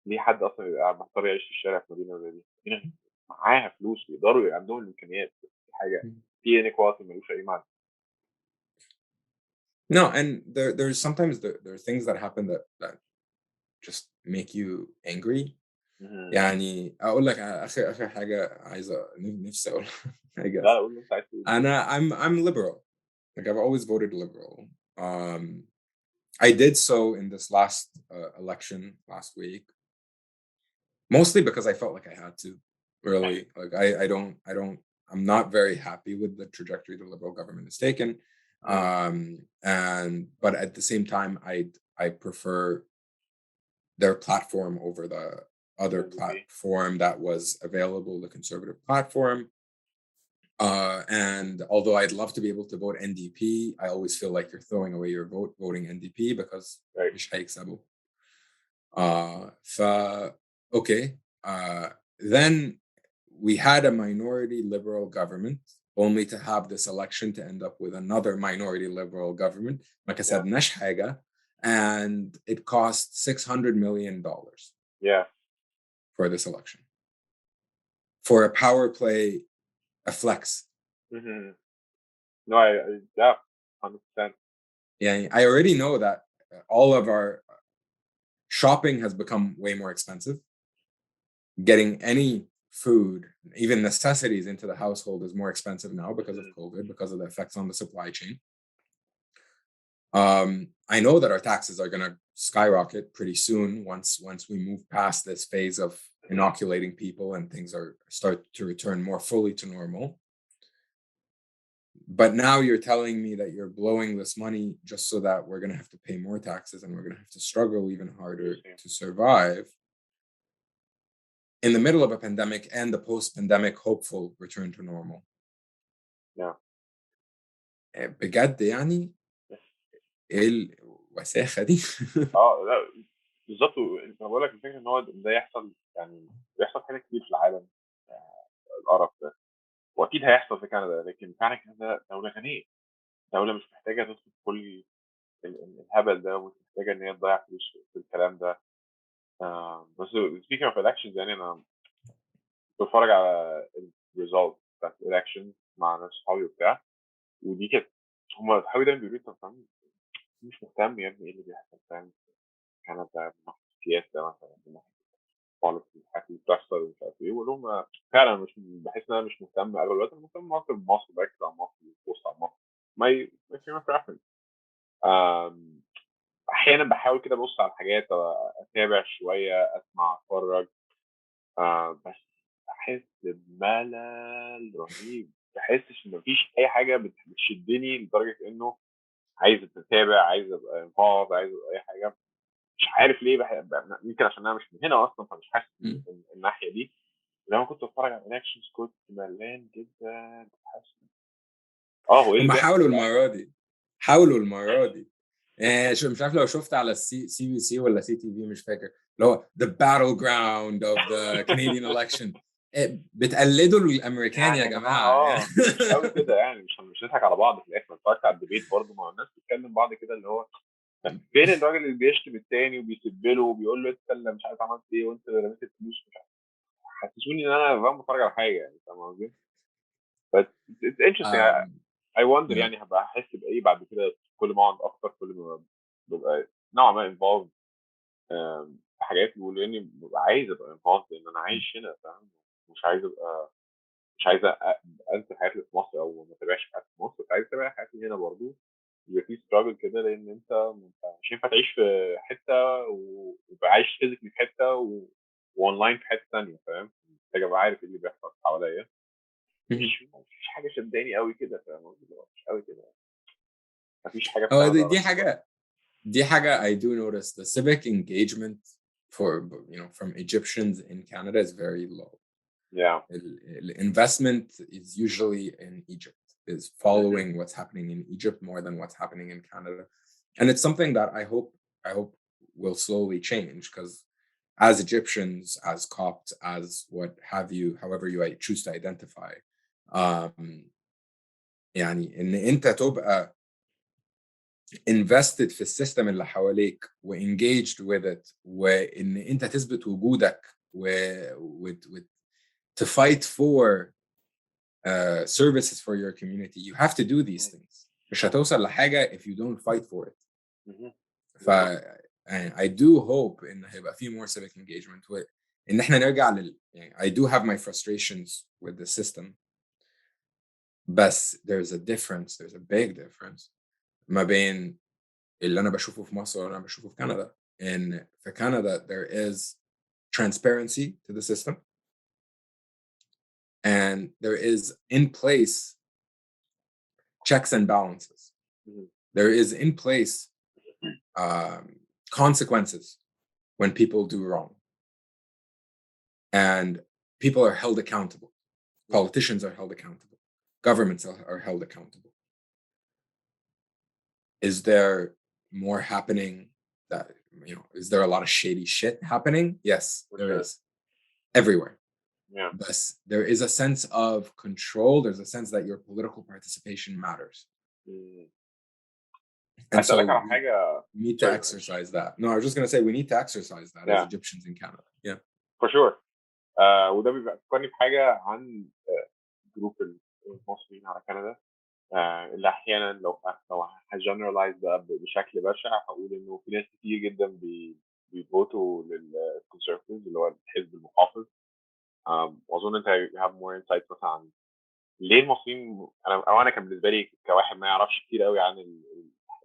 ليه حد اصلا يبقى محتار يعيش في الشارع في مدينه زي دي؟ مدينه معاها فلوس ويقدروا يبقى عندهم الامكانيات, في حاجه في انيكواليتي ملوش اي معنى. No, and there's sometimes there are things that happen that just make you angry. يعني اقول لك اخر حاجه نفسي اقول حاجه. لا اقول انت عايز تقول. I'm liberal. Like I've always voted liberal. I did so in this last election last week, mostly because I felt like I had to. Really, like I'm not very happy with the trajectory the Liberal government has taken, but at the same time, I prefer their platform over the other platform that was available, the Conservative platform. And although I'd love to be able to vote NDP, I always feel like you're throwing away your vote voting NDP because مش هيكسبوا. Okay. Then we had a minority liberal government, only to have this election to end up with another minority liberal government. Like I said, مش حاجة, and it cost $600 million. For this election, for a power play, a flex. No, yeah, 100%. Yeah, I already know that all of our shopping has become way more expensive. Getting any food, even necessities, into the household is more expensive now because of COVID, because of the effects on the supply chain. I know that our taxes are going to skyrocket pretty soon once we move past this phase of inoculating people and things start to return more fully to normal. But now you're telling me that you're blowing this money just so that we're going to have to pay more taxes and we're going to have to struggle even harder to survive in the middle of a pandemic and the post-pandemic hopeful return to normal. Yeah. بجد يعني ايه الوساخه دي؟ لا بالظبط. انت بقول لك الفكره ان هو ده يحصل, يعني بيحصل حاجات كتير في العالم, القرف ده, واكيد هيحصل في كندا, لكن فعلا كندا دوله غنيه, دوله مش محتاجه تدخل في كل الهبل ده, ومش محتاجه ان هي تضيع فلوس في الكلام ده. بس speaking of elections, يعني انا بتفرج على الريزولت بتاعت elections مع ناس صحابي وبتاع, ودي كانت هم صحابي دايما بيقولوا لي طب مش مهتم يا ابني ايه اللي بيحصل, فاهم, كندا من السياسه مثلا, من خالص الحاجات اللي بتحصل ومش عارف ايه, ولهم فعلا مش بحس ان انا مش مهتم اغلب الوقت. انا مهتم اكتر بمصر, بركز على مصر, ببص على مصر, ما preference. احيانا بحاول كده ابص على الحاجات, اتابع شويه, اسمع, اتفرج, بس احس بملل رهيب. بحسش ان مفيش اي حاجه بتشدني لدرجه انه عايز اتابع, عايز ابقى انفاض, عايز ابقى اي حاجه. مش عارف ليه, يمكن عشان انا مش من هنا اصلا, فمش حاسس الناحيه دي. لما كنت بتفرج على الاكشنز كنت ملان جدا, حاسس هو ايه هم حاولوا المره دي مش عارف لو شفت على سي بي سي ولا سي تي في, مش فاكر, اللي هو the battleground of the Canadian election. بتقلدوا الامريكان يا جماعه. مش قوي كده يعني, مش نضحك على بعض. في الاخر اتفرجت على الديبيت برضه مع الناس بتتكلم بعض كده, اللي هو فين الراجل اللي بيشتم التاني وبيسب له وبيقول له انت اللي مش عارف عملت ايه وانت اللي رميت الفلوس, مش عارف حسسوني ان انا فاهم بتفرج على حاجه يعني، فاهم قصدي؟ بس it's interesting. um, I wonder yeah. يعني هبقى احس بايه بعد كده، كل ما اقعد اكتر كل ما ببقى نوعا ما involved في حاجات، ولاني ببقى عايز ابقى involved لان انا عايش هنا، فاهم؟ مش عايز ابقى مش عايز انسى حياتي في مصر او ما اتابعش حياتي في مصر، عايز اتابع حياتي هنا برضو. يبقى في ستراجل كده، لان انت مش ينفع تعيش في حته ويبقى عايش فيزيكلي في حته واونلاين في حته ثانيه، فاهم؟ محتاج ابقى عارف ايه اللي بيحصل حواليا. مفيش حاجه شداني قوي كده، فاهم قصدي؟ مش قوي كده، مفيش حاجه في Oh, كندا دي حاجة I do notice the civic engagement for from Egyptians in Canada is very low. yeah. The investment is usually in Egypt, is following what's happening in Egypt more than what's happening in Canada. And it's something that I hope will slowly change, because as Egyptians, as Copts, as what have you, however you choose to identify, يعني إن أنت تبقى invested في السيستم اللي حواليك و engaged with it، وإن أنت تثبت وجودك و to fight for services for your community. You have to do these things. مش هتوصل لحاجة if you don't fight for it. ف I do hope إن هيبقى في more civic engagement، وإن إحنا نرجع يعني I do have my frustrations with the system، بس there's a big difference ما بين اللي أنا بشوفه في مصر واللي أنا بشوفه في كندا. إن في كندا there is transparency to the system, and there is in place checks and balances. There is in place consequences when people do wrong, and people are held accountable. Politicians are held accountable. Governments are held accountable. Is there more happening? That is there a lot of shady shit happening? Yes, there is everywhere. Yeah. But there is a sense of control. There's a sense that your political participation matters. And so أسألك على حاجة. we need to exercise that. No, I was just going to say we need to exercise that as Egyptians in Canada. Yeah. For sure. وده بيفكرني بحاجة عن جروب المصريين على كندا، اللي أحيانا لو هجنرالايز بقى بشكل بشع هقول إنه في ناس كتير جدا بيفوتوا للكونسرفتيفز اللي هو الحزب المحافظ. وأظن أنت you have more insight مثلا عن ليه المصريين. أنا كان بالنسبة لي كواحد ما يعرفش كتير قوي عن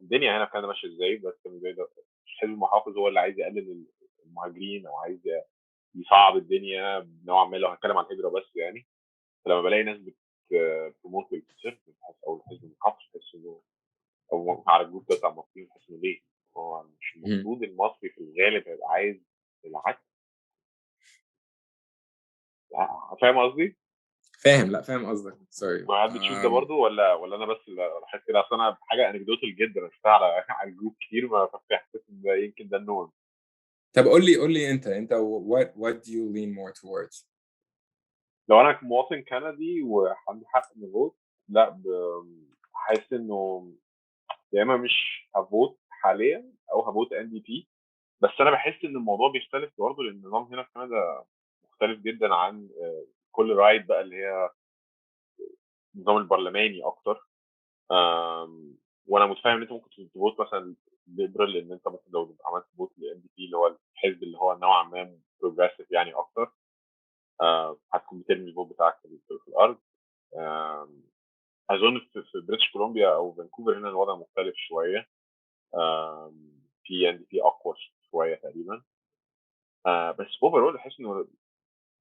الدنيا هنا في كندا ماشية إزاي، بس بالنسبة لي الحزب المحافظ هو اللي عايز يقلل المهاجرين أو عايز يصعب الدنيا نوعا ما، لو هنتكلم عن الهجرة بس يعني. فلما بلاقي ناس بتبروموت الكونسرفتيف او الحزب المحافظ، بحس انه او على الجروب ده بتاع المصريين، بحس انه ليه هو مش المفروض المصري في الغالب هيبقى عايز العكس؟ فاهم قصدي؟ فاهم، لا فاهم قصدك. سوري. ما حد بتشوف ده برضه ولا انا بس اللي لاحظت كده؟ اصل انا حاجه انكدوتال جدا شفتها على الجروب كتير، ما حسيت ان ده يمكن ده النورم. طب قول لي انت what do you lean more towards؟ لو انا كمواطن كندي وعندي حق ان فوت، لا بحس انه يا اما مش هفوت حاليا او هفوت NDP. بس انا بحس ان الموضوع بيختلف برضه، لان النظام هنا في كندا مختلف جدا عن كل رايد بقى اللي هي النظام البرلماني اكتر. وانا متفاهم ان انت ممكن تفوت مثلا ليبرال، لان انت ممكن لو عملت فوت لNDP اللي هو الحزب اللي هو نوعا ما بروجريسيف يعني اكتر، هتكون بترمي الفوت بتاعك في الارض. اظن في بريتش كولومبيا او فانكوفر هنا الوضع مختلف شويه، في NDP اقوى شويه تقريبا. بس اوفرول احس انه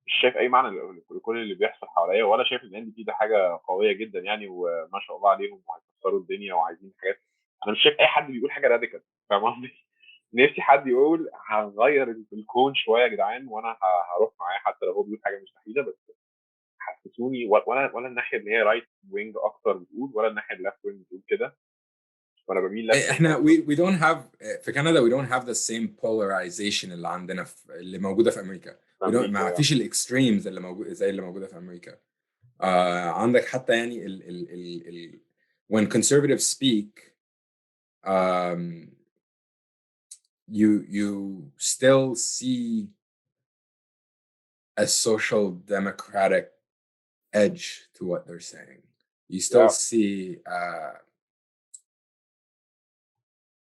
مش شايف اي معنى لكل اللي بيحصل حواليا، ولا شايف ان NDP ده حاجه قويه جدا يعني، وما شاء الله عليهم وهيكسروا الدنيا وعايزين حاجات. انا مش شايف اي حد بيقول حاجه راديكال، فاهم قصدي؟ نفسي حد يقول هنغير الكون شويه يا جدعان، وانا هروح معاه حتى لو هو بيقول حاجه مستحيله. بس حسسوني ولا الناحيه اللي هي رايت وينج اكتر بتقول، ولا الناحيه اللي ليفت وينج بتقول كده. وانا بميل ليفت وينج. احنا we don't have في كندا we don't have the same polarization اللي عندنا اللي موجوده في امريكا. ما فيش الاكستريمز اللي موجوده زي اللي موجوده في امريكا. عندك حتى يعني when conservatives speak you still see a social democratic edge to what they're saying. You still see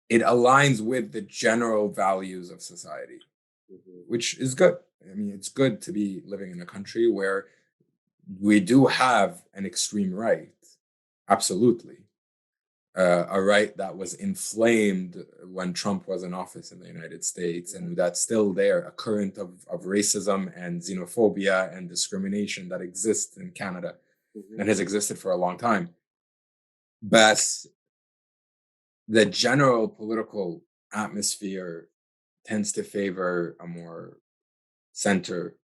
it aligns with the general values of society, which is good. I mean, it's good to be living in a country where we do have an extreme right, absolutely. A right that was inflamed when Trump was in office in the United States, and that's still there, a current of racism and xenophobia and discrimination that exists in Canada and has existed for a long time. But the general political atmosphere tends to favor a more center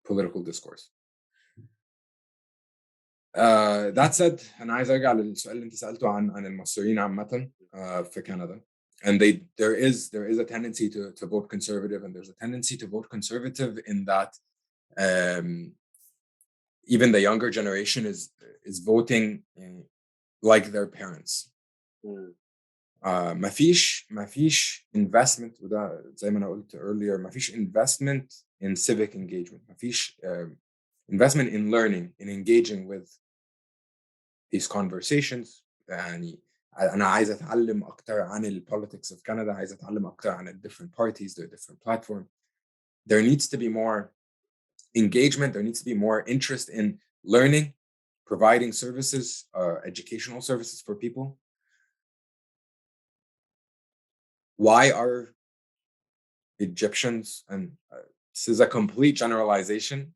political discourse. That said, أنا عايز أرجع للسؤال اللي أنت سألته عن المصريين عامة في كندا. And there is a tendency to vote conservative, and there's a tendency to vote conservative in that even the younger generation is voting like their parents. ما فيش investment, وده زي ما أنا قلت earlier, ما فيش investment in civic engagement, ما فيش investment in learning, in engaging with these conversations. يعني أنا عايز أتعلم أكتر عن politics of Canada, عايز أتعلم أكتر عن different parties, their different platforms. There needs to be more engagement, there needs to be more interest in learning, providing services, educational services for people. Why are Egyptians, and this is a complete generalization.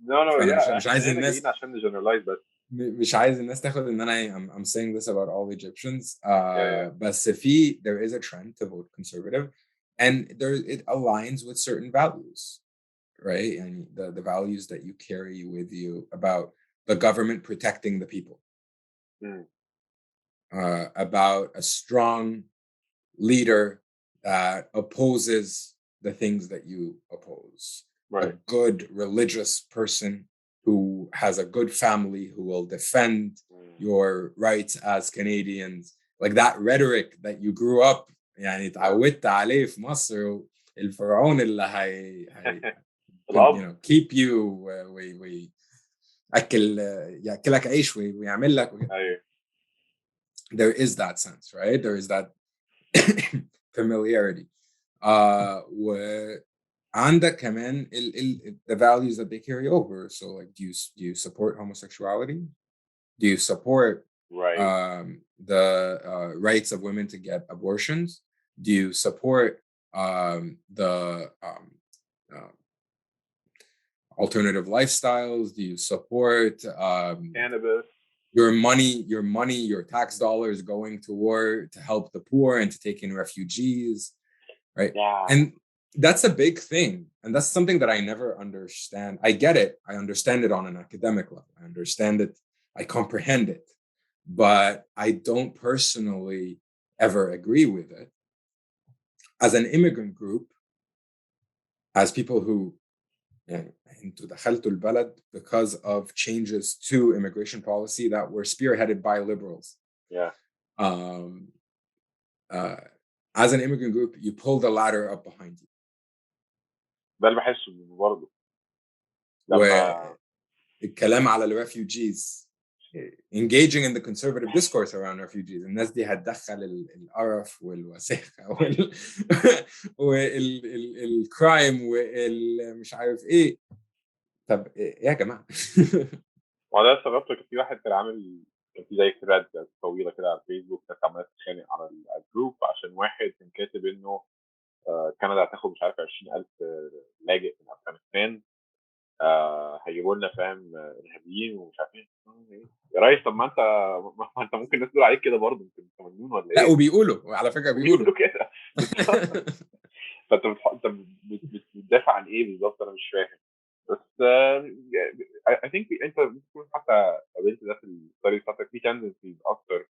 مش عايز الناس عشان generalize بس. مش عايز الناس تاخد ان انا I'm saying this about all Egyptians. بس there is a trend to vote conservative, and it aligns with certain values, right? And the values that you carry with you about the government protecting the people, about a strong leader that opposes the things that you oppose, right. A good religious person who has a good family who will defend your rights as Canadians, like that rhetoric that you grew up يعني اتعودت عليه في مصر. الفرعون اللي هي you know, keep you ياكلك عيش ويعمل لك. There is that sense, right? There is that familiarity. وعندك كمان the values that they carry over. So like, do you support homosexuality? Do you support the rights of women to get abortions? Do you support the alternative lifestyles? Do you support cannabis? Your tax dollars going to war to help the poor and to take in refugees, right? Yeah. And that's a big thing, and that's something that I never understand. I get it, I understand it on an academic level, I understand it, I comprehend it, but I don't personally ever agree with it. As an immigrant group, as people who into دخلتوا البلد because of changes to immigration policy that were spearheaded by liberals. Yeah. As an immigrant group, you pull the ladder up behind you. ده اللي بحسه برضه. الكلام على refugees, engaging in the conservative discourse around refugees. الناس دي هتدخل القرف والوساخة والكرايم والمش عارف ايه. طب ايه يا جماعة؟ وده استغربت، كان في واحد كان في زي ثريد طويلة كده على الفيسبوك، كانت عمالة تتخانق على الجروب عشان واحد كان كاتب انه كندا هتاخد مش عارف 20,000 لاجئ من افغانستان، هيجيبوا لنا فاهم ارهابيين ومش عارف ايه. يا ريس طب ما انت ممكن الناس تقول عليك كده برضه، انت مجنون ولا ايه؟ لا وبيقولوا على فكره بيقولوا كده. فانت بتدافع عن ايه بالظبط؟ انا مش فاهم. بس I think انت ممكن حتى قابلت ده في الستوري بتاعتك، في تندنسيز اكتر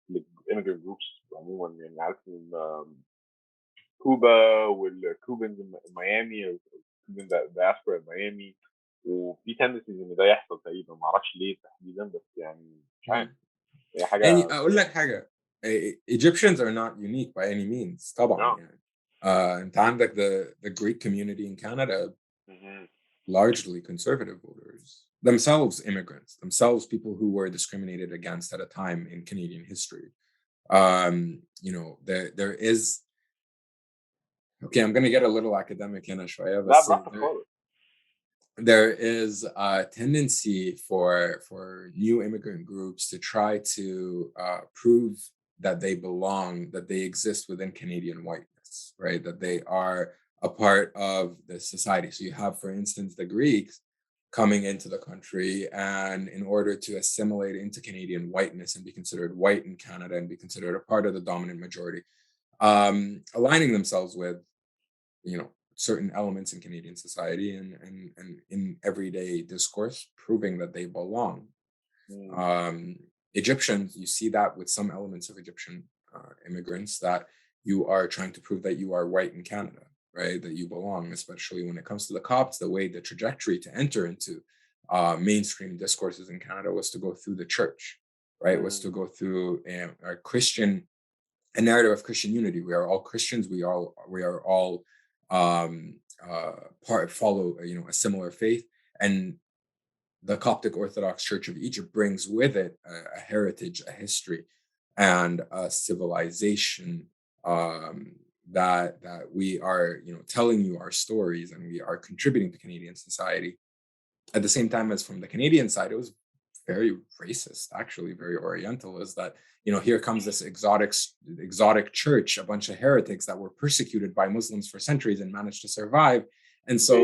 للإيميجرانت جروبس عموما. يعني عارف كوبا والكوبنز ميامي، الدياسبورا ميامي، وفي تندنسيز ان ده يحصل تقريبا، ما اعرفش ليه تحديدا، بس يعني مش عارف هي حاجه. يعني اقول لك حاجه، Egyptians are not unique by any means طبعا. يعني انت عندك the Greek community in Canada largely conservative voters, themselves immigrants, themselves people who were discriminated against at a time in Canadian history. There is, okay, I'm going to get a little academic in a شوية, لا بس براحتك خالص. there is a tendency for new immigrant groups to try to prove that they belong, that they exist within Canadian whiteness, right? That they are a part of the society. So you have, for instance, the Greeks coming into the country, and in order to assimilate into Canadian whiteness and be considered white in Canada and be considered a part of the dominant majority, aligning themselves with, certain elements in Canadian society and in everyday discourse, proving that they belong. Egyptians, you see that with some elements of Egyptian immigrants, that you are trying to prove that you are white in Canada, right? That you belong, especially when it comes to the Copts. The trajectory to enter into mainstream discourses in Canada was to go through the church, right? Was to go through a narrative of Christian unity. We are all Christians. We are all follow a similar faith, and the Coptic Orthodox Church of Egypt brings with it a heritage, a history, and a civilization that we are telling you our stories, and we are contributing to Canadian society. At the same time as from the Canadian side, it was very racist, actually very Oriental, is that here comes this exotic church, a bunch of heretics that were persecuted by Muslims for centuries and managed to survive. And so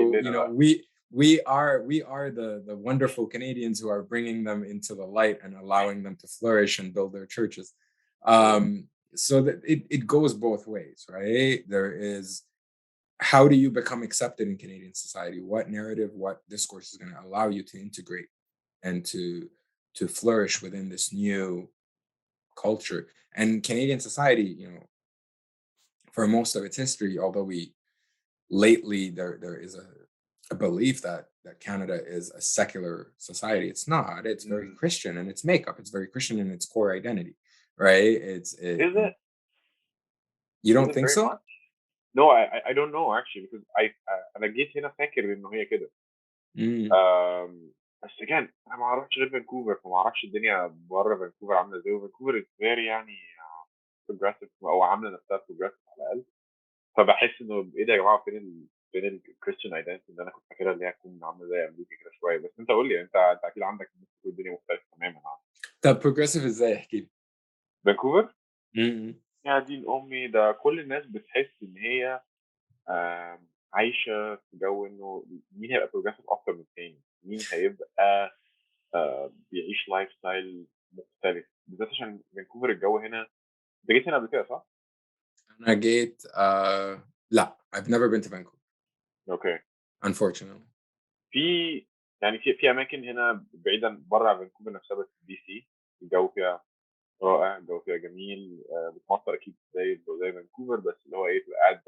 we are the wonderful Canadians who are bringing them into the light and allowing them to flourish and build their churches. So that it goes both ways, right? There is, how do you become accepted in Canadian society? What narrative, what discourse is going to allow you to integrate and to flourish within this new culture? And Canadian society, for most of its history, although lately there is a belief that Canada is a secular society, it's not. It's very Christian in its makeup. It's very Christian in its core identity, right? Is it? You don't think so? Much? No, I don't know actually, because أنا جيت هنا فاكر إنه هي كده. بس again أنا ما أعرفش غير فانكوفر، فما أعرفش الدنيا بره فانكوفر عاملة إزاي. وفانكوفر is very يعني progressive، أو عاملة نفسها progressive على الأقل. فبحس إنه إيه ده يا جماعة، فين الكريستيان ايدنتي اللي أنا كنت فاكرها اللي هي هتكون عاملة زي أمريكا كده شوية. بس أنت قول لي، أنت أكيد عندك الدنيا مختلفة تماما عن طب progressive إزاي؟ احكي لي. فانكوفر. يا دين أمي، ده كل الناس بتحس إن هي عايشة في جو إنه مين هيبقى بروجريسيف أكتر من التاني، مين هيبقى بيعيش لايف ستايل مختلف، بالذات عشان فانكوفر الجو هنا. أنت جيت هنا قبل كده صح؟ أنا جيت لا، I've never been to Vancouver. أوكي. Unfortunately. في أماكن هنا بعيدا بره عن فانكوفر نفسها، بس دي سي الجو فيها رائع، الجو فيها جميل. بتمطر أكيد زي فانكوفر، بس اللي هو إيه، تبقى قاعد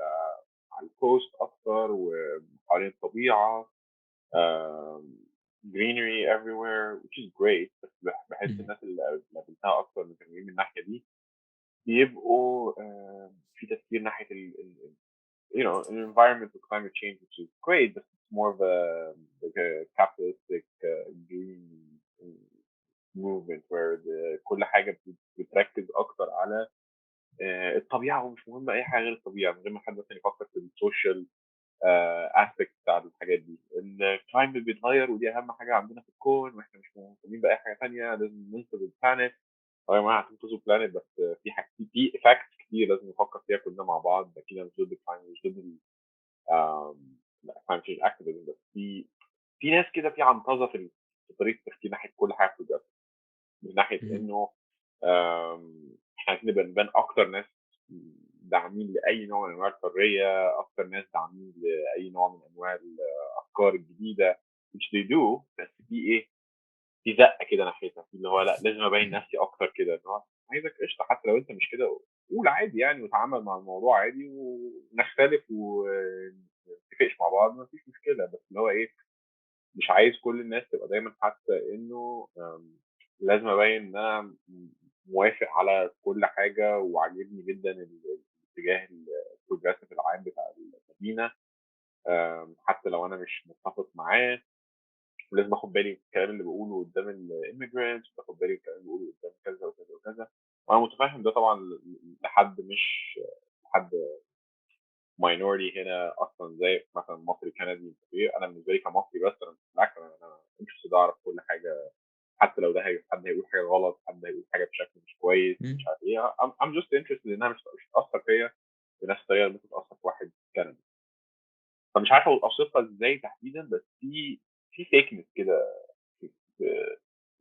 على الكوست أكتر وحوالين الطبيعة. greenery everywhere which is great. بس بحس الناس اللي قابلتها اكتر من من الناحيه دي بيبقوا في تفكير ناحيه an environment of climate change, which is great, but it's more of a capitalistic green movement where كل حاجه بتركز اكتر على الطبيعه، ومش مهم اي حاجه غير الطبيعه، من غير ما حد مثلا يفكر في السوشيال اسبكت بتاع الحاجات دي. الكلايمت بيتغير ودي اهم حاجه عندنا في الكون، واحنا مش مهتمين باي حاجه ثانيه، لازم ننقذ البلانيت. يا جماعه هتنقذوا البلانيت، بس في فاكتس كتير لازم نفكر فيها كلنا مع بعض. اكيد انا مش ضد الكلايمت، مش ضد الكلايمت تشينج اكتيفيزم، بس في ناس كده في عنطزه في طريقه التفكير ناحيه كل حاجه بجد، من ناحيه انه احنا عايزين نبان اكتر ناس داعمين لاي نوع من انواع الحريه، اكتر ناس داعمين لاي نوع من انواع الافكار الجديده which they do. بس في زقه كده ناحيتها، في اللي هو لا لازم ابين نفسي اكتر كده، اللي هو عايزك قشطه حتى لو انت مش كده، قول عادي يعني، وتعامل مع الموضوع عادي ونختلف ونتفقش مع بعض، ما فيش مشكله. بس اللي هو مش عايز كل الناس تبقى دايما حاسه انه لازم ابين ان انا موافق على كل حاجه وعاجبني جدا الاتجاه البروجريسيف العام بتاع المدينه. حتى لو انا مش متفق معاه، ولازم اخد بالي من الكلام اللي بقوله قدام الاميجرانتس، باخد بالي من الكلام اللي بقوله قدام كذا وكذا وكذا. وانا متفاهم ده طبعا لحد مش لحد ماينورتي هنا اصلا، زي مثلا مصري كندي كبير. انا بالنسبه لي كمصري بس انا بالعكس، انا انترستد اعرف كل حاجه، حتى لو ده حد هيقول حاجه غلط، حد هيقول حاجه بشكل مش كويس، مش عارف ايه. I'm just interested انها مش هتاثر فيا بنفس الطريقه اللي ممكن تاثر في واحد كندي. فمش عارف اوصفها ازاي تحديدا، بس في فيكنس كده في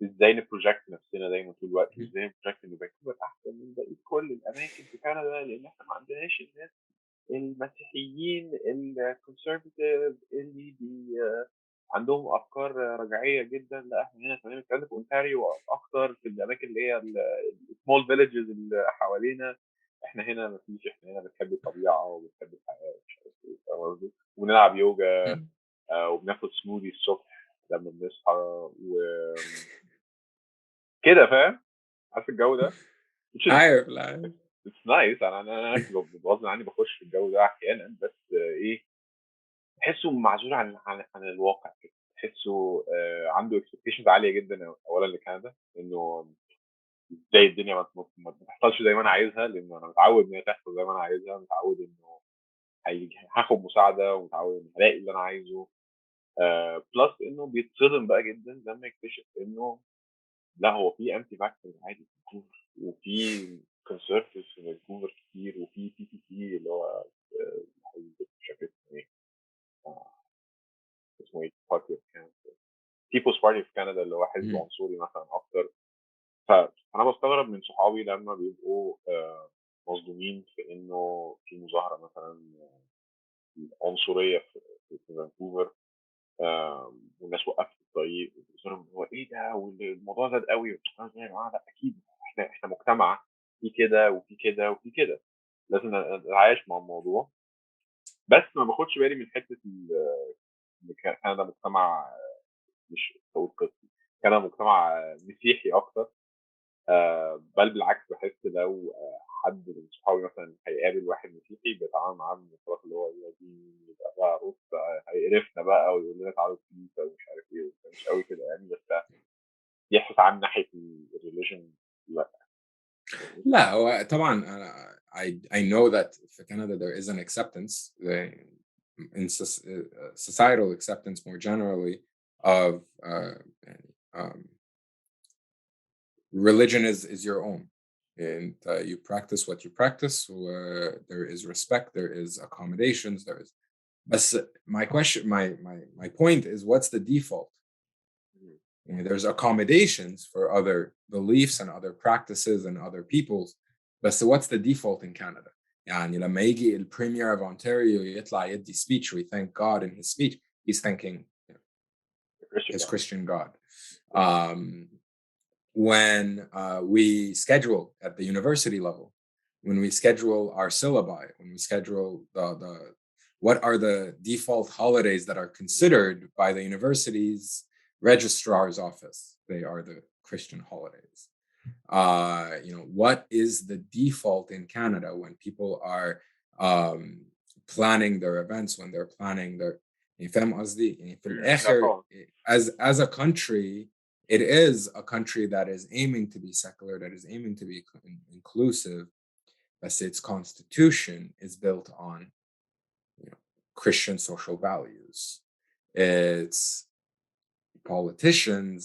ازاي نبروجكت نفسنا دايما طول الوقت، ازاي نبروجكت ان فانكوفر احسن من بقيه كل الاماكن في كندا، لان احنا ما عندناش الناس المسيحيين الكونسرفتيف اللي عندهم افكار رجعيه جدا. لا، احنا هنا كمان بنتكلم في اونتاريو اكتر، في الاماكن اللي هي السمول فيليجز اللي حوالينا. احنا هنا ما فيش، احنا هنا بنحب الطبيعه وبنحب الحياه ومش عارف ايه، فاهم قصدي؟ ونلعب يوجا، وبناخد سموذي الصبح لما بنصحى وكده، فاهم؟ عارف الجو ده؟ عارف، لا اتس نايس. انا غصب عني بخش في الجو ده احيانا، بس ايه، تحسه معزول عن الواقع كده. تحسه عنده اكسبكتيشنز عاليه جدا اولا لكندا، انه ازاي الدنيا ما تحصلش زي ما انا عايزها، لانه انا متعود ان هي تحصل زي ما انا عايزها، متعود انه هاخد مساعده، ومتعود ان هلاقي اللي انا عايزه. بلس انه بيتصدم بقى جدا لما يكتشف انه لا، هو في انتي فاكتورز عادي في فانكوفر، وفي كونسرفتيفز في فانكوفر كتير، وفي PPP اللي هو بشكل اسمه ايه، بارتي اوف كندا، بيبلز بارتي اوف كندا، اللي هو حزب عنصري مثلا اكتر. فانا بستغرب من صحابي لما بيبقوا مصدومين في انه في مظاهره مثلا عنصريه في فانكوفر، والناس وقفت الطريق، وبيصيروا هو ايه ده، والموضوع زاد قوي. يا جماعه لا، اكيد احنا مجتمع في كده وفي كده وفي كده، لازم نتعايش مع الموضوع. بس ما باخدش بالي من حته ان كندا مجتمع مش هقول قسمي، كندا مجتمع مسيحي اكتر. بل بالعكس، بحس لو حد من صحابي مثلا هيقابل واحد مسيحي بيتعامل معاه من الطرف اللي هو دي، يبقى بقى بص بقى هيقرفنا بقى ويقول لنا تعالوا الكنيسه ومش عارف ايه وبتاع. مش قوي كده يعني، بس يحس عن ناحيه الريليجن لا. لا هو طبعا I know that في Canada there is an acceptance in societal acceptance more generally of religion is your own, and you practice what you practice. There is respect, there is accommodations, there is. But my point is, what's the default? You know, there's accommodations for other beliefs and other practices and other peoples. But so what's the default in Canada? يعني لما يجي the Premier of Ontario يطلع يدي speech, we thank God in his speech, he's thanking his Christian God. When we schedule at the university level, when we schedule our syllabi, when we schedule the what are the default holidays that are considered by the university's registrar's office, they are the Christian holidays. You know, what is the default in Canada when people are planning their events, when they're planning their فاهم قصدي؟ يعني في الآخر as a country, it is a country that is aiming to be secular, that is aiming to be inclusive, but its constitution is built on, you know, Christian social values. Its politicians,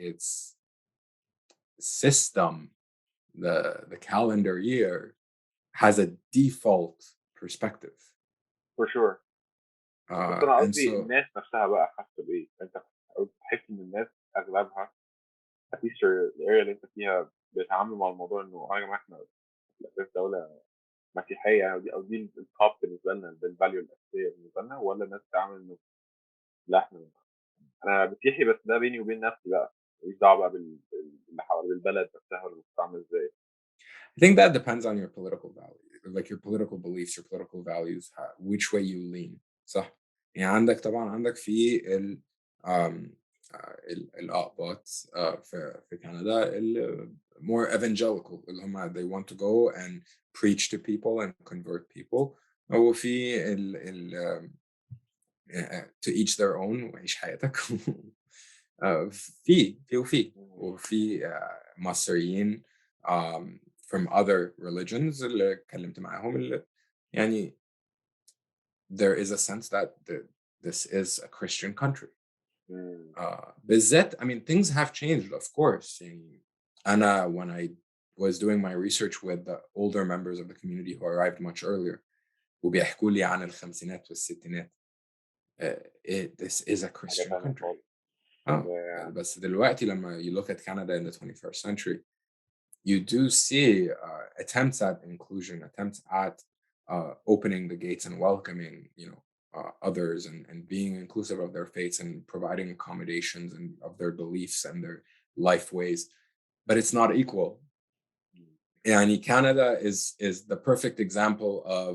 its system, the calendar year has a default perspective. For sure. بس انا And قصدي so الناس نفسها بقى حاسه بايه؟ انت تحس ان الناس اغلبها اتليست الاريا اللي انت فيها بيتعاملوا مع الموضوع انه يا جماعه احنا في الاساس دوله مسيحيه، او دي التوب بالنسبه لنا، الفاليو الاساسيه بالنسبه لنا، ولا الناس بتتعامل انه لا، انا مسيحي بس ده بيني وبين نفسي بقى، ماليش دعوه بقى باللي حوالين البلد نفسها اللي بتتعامل ازاي. I think that depends on your political values, like your political beliefs, your political values, which way you lean. صح؟ يعني عندك طبعا عندك في الأقباط في كندا more evangelical اللي هم they want to go and preach to people and convert people. وفي to each their own وعيش حياتك. وفي مصريين from other religions اللي اتكلمت معاهم اللي يعني there is a sense that this is a Christian country. بالذات I mean things have changed of course. يعني أنا when I was doing my research with the older members of the community who arrived much earlier وبيحكوا لي عن الخمسينات والستينات this is a Christian country. بس دلوقتي لما you look at Canada in the 21st century you do see attempts at inclusion, attempts at opening the gates and welcoming, others and being inclusive of their faiths and providing accommodations and of their beliefs and their life ways. But it's not equal. And Canada is the perfect example of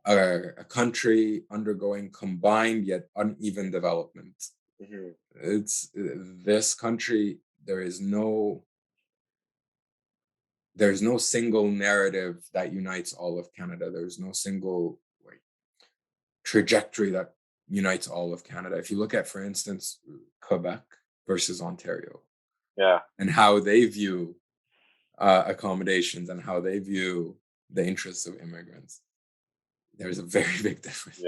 a country undergoing combined yet uneven development. It's this country, there's no single narrative that unites all of Canada. There's no single trajectory that unites all of Canada. If you look at, for instance, Quebec versus Ontario, and how they view accommodations and how they view the interests of immigrants, there's a very big difference.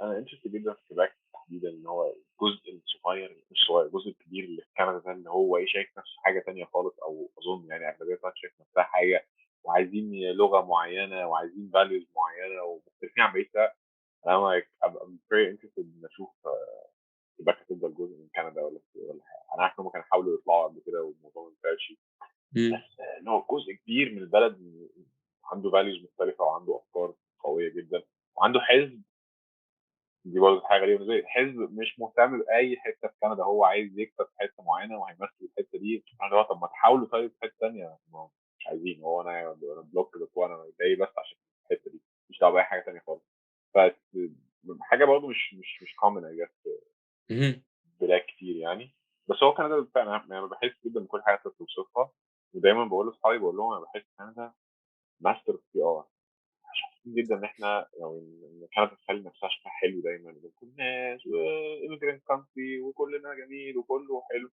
أنا interested جدا في كيباك تحديدا إن هو الجزء الصغير مش صغير الجزء الكبير اللي في كندا ده اللي هو شايف نفسه حاجة تانية خالص أو أظن يعني أغلبية الناس شايف نفسها حاجة وعايزين لغة معينة وعايزين values معينة ومختلفين عن بقية. أنا I'm very interested إن أشوف كيباك هتفضل جزء من كندا ولا حاجة. أنا عارف إنهم كانوا حاولوا يطلعوا قبل كده والموضوع ما نفعش بس إن هو جزء كبير من البلد عنده values مختلفة وعنده أفكار قوية جدا وعنده حزب. دي برضه حاجه غريبه زي حزب مش مهتم باي حته في كندا هو عايز يكسب في حته معينه وهيمثل الحته دي. هو طب ما تحاولوا طيب في حته ثانيه مش عايزين. هو انا بلوك ده وانا جاي بس عشان الحته دي مش دعوه باي حاجه ثانيه خالص. بس حاجه برضه مش كومن اي جاس بلاد كتير يعني. بس هو كندا فعلا انا بحس جدا بكل حاجه بتوصفها ودايما بقول لاصحابي بقول لهم انا بحس كندا ماستر بي ار جدا ان احنا ان كانت تخلي نفسها شكلها حلو دايما كل الناس وإيميجرانت كانتري وكلنا جميل وكله حلو.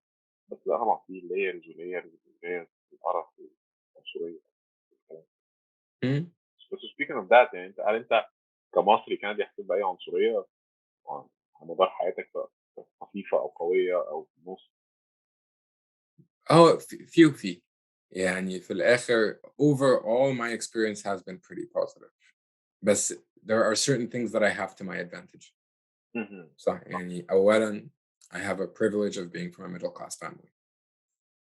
بس لا طبعا في لايرز القرف والعنصريه. بس speaking of that يعني هل انت كمصري كندي حسيت باي عنصريه على مدار حياتك خفيفه او قويه او نص؟ في يعني في الآخر overall my experience has been pretty positive. But there are certain things that I have to my advantage. صح يعني أولاً I have a privilege of being from a middle class family.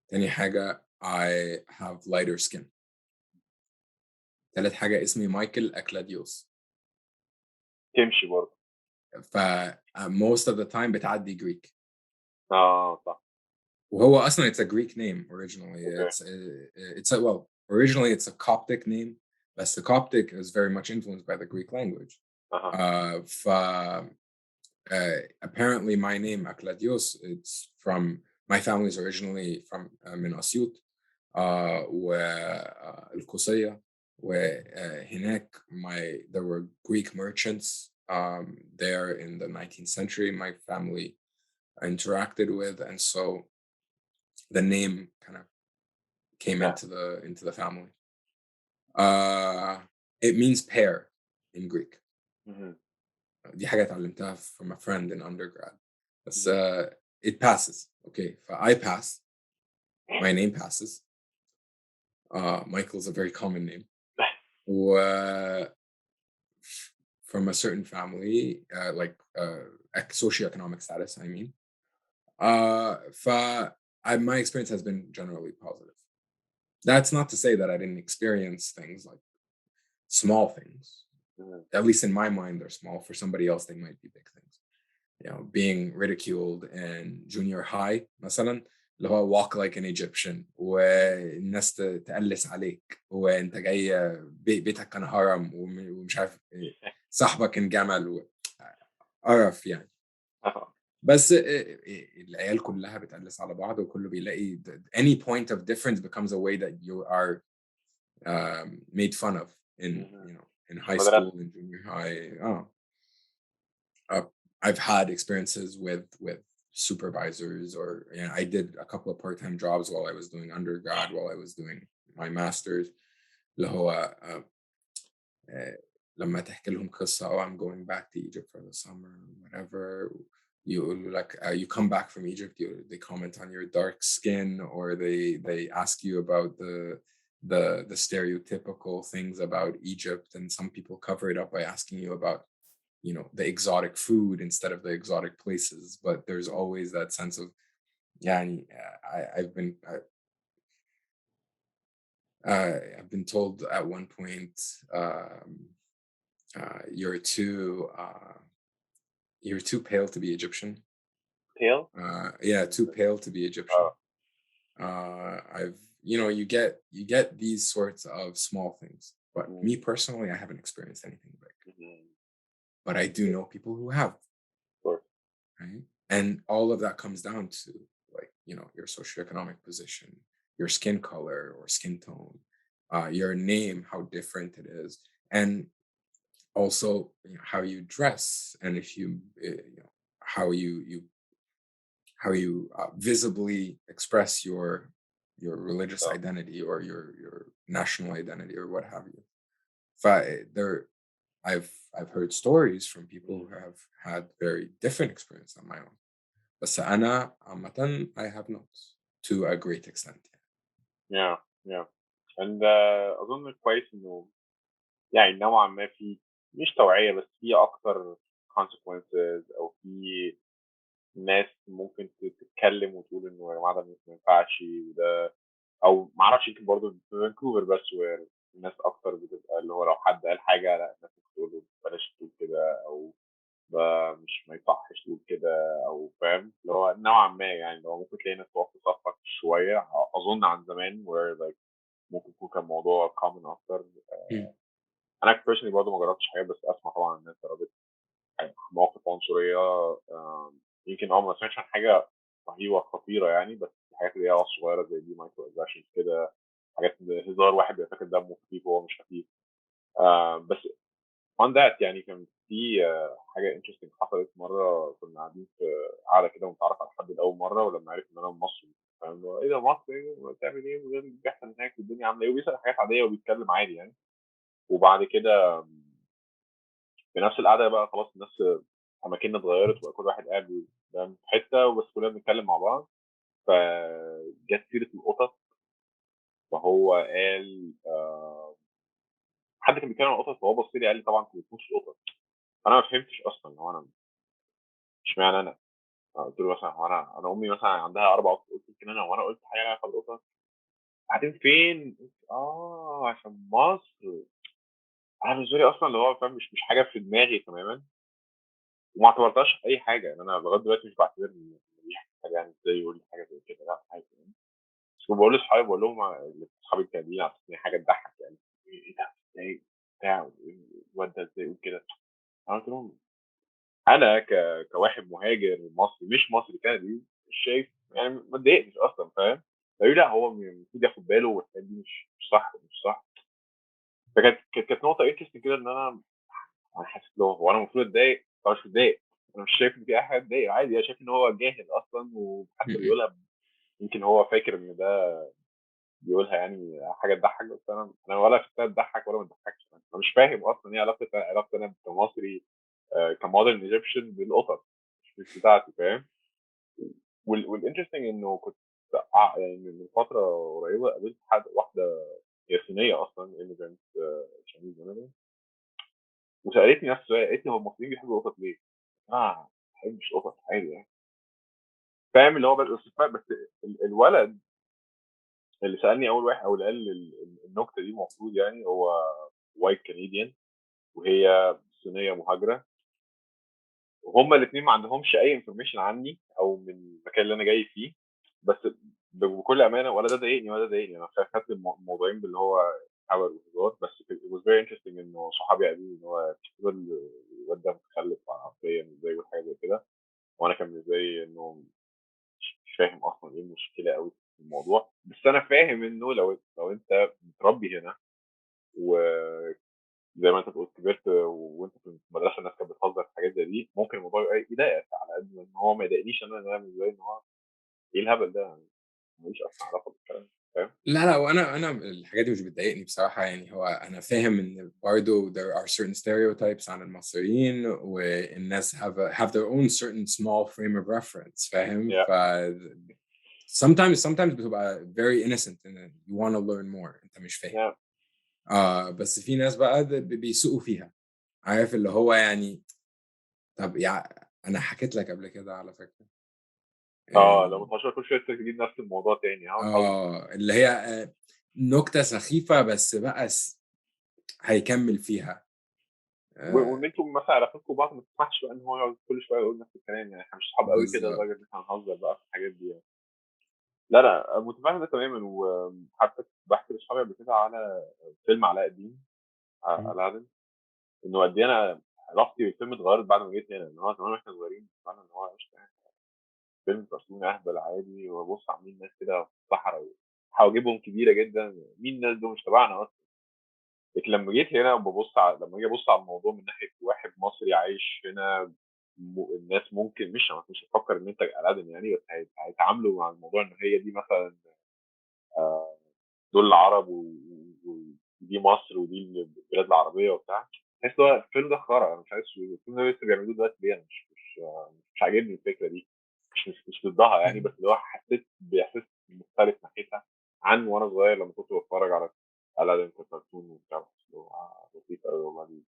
تاني حاجة I have lighter skin. تالت حاجة اسمي مايكل اكلايدوس. تمشي برضه. most of the time بتعدي Greek. صح. وهو أصلاً it's a Greek name originally. Okay. Originally it's a Coptic name. But the Coptic is very much influenced by the Greek language. Apparently my name Akladios, it's from my family is originally from من أسيوط والقصية وهناك there were Greek merchants there in the 19th century my family interacted with, and so the name kind of came into the family. It means pair in Greek. دي حاجة اتعلمتها from a friend in undergrad. بس it passes. Okay, I pass. My name passes. Michael's a very common name. From a certain family, like socioeconomic status, I mean. My experience has been generally positive. That's not to say that I didn't experience things like small things. At least in my mind, they're small. For somebody else, they might be big things. Being ridiculed in junior high, مثلا اللي هو walk like an Egyptian والناس تقلس عليك وانت جاي بيتك كان هرم ومش عارف صاحبك كان جمل قرف يعني. بس العيال كلها بتقلس على بعض وكله بيلاقي any point of difference becomes a way that you are made fun of in in high school and junior high. I've had experiences with supervisors, or I did a couple of part-time jobs while I was doing undergrad, while I was doing my master's. اللي هو لما تحكي لهم قصة I'm going back to Egypt for the summer whatever, you like you come back from Egypt, they comment on your dark skin, or they ask you about the stereotypical things about Egypt, and some people cover it up by asking you about the exotic food instead of the exotic places. But there's always that sense of I've been told at one point, you're too pale to be Egyptian. Pale? Yeah, too pale to be Egyptian. I've you get these sorts of small things, but me personally, I haven't experienced anything big. But I do know people who have. Sure. Right? And all of that comes down to your socioeconomic position, your skin color or skin tone, your name, how different it is, and also how you dress, and if you how you visibly express your religious identity or your national identity or what have you. I've heard stories from people who have had very different experience than my own. بس أنا عامةً I have not to a great extent. Yeah. And أظن كويس إنه يعني نوعا ما في مش توعية، بس في أكتر consequences، أو في ناس ممكن تتكلم وتقول إنه يا جماعة ده ما ينفعش، وده أو ما أعرفش، يمكن برضه في فانكوفر بس الناس أكتر بتبقى اللي هو لو حد قال حاجة لا الناس ممكن تقول له بلاش تقول كده، أو ده مش ما يصحش تقول كده، أو فاهم اللي هو نوعا ما يعني لو ممكن تلاقي ناس تقف في صفك شوية. أظن عن زمان where like ممكن يكون كان موضوع common أكتر. أنا personally برضه ما جربتش حاجات، بس أسمع طبعا الناس جربت مواقف عنصرية. يمكن ما سمعتش عن حاجة رهيبة خطيرة يعني، بس الحاجات اللي هي صغيرة زي دي مايكرو اجريشن كده، حاجات هزار واحد بيبقى فاكر دمه خفيف وهو مش خفيف. بس on that يعني كان في حاجة interesting حصلت مرة. كنا قاعدين في قاعدة كده ونتعرف على حد لأول مرة، ولما عرف إن أنا من مصر فاهم اللي هو إيه ده مصري بتعمل إيه وإيه اللي بيحصل هناك والدنيا عاملة إيه، وبيسأل حاجات عادية وبيتكلم عادي يعني. وبعد كده في نفس القعدة بقى خلاص الناس أماكننا اتغيرت، وبقى كل واحد قاعد في حتة وبس كلنا بنتكلم مع بعض. فجت سيرة القطط، فهو قال حد كان بيتكلم عن القطط، فهو بص لي قال لي طبعا انت ما بتموتش القطط. انا ما فهمتش اصلا هو انا اشمعنى انا. قلت له مثلا هو انا امي مثلا عندها 4 قطط، قلت يمكن انا وانا قلت حاجه علاقه بالقطط. قاعدين فين؟ عشان مصر. انا بالنسبه لي اصلا اللي هو فاهم مش حاجه في دماغي تماما، وما اعتبرتهاش اي حاجه. يعني انا لغايه دلوقتي مش بعتبر ان دي حاجه يعني ازاي يقول لي حاجه زي كده، لا عادي يعني. بس بقول لاصحابي، بقول لهم اصحابي الكنديين على اساس ان هي حاجه تضحك يعني، ايه ده ازاي بتاع الواد ده ازاي يقول كده. انا قلت لهم انا كواحد مهاجر مصري مش مصري كندي مش شايف يعني، ما اتضايقتش اصلا فاهم. قالوا لي لا هو المفروض ياخد باله، والحاجات دي مش صح مش صح. فكانت نقطه انترستنج كده، ان انا حسيت له هو انا المفروض اتضايق، أنا مش متضايق. انا مش شايف ان في اي حاجه تضايق، عادي. انا شايف ان هو جاهل اصلا، وحتى بيقولها يمكن هو فاكر ان ده بيقولها يعني حاجه تضحك، بس انا ولا شفتها تضحك ولا ما تضحكش. انا مش فاهم اصلا ايه علاقه انا كمصري كمودرن ايجيبشن بالقطط، مش بتاعتي فاهم. والانترستنج انه كنت يعني من فتره قريبه قابلت واحده هي صينيه اصلا ايميجرانت تشاينيز immigrant، وسالتني نفس السؤال، قالت لي هو المصريين بيحبوا القطط ليه؟ ما بحبش قطط عادي يعني فاهم اللي هو. بس الولد اللي سالني اول واحد او اللي قال النكته دي المفروض يعني هو وايت كنديان، وهي صينيه مهاجره، وهما الاثنين ما عندهمش اي انفورميشن عني او من المكان اللي انا جاي فيه. بس بكل امانه ولا ده ضايقني ولا ده ضايقني، انا خدت الموضوعين باللي هو هبل وهزار. بس it was very interesting انه صحابي قالوا لي ان هو الواد ده متخلف عقليا ازاي وحاجه زي كده، وانا كان بالنسبه لي انه مش فاهم اصلا ايه المشكله قوي في الموضوع. بس انا فاهم انه لو انت متربي هنا، و زي ما انت بتقول كبرت وانت في المدرسه الناس كانت بتهزر في حاجات زي دي، ممكن الموضوع يضايقك على قد ما ان هو ما يضايقنيش انا بالنسبه لي ان هو ايه الهبل ده يعني، ماليش اصلا علاقه بالكلام ده، فاهم؟ لا وانا الحاجات دي مش بتضايقني بصراحه. يعني هو انا فاهم ان برضه there are certain stereotypes عن المصريين، والناس have their own certain small frame of reference، فاهم؟ Yeah. ف sometimes بتبقى very innocent and you want to learn more، انت مش فاهم. Yeah. بس في ناس بقى بيسوقوا فيها، عارف اللي هو يعني. طب انا حكيت لك قبل كده على فكره. لو متعشر كل شويه تجيب نفس الموضوع تاني اللي هي نكته سخيفه بس بقى هيكمل فيها. وان انتم مثلا علاقتكم بعض ما تسمحش بقى ان هو يقعد كل شويه يقول نفس الكلام، يعني احنا مش صحاب قوي كده بالظبط. لدرجه ان احنا هنهزر بقى في الحاجات دي يعني. لا متفاهم ده تماما، وحتى بحكي لاصحابي قبل كده على فيلم علاء الدين العدل، انه قد ايه انا علاقتي بالفيلم اتغيرت بعد ما جيت هنا. ان هو زمان واحنا صغيرين فعلا ان هو قشطه يعني، فيلم كرتون اهبل عادي، وابص عاملين ناس كده في الصحراء وحواجبهم كبيره جدا، مين الناس دول؟ مش تبعنا اصلا. لكن لما جيت هنا لما اجي ابص على الموضوع من ناحيه واحد مصري عايش هنا، الناس ممكن مش هتفكر ان انت الادم يعني، بس هيتعاملوا مع الموضوع ان هي دي مثلا دول العرب ودي مصر ودي البلاد العربيه وبتاع. تحس هو الفيلم ده خرا، انا مش عايز الفيلم ده لسه بيعملوه دلوقتي ليه؟ انا مش عاجبني الفكره دي، مش ضدها يعني، بس اللي هو حسيت باحساس مختلف ناحيتها عن وانا صغير لما كنت بتفرج على الادم كرتون وبتاع. اللي هو لطيف قوي والله،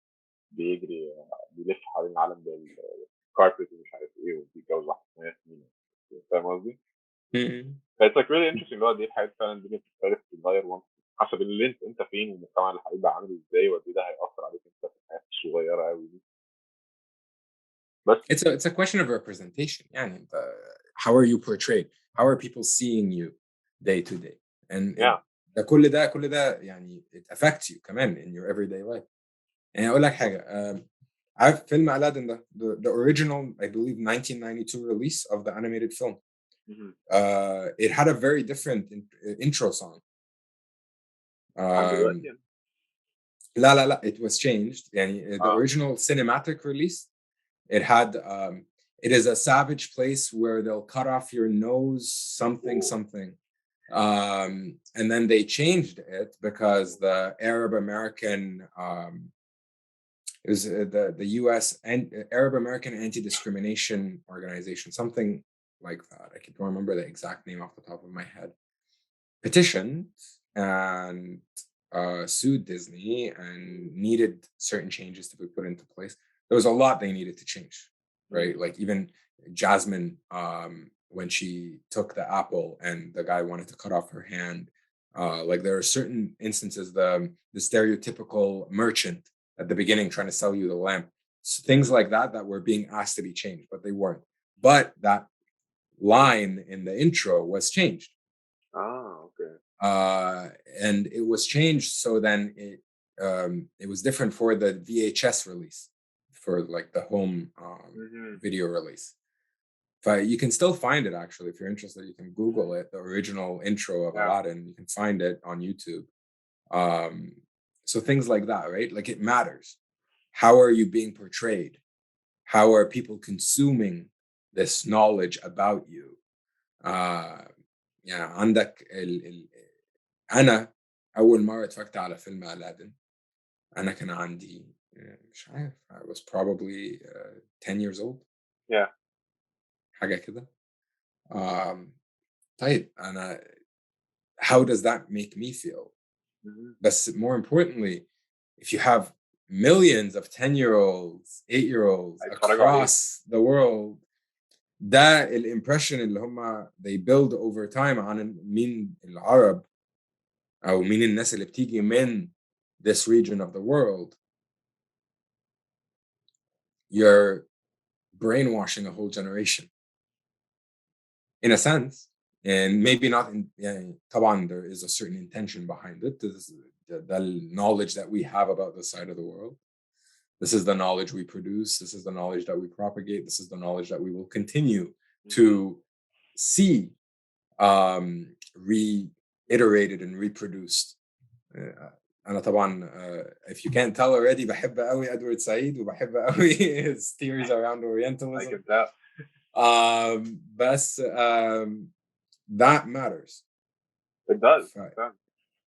بيجري بيلف حوالين العالم بالكاربت ومش عارف ايه، وبيتجوز واحده اسمها ياسمين، فاهم قصدي؟ فايتس لايك ريلي انترستنج، اللي هو دي الحياه فعلا الدنيا بتختلف بتتغير حسب اللي انت فين والمجتمع اللي هيبقى عامل ازاي، وقد ايه ده هياثر عليك انت في الحياه الصغيره قوي دي. بس it's a question of representation. يعني انت how are you portrayed, how are people seeing you day to day, and yeah. ده كل ده يعني it affects you كمان in your everyday life. يعني اقول لك حاجه، عارف فيلم ألادين ده the original I believe 1992 release of the animated film. It had a very different intro song. عن دلوقتي يعني. لا it was changed. يعني the original cinematic release, it had it is a savage place where they'll cut off your nose something. And then they changed it because the Arab American it was the U.S. and Arab American Anti-Discrimination Organization, something like that. I can't remember the exact name off the top of my head. Petitioned and sued Disney and needed certain changes to be put into place. There was a lot they needed to change, right? Like even Jasmine, when she took the apple and the guy wanted to cut off her hand, like there are certain instances, the stereotypical merchant at the beginning trying to sell you the lamp, so things like that were being asked to be changed, but they weren't. But that line in the intro was changed. Okay. And it was changed so then it was different for the VHS release, for like the home video release. But you can still find it actually if you're interested. You can Google it, the original intro of Aladdin. You can find it on YouTube. So things like that, right? Like it matters. How are you being portrayed? How are people consuming this knowledge about you? يعني عندك أنا أول مرة اتفرجت على فيلم ألادين أنا كان عندي مش عارف I was probably 10 years old. Yeah. حاجة كده. طيب أنا how does that make me feel? But more importantly, if you have millions of 10-year-olds, 8-year-olds across the world, ده الامبريشن اللي هم they build over time عن مين العرب أو مين الناس اللي بتيجي من this region of the world, you're brainwashing a whole generation in a sense. And maybe not in, يعني طبعا there is a certain intention behind it. This is the knowledge that we have about this side of the world. This is the knowledge we produce. This is the knowledge that we propagate. This is the knowledge that we will continue to see reiterated and reproduced أنا طبعا if you can't tell already بحب قوي إدوارد سعيد وبحب قوي his theories around I Orientalism. can tell. بس that matters. It does.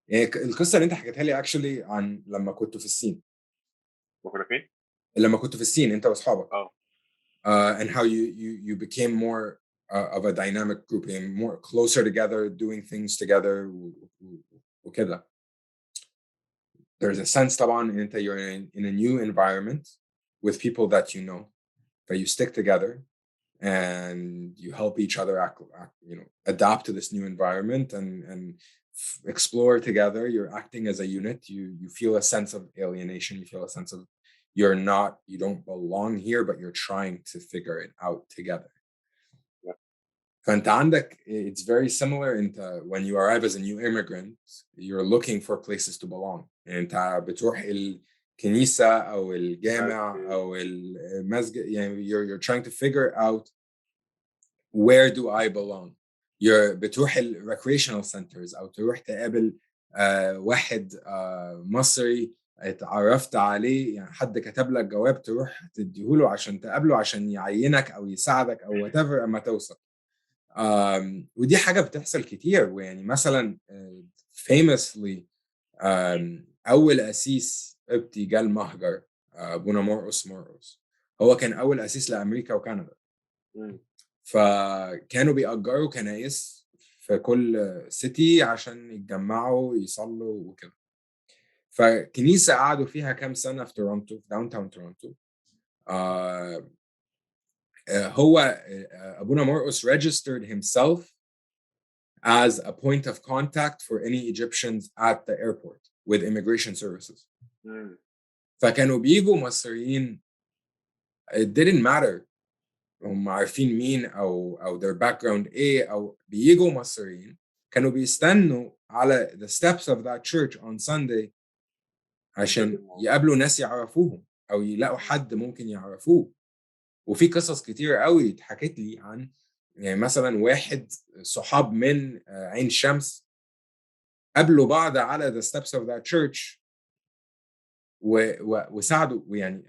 يعني القصة اللي أنت حكيتها لي actually عن لما كنت في الصين. كنا فين؟ لما كنت في الصين أنت وأصحابك. اه. And how you became more of a dynamic group and more closer together, doing things together وكده. There's a sense طبعا أنت you're in a new environment with people that you know, that you stick together and you help each other adapt to this new environment and explore together. You're acting as a unit. You feel a sense of alienation. You feel a sense of you don't belong here, but you're trying to figure it out together. Yeah. فأنت عندك, it's very similar when you arrive as a new immigrant, you're looking for places to belong. أنت بتروح الكنيسة أو الجامع أو المسجد, you're trying to figure out where do I belong. بتروح recreational centers أو تروح تقابل واحد مصري اتعرفت عليه, يعني حد كتب لك جواب تروح تديهوله عشان تقابله عشان يعينك أو يساعدك أو whatever أما توصل. ودي حاجة بتحصل كتير. ويعني مثلا famously أول أسيس قبطي جاء المهجر أبونا مرقس هو كان أول أسيس لأمريكا وكندا. فكانوا بيأجروا كنايس في كل سيتي عشان يتجمعوا يصلوا وكده. فكنيسة قعدوا فيها كام سنة في تورونتو, في داون تاون تورونتو. هو أبونا مرقس registered himself as a point of contact for any Egyptians at the airport with immigration services. فكانوا بيجوا مصريين, it didn't matter هم عارفين مين أو their background إيه, أو بيجوا مصريين كانوا بيستنوا على the steps of that church on Sunday عشان يقابلوا ناس يعرفوهم أو يلاقوا حد ممكن يعرفوه. وفي قصص كتير قوي اتحكت لي عن, يعني مثلا واحد صحاب من عين شمس قابلوا بعض على the steps of that church وساعدوا. ويعني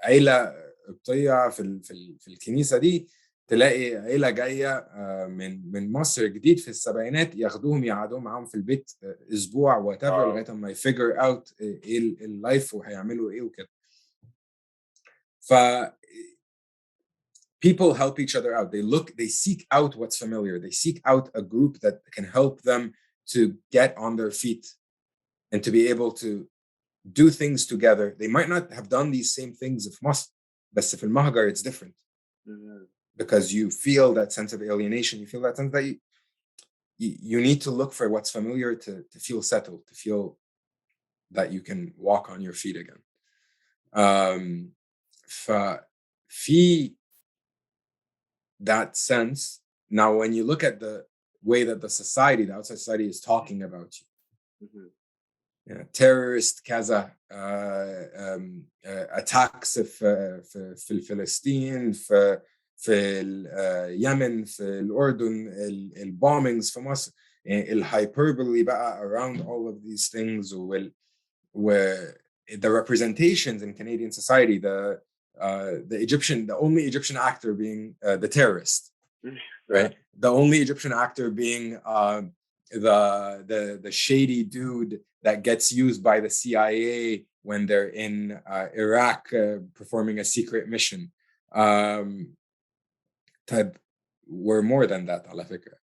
عيلة قبطية في الكنيسة دي تلاقي عيلة جاية من مصر جديد في السبعينات ياخدوهم يقعدوا معاهم في البيت أسبوع whatever لغاية ما يfigure out إيه اللايف وهيعملوا إيه وكده. ف people help each other out. They seek out what's familiar. They seek out a group that can help them to get on their feet and to be able to do things together. They might not have done these same things if Muslim, but if in Mahgar it's different. Because you feel that sense of alienation. You feel that sense that you need to look for what's familiar to feel settled, to feel that you can walk on your feet again. ففي that sense. Now, when you look at the way that the outside society is talking about you, terrorist كذا, attacks في فلسطين, في اليمن, في الأردن, bombings في مصر, hyperbole بقى around all of these things, the representations in Canadian society, the only Egyptian actor being the terrorist, right? The only Egyptian actor being the shady dude that gets used by the CIA when they're in Iraq performing a secret mission. We're more than that, على فكرة.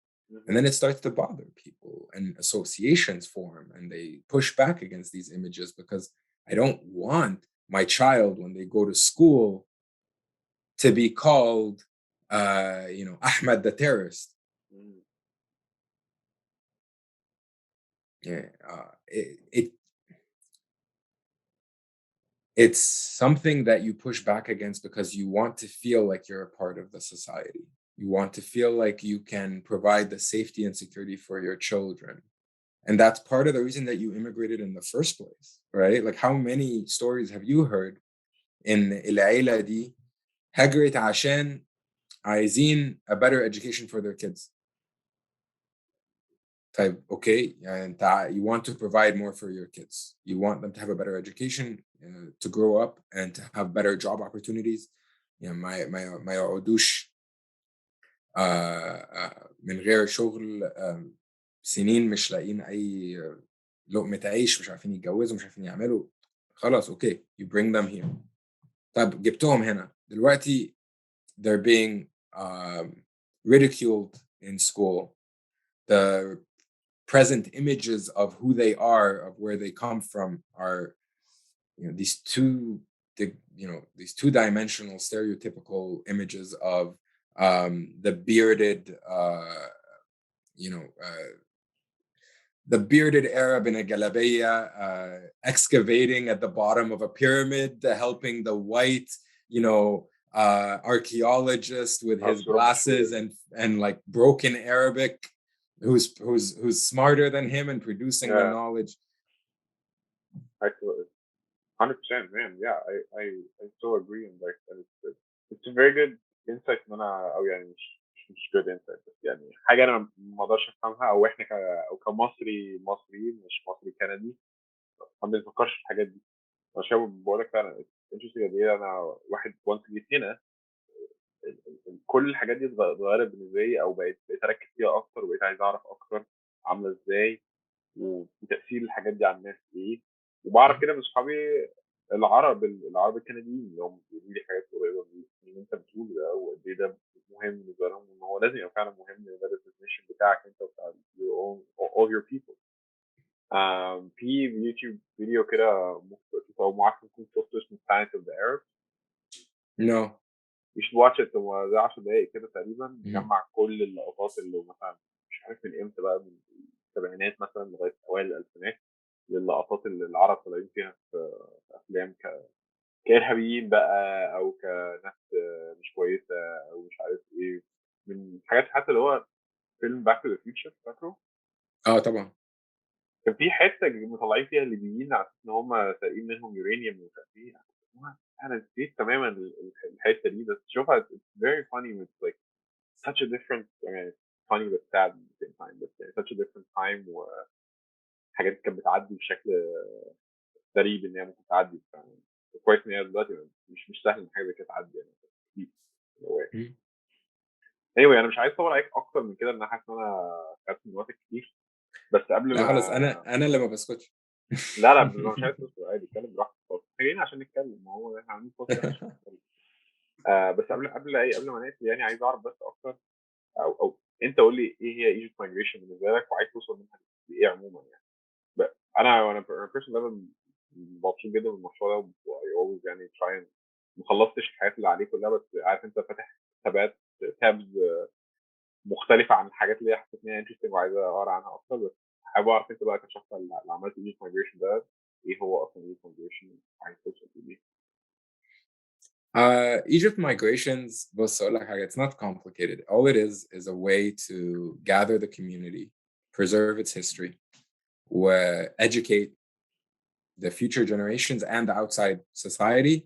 And then it starts to bother people, and associations form, and they push back against these images because I don't want my child, when they go to school, to be called, Ahmed the terrorist. Yeah, it's something that you push back against because you want to feel like you're a part of the society. You want to feel like you can provide the safety and security for your children. And that's part of the reason that you immigrated in the first place, right? Like, how many stories have you heard in العيلة دي هجرت عشان عايزين a better education for their kids? طيب اوكي يعني انت you want to provide more for your kids, you want them to have a better education, to grow up and to have better job opportunities. يعني ما يقعدوش من غير شغل سنين مش لاقيين اي لقمة عيش، مش عارفين يتجوزوا، مش عارفين يعملوا. خلاص اوكي you bring them here. طب جبتهم هنا دلوقتي they're being ridiculed in school. The present images of who they are, of where they come from, are these two-dimensional stereotypical images of the bearded the bearded Arab in a jalabiyya excavating at the bottom of a pyramid, helping the white archaeologist with his glasses and like broken Arabic who's smarter than him and producing the knowledge. Absolutely. 100%, man. Yeah, I so agree, and like it's a very good insight ان انا او يعني مش good insight بس يعني حاجه انا ما اقدرش افهمها، او احنا او كمصري مش مصري كندي ما بنفكرش في الحاجات دي. انا شايف بقول لك فعلا انترستنج قد ايه. انا واحد وانس جيت هنا كل الحاجات دي اتغيرت بالنسبه لي، او بقيت اركز فيها اكتر، وبقيت عايز اعرف اكتر عامله ازاي وتاثير الحاجات دي على الناس ايه. وبعرف كده من صحابي العرب الكنديين اللي هم بيقولوا لي حاجات قريبه من اللي انت بتقوله ده، وقد ايه ده مهم بالنسبه لهم، وان هو لازم يبقى فعلا مهم، ده الديفينيشن بتاعك انت وبتاع all your people. في يوتيوب فيديو كده ممكن تشوفه، او معاك ممكن شفته، اسمه Planet of the Arabs. No. You should watch it. هو زي 10 دقايق كده تقريبا، جمع كل اللقطات اللي مثلا مش عارف من امتى بقى، من السبعينات مثلا لغايه اوائل الالفينات، للقطات اللي العرب طالعين فيها في افلام كارهابيين بقى، او كناس مش كويسه، او مش عارف ايه. من الحاجات حتى اللي هو فيلم باك تو ذا فيوتشر، فاكره؟ طبعا كان في حته مطلعين فيها الليبيين على اساس ان هم سارقين منهم يورانيوم ومش عارف ايه. انا نسيت تماما الحته دي، بس شوفها it's very funny with like such a different، يعني funny but sad at the same time، بس يعني such a different time، وحاجات كانت بتعدي بشكل غريب ان هي ممكن تعدي. كويس ان هي دلوقتي مش سهل ان حاجه زي كده تعدي يعني. anyway انا مش عايز اطول عليك اكتر من كده، لان انا حاسس ان انا خدت من وقتك كتير. بس قبل لا ما خلاص انا اللي ما بسكتش. لا مش عايز تسكت عادي، اتكلم براحتك خالص، احنا جايين عشان نتكلم، ما هو احنا عاملين بودكاست عشان نتكلم. بس قبل ما نقفل يعني، عايز اعرف بس اكتر، او انت قول لي ايه هي ايجيبت مايجريشن بالنسبه لك، وعايز توصل منها لايه عموما يعني. انا بيرسونال ليفل مبسوط جدا بالمشروع ده، واي يعني تراي ما خلصتش الحاجات اللي عليه كلها، بس عارف انت فاتح تابز مختلفه عن الحاجات اللي هي حسيت ان هي انترستنج وعايز اقرا عنها اكتر. بس حابب اعرف انت بقى كشخص اللي عملت ايجيبت مايجريشن ده، ايه هو اصلا ايجيبت مايجريشن، عايز توصل ليه؟ Egypt migrations, بص أقول لك حاجة, it's not complicated. All it is a way to gather the community, preserve its history, educate the future generations and the outside society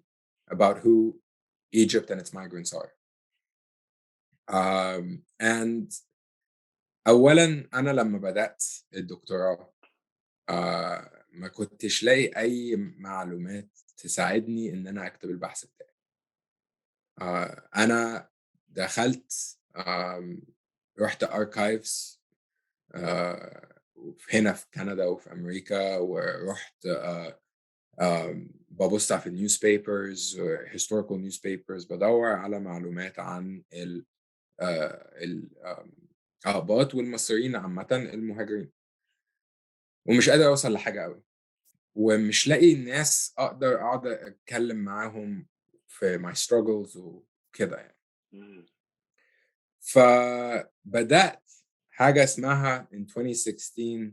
about who Egypt and its migrants are. And أولاً أنا لما بدأت الدكتوراه ما كنتش لاقي أي معلومات تساعدني إن أنا أكتب البحث بتاعي. أنا دخلت رحت archives هنا في كندا وفي أمريكا، ورحت ببص في النيوزبيبرز historical newspapers، بدور على معلومات عن الأقباط والمصريين عامة المهاجرين، ومش قادر أوصل لحاجة قوي، ومش لاقي الناس أقدر أقعد أتكلم معاهم في my struggles وكده يعني. فبدأت حاجة اسمها in 2016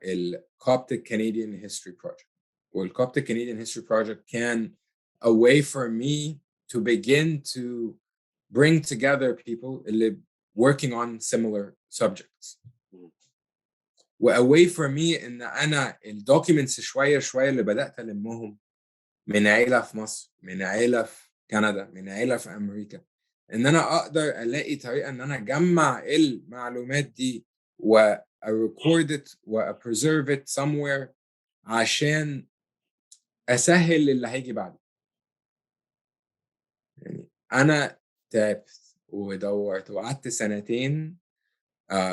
ال Coptic Canadian History Project. وال Coptic Canadian History Project كان a way for me to begin to bring together people اللي working on similar subjects. و a way for me إن أنا ال documents شوية اللي بدأت ألمهم من عيلة في مصر، من عيلة في كندا، من عيلة في أمريكا، إن أنا أقدر ألاقي طريقة إن أنا أجمع المعلومات دي و record it و preserve it somewhere عشان أسهل اللي هيجي بعد. يعني أنا تعبت ودورت وقعدت 2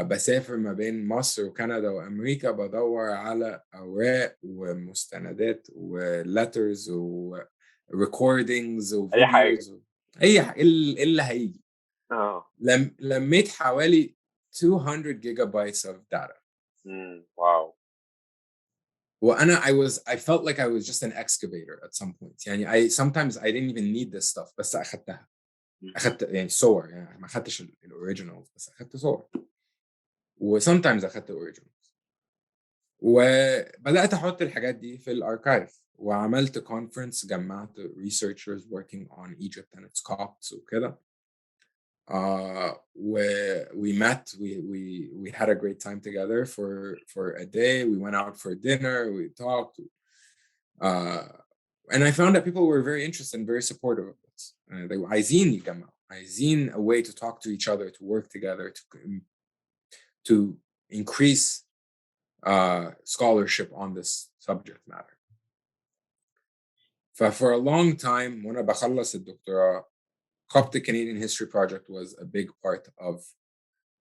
بسافر ما بين مصر وكندا وأمريكا بدور على أوراق ومستندات ولترز وريكوردينجز أي حاجة. وفيديوز اللي هيجي. لميت حوالي 200 جيجا بايتس of data. واو. وأنا I felt like I was just an excavator at some point. يعني sometimes I didn't even need this stuff بس أخدتها. أخدت يعني صور، يعني ما أخدتش الأوريجينالز بس أخدت صور. و sometimes أخدت الأوريجينالز. وبدأت أحط الحاجات دي في الأركايف وعملت conference جمعت researchers working on Egypt and its Copts وكده. We met, we had a great time together for a day. We went out for dinner, we talked, and I found that people were very interested and very supportive of this. They were عايزين a way to talk to each other, to work together, to increase scholarship on this subject matter. For a long time, when I بخلص الدكتوراه, Coptic Canadian History Project was a big part of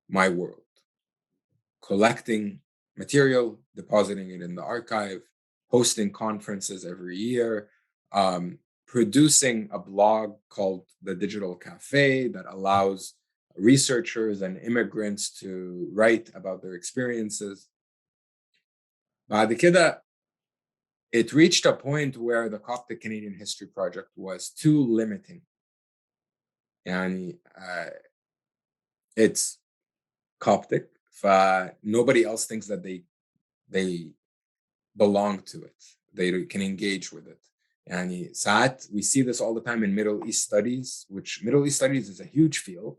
my world. Collecting material, depositing it in the archive, hosting conferences every year, producing a blog called The Digital Cafe that allows researchers and immigrants to write about their experiences. بعد كده, it reached a point where the Coptic Canadian History Project was too limiting. يعني it's Coptic, nobody else thinks that they belong to it. They can engage with it. يعني ساعات we see this all the time in Middle East studies, which Middle East studies is a huge field.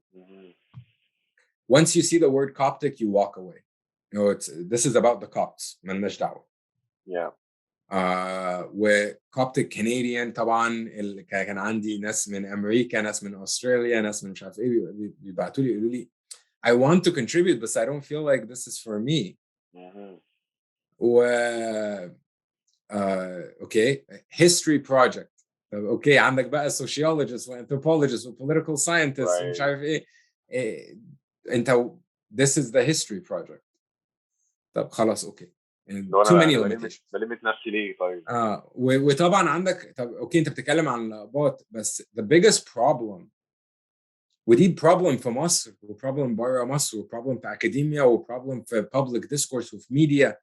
Once you see the word Coptic, you walk away. You know, this is about the Copts. ملناش دعوة. Yeah. وكوبتك كنديان طبعا كان عندي ناس من امريكا، ناس من استراليا، ناس من مش عارف ايه بيبعتوا لي يقولوا لي I want to contribute but I don't feel like this is for me. و اوكي history project. اوكي عندك بقى sociologists وanthropologists وpolitical scientists ومش عارف ايه انت this is the history project. طب خلاص اوكي. too many limitations. بلمت نفسي ليه طيب؟ وطبعا عندك طب اوكي انت بتتكلم عن الأقباط بس the biggest problem ودي problem في مصر وproblem بره مصر وproblem في أكاديميا وproblem في public discourse وفي media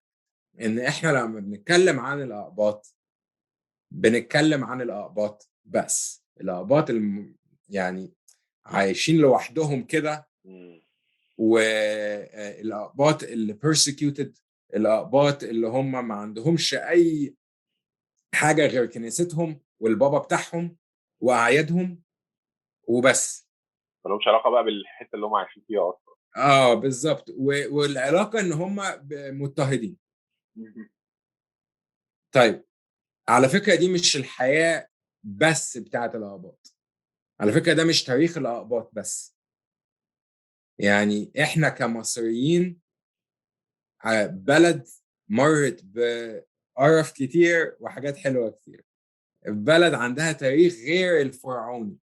ان احنا لما بنتكلم عن الأقباط بنتكلم عن الأقباط بس الأقباط يعني عايشين لوحدهم كده والأقباط اللي persecuted الأقباط اللي هم ما عندهمش أي حاجة غير كنيستهم والبابا بتاعهم وأعيادهم وبس. ملهمش علاقة بقى بالحتة اللي هم عايشين فيها أصلا. بالظبط. والعلاقة إن هم مضطهدين. طيب على فكرة دي مش الحياة بس بتاعت الأقباط. على فكرة ده مش تاريخ الأقباط بس. يعني إحنا كمصريين بلد مرت بقرف كتير وحاجات حلوة كتير. البلد عندها تاريخ غير الفرعوني،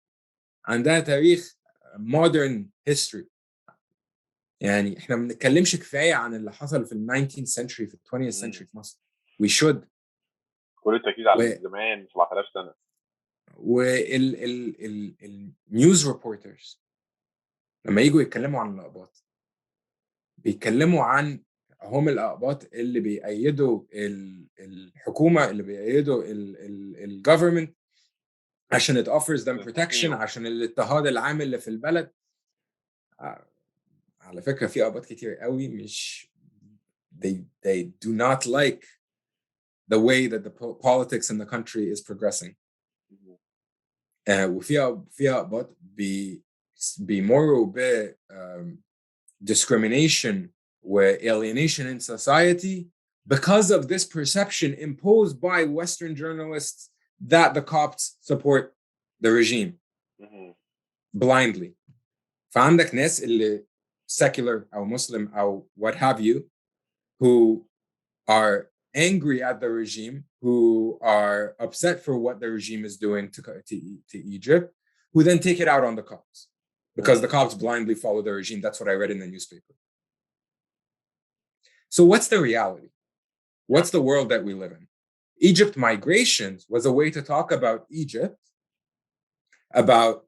عندها تاريخ modern history. يعني احنا ما بنتكلمش كفاية عن اللي حصل في ال 19th century في ال 20th century في مصر. We should. كل التركيز على زمان 7000 سنة. ال news reporters لما يجوا يتكلموا عن الأقباط بيتكلموا عن هم الأقباط اللي بيأيدوا الحكومة، اللي بيأيدوا ال government عشان it offers them protection، عشان الاضطهاد العام اللي في البلد. على فكرة في أقباط كتير قوي مش they do not like the way that the politics in the country is progressing. وفي أقباط بيمروا ب discrimination و alienation in society because of this perception imposed by Western journalists that the Copts support the regime blindly. فعندك ناس اللي secular or Muslim or what have you, who are angry at the regime, who are upset for what the regime is doing to Egypt, who then take it out on the Copts because the Copts blindly follow the regime. That's what I read in the newspaper. So what's the reality? What's the world that we live in? Egypt migrations was a way to talk about Egypt, about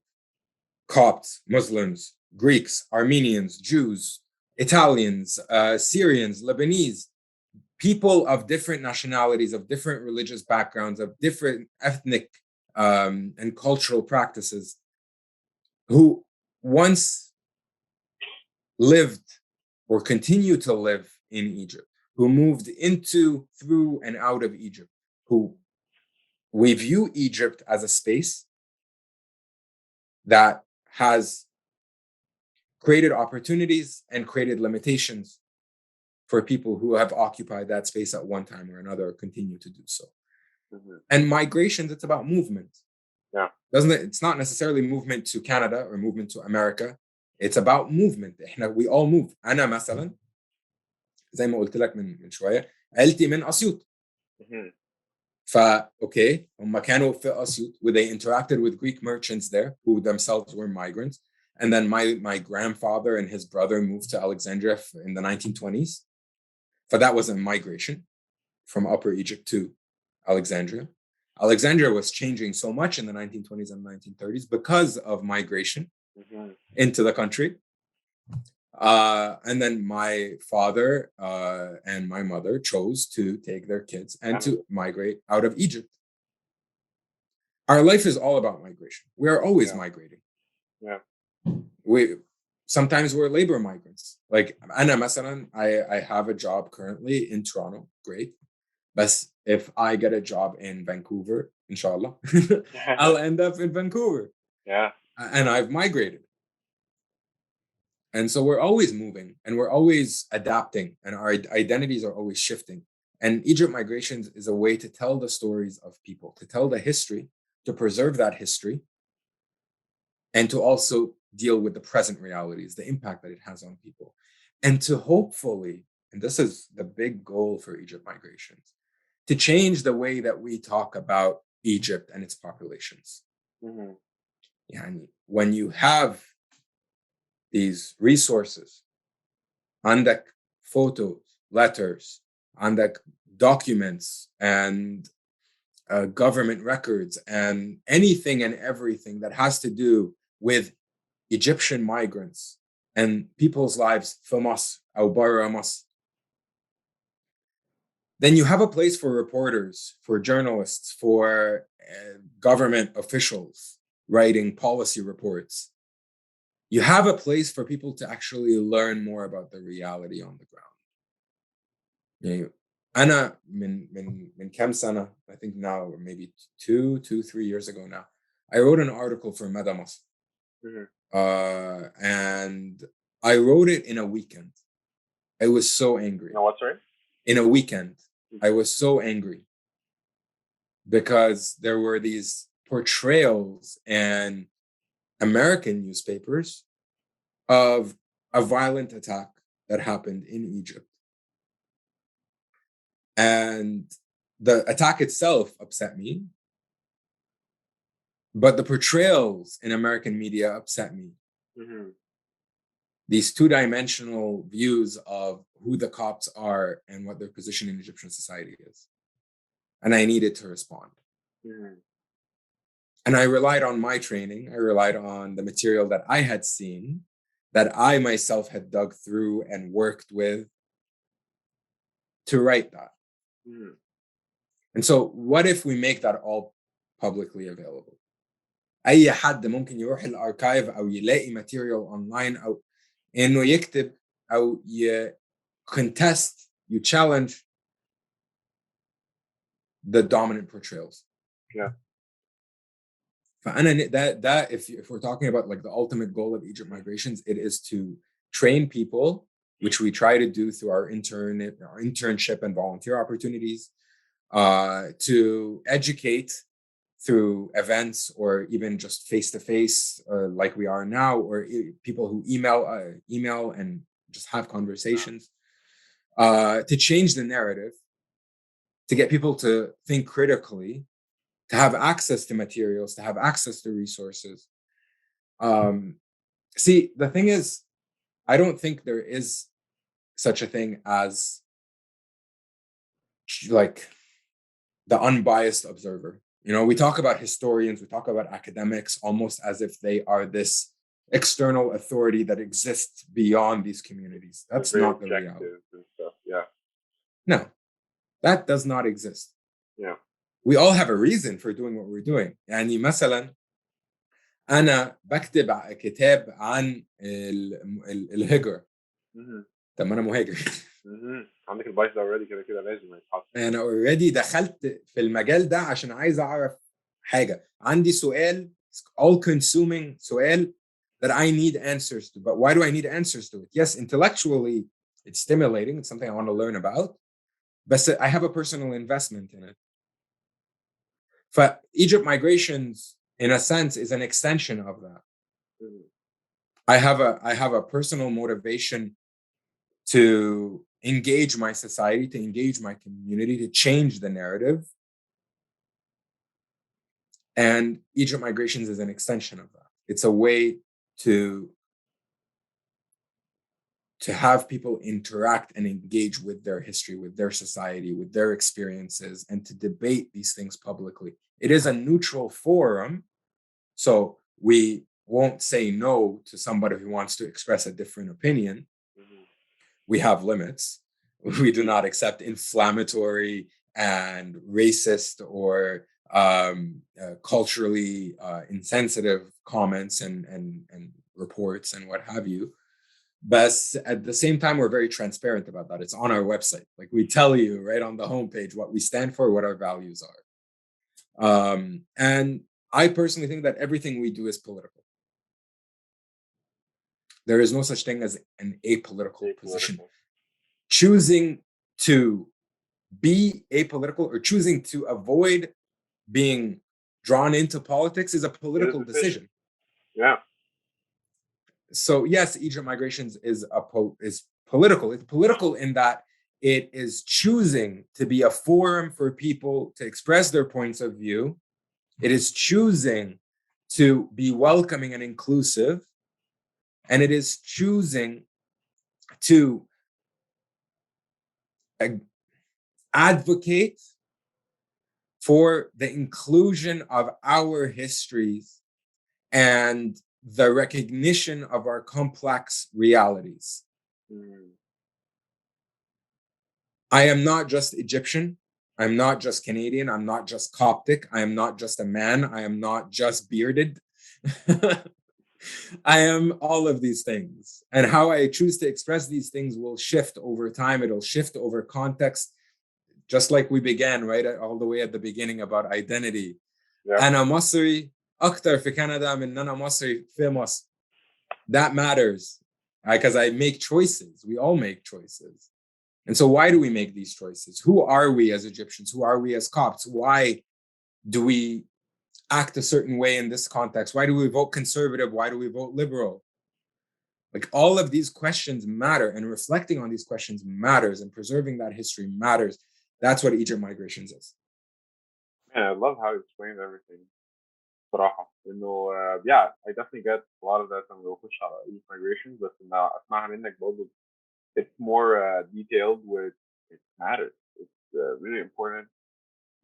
Copts, Muslims, Greeks, Armenians, Jews, Italians, Syrians, Lebanese, people of different nationalities, of different religious backgrounds, of different ethnic and cultural practices, who once lived or continue to live in Egypt, who moved into, through, and out of Egypt, who we view Egypt as a space that has created opportunities and created limitations for people who have occupied that space at one time or another, or continue to do so. Mhm. And migrations, it's about movement. Yeah. It's not necessarily movement to Canada or movement to America. It's about movement. We all move. أنا مثلا زي ما قلت لك من شوية عيلتي من أسيوط. Mhm. Okay, هم كانوا في أسيوط, where they interacted with Greek merchants there who themselves were migrants. And then my grandfather and his brother moved to Alexandria in the 1920s. So that was a migration from Upper Egypt to Alexandria. Alexandria was changing so much in the 1920s and 1930s because of migration Mhm. into the country. And then my father and my mother chose to take their kids and to migrate out of Egypt. Our life is all about migration. We are always migrating. Yeah. Sometimes we're labor migrants. Like أنا مثلا, I have a job currently in Toronto, great. But if I get a job in Vancouver, inshallah, I'll end up in Vancouver. Yeah. And I've migrated. And so we're always moving and we're always adapting, and our identities are always shifting. And Egypt migrations is a way to tell the stories of people, to tell the history, to preserve that history, and to also deal with the present realities, the impact that it has on people. And to hopefully, and this is the big goal for Egypt migrations, to change the way that we talk about Egypt and its populations. Mhm. Yani, when you have these resources, عندك photos, letters, عندك documents, and government records, and anything and everything that has to do with Egyptian migrants and people's lives في مصر أو برا مصر, then you have a place for reporters, for journalists, for government officials writing policy reports. You have a place for people to actually learn more about the reality on the ground. يعني أنا من كام سنة, I think now, or maybe 3 years ago now, I wrote an article for مدى مصر. Mhm. And I wrote it in a weekend. I was so angry. No, what's right? In a weekend, I was so angry because there were these portrayals in American newspapers of a violent attack that happened in Egypt. And the attack itself upset me, but the portrayals in American media upset me. Mhm. These two-dimensional views of who the Copts are and what their position in Egyptian society is. And I needed to respond. Mhm. And I relied on my training. I relied on the material that I had seen, that I myself had dug through and worked with to write that. Mhm. And so what if we make that all publicly available? أي حد ممكن يروح الاركايف أو يلاقي material online أو إنه يكتب أو contest, you challenge the dominant portrayals. Yeah. فأنا that if we're talking about like the ultimate goal of Egypt migrations, it is to train people, which we try to do through our internship and volunteer opportunities, to educate through events or even just face-to-face like we are now, or people who email and just have conversations, to change the narrative, to get people to think critically, to have access to materials, to have access to resources. See, the thing is, I don't think there is such a thing as like the unbiased observer. You know, we talk about historians, we talk about academics almost as if they are this external authority that exists beyond these communities. That's not the reality. And stuff. Yeah. No, that does not exist. Yeah. We all have a reason for doing what we're doing. يعني مثلا أنا بكتب كتاب عن الهجرة. طب أنا مهاجر. عندك البايس ده already كده لازم يتحط. أنا already دخلت في المجال ده عشان عايز أعرف حاجة. عندي سؤال all consuming سؤال that I need answers to. But why do I need answers to it? Yes, intellectually it's stimulating. It's something I want to learn about. But I have a personal investment in it. For Egypt migrations, in a sense, is an extension of that. I have a personal motivation to engage my society, to engage my community, to change the narrative. And Egypt migrations is an extension of that. It's a way to have people interact and engage with their history, with their society, with their experiences, and to debate these things publicly. It is a neutral forum, so we won't say no to somebody who wants to express a different opinion. We have limits. We do not accept inflammatory and racist or culturally insensitive comments and reports and what have you. But at the same time, we're very transparent about that. It's on our website. Like we tell you right on the homepage what we stand for, what our values are. And I personally think that everything we do is political. There is no such thing as an apolitical position. Choosing to be apolitical or choosing to avoid being drawn into politics is a political decision. Yeah. So yes, Egypt migrations is political. It's political in that it is choosing to be a forum for people to express their points of view. It is choosing to be welcoming and inclusive. And it is choosing to advocate for the inclusion of our histories and the recognition of our complex realities. I am not just Egyptian. I'm not just Canadian. I'm not just Coptic. I am not just a man. I am not just bearded. I am all of these things. And how I choose to express these things will shift over time. It'll shift over context. Just like we began, right, all the way at the beginning about identity. أنا مصري أكتر في كندا من أنا مصري في مصر. That matters, because I make choices. We all make choices. And so why do we make these choices? Who are we as Egyptians? Who are we as Copts? Why do we act a certain way in this context? Why do we vote conservative? Why do we vote liberal? Like all of these questions matter, and reflecting on these questions matters, and preserving that history matters. That's what Egypt migrations is. Man, I love how you explained everything. صراحة إنه yeah, I definitely get a lot of that when we push على Egypt migrations, but إن أسمعها منك برضه it's more detailed with it matters. It's really important.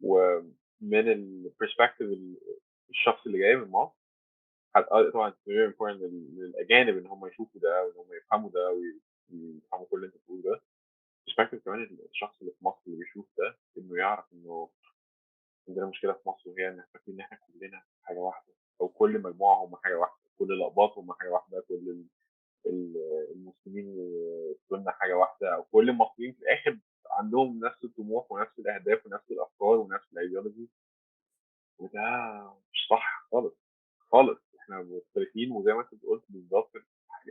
ومن البرسبكتيف الشخص اللي جاي من مصر طبعا it's very important للأجانب إن هم يشوفوا ده وإن هم يفهموا ده ويفهموا كل اللي أنت بتقوله ده. برسبكتيف كمان الشخص اللي في مصر اللي بيشوف ده إنه يعرف إنه عندنا مشكلة في مصر وهي إن فاكرين إن إحنا كلنا حاجة واحدة أو كل مجموعة هم حاجة واحدة، كل الأقباط هم حاجة واحدة، كل المسلمين كلنا حاجة واحدة، أو كل المصريين في الآخر عندهم نفس الطموح ونفس الأهداف ونفس الأفكار ونفس الأيديولوجي. وده مش صح خالص خالص. إحنا مختلفين، وزي ما أنت قلت بالظبط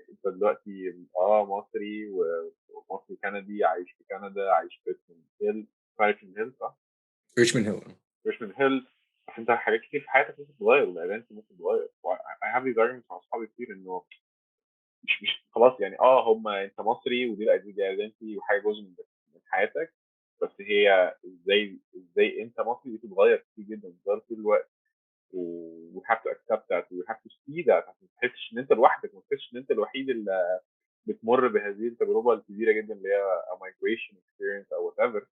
أنت دلوقتي مصري ومصري كندي عايش في كندا، عايش في ريشموند هيل صح؟ ريشموند هيل ريشموند هيل انت حاجات كتير في حياتك ممكن تتغير، والايدنتي ممكن تتغير. I have these arguments مع اصحابي كتير انه مش خلاص يعني هم انت مصري ودي الايدنتي وحاجه جزء من حياتك، بس هي ازاي انت مصري دي بتتغير كتير جدا، بتتغير طول الوقت. و have to accept that و have to see that عشان ما تحسش ان انت لوحدك، ما تحسش ان انت الوحيد اللي بتمر بهذه التجربه الكبيره جدا اللي هي a migration experience او whatever،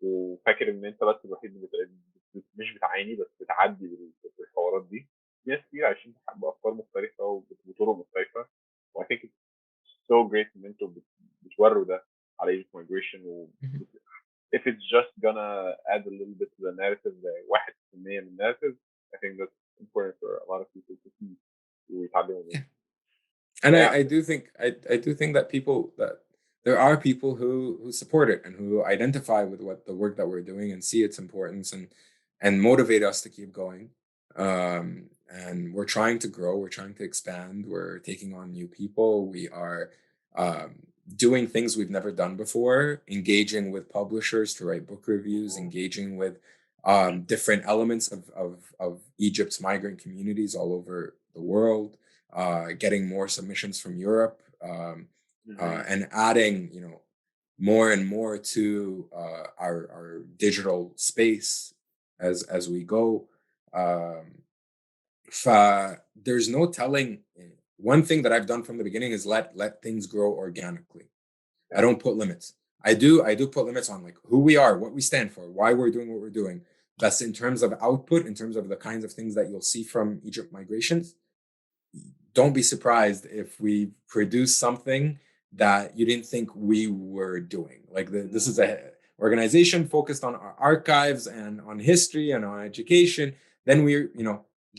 وفاكر ان انت بس الوحيد اللي مش بتعاني بس بتعدي بالحوارات دي. في ناس كتير عايشين بافكار مختلفه وبطرق مختلفه، و I think it's so great ان انتوا بتوروا ده على migration. if it's just gonna add a little bit to the narrative 1% من narrative, I think that's important for a lot of people to see ويتعلموا منه. And Yeah. I do think I do think that there are people who support it and who identify with what the work that we're doing and see its importance and motivate us to keep going. And we're trying to grow, we're trying to expand, we're taking on new people, we are doing things we've never done before, engaging with publishers to write book reviews, engaging with different elements of Egypt's migrant communities all over the world. Getting more submissions from Europe, and adding, more and more to our digital space as we go. There's no telling. One thing that I've done from the beginning is let things grow organically. I don't put limits. I do put limits on like who we are, what we stand for, why we're doing what we're doing. That's in terms of output, in terms of the kinds of things that you'll see from Egypt migrations. Don't be surprised if we produce something that you didn't think we were doing. Like this is a organization focused on our archives and on history and on education. Then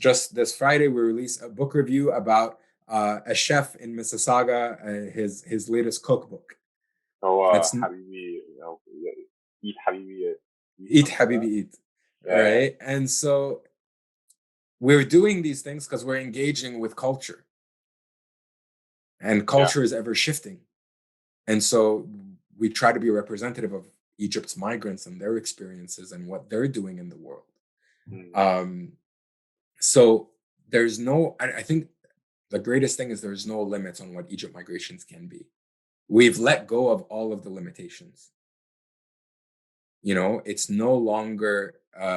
just this Friday, we released a book review about a chef in Mississauga, his latest cookbook. It's حبيبي eat حبيبي eat حبيبي eat, right? And so we're doing these things because we're engaging with culture. And culture is ever shifting. And so we try to be representative of Egypt's migrants and their experiences and what they're doing in the world. So there's I think the greatest thing is there's no limits on what Egypt migrations can be. We've let go of all of the limitations. It's no longer a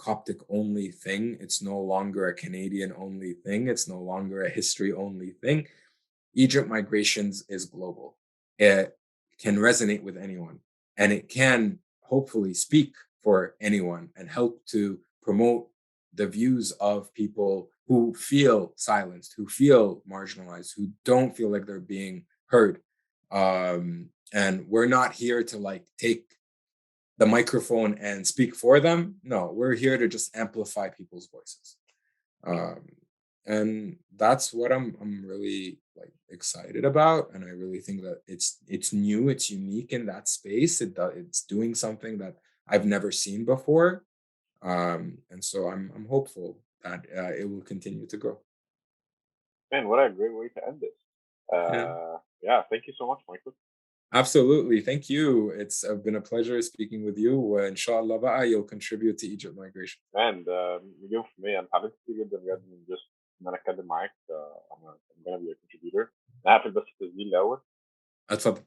Coptic only thing. It's no longer a Canadian only thing. It's no longer a history only thing. Egypt migrations is global. It can resonate with anyone, and it can hopefully speak for anyone and help to promote the views of people who feel silenced, who feel marginalized, who don't feel like they're being heard. And we're not here to like take the microphone and speak for them. No, we're here to just amplify people's voices. And that's what I'm really like excited about, and I really think that it's new, it's unique in that space. It's doing something that I've never seen before, and so I'm hopeful that it will continue to grow. Man, what a great way to end this. Yeah, thank you so much, Michael. Absolutely, thank you. It's been a pleasure speaking with you. Inshallah بقى you'll contribute to Egypt migration. And مليون في المية أنا اتعلمت كتير جدا بجد من just إن أنا أتكلم معاك. I'm gonna be a contributor. هقفل بس التسجيل الأول. اتفضل.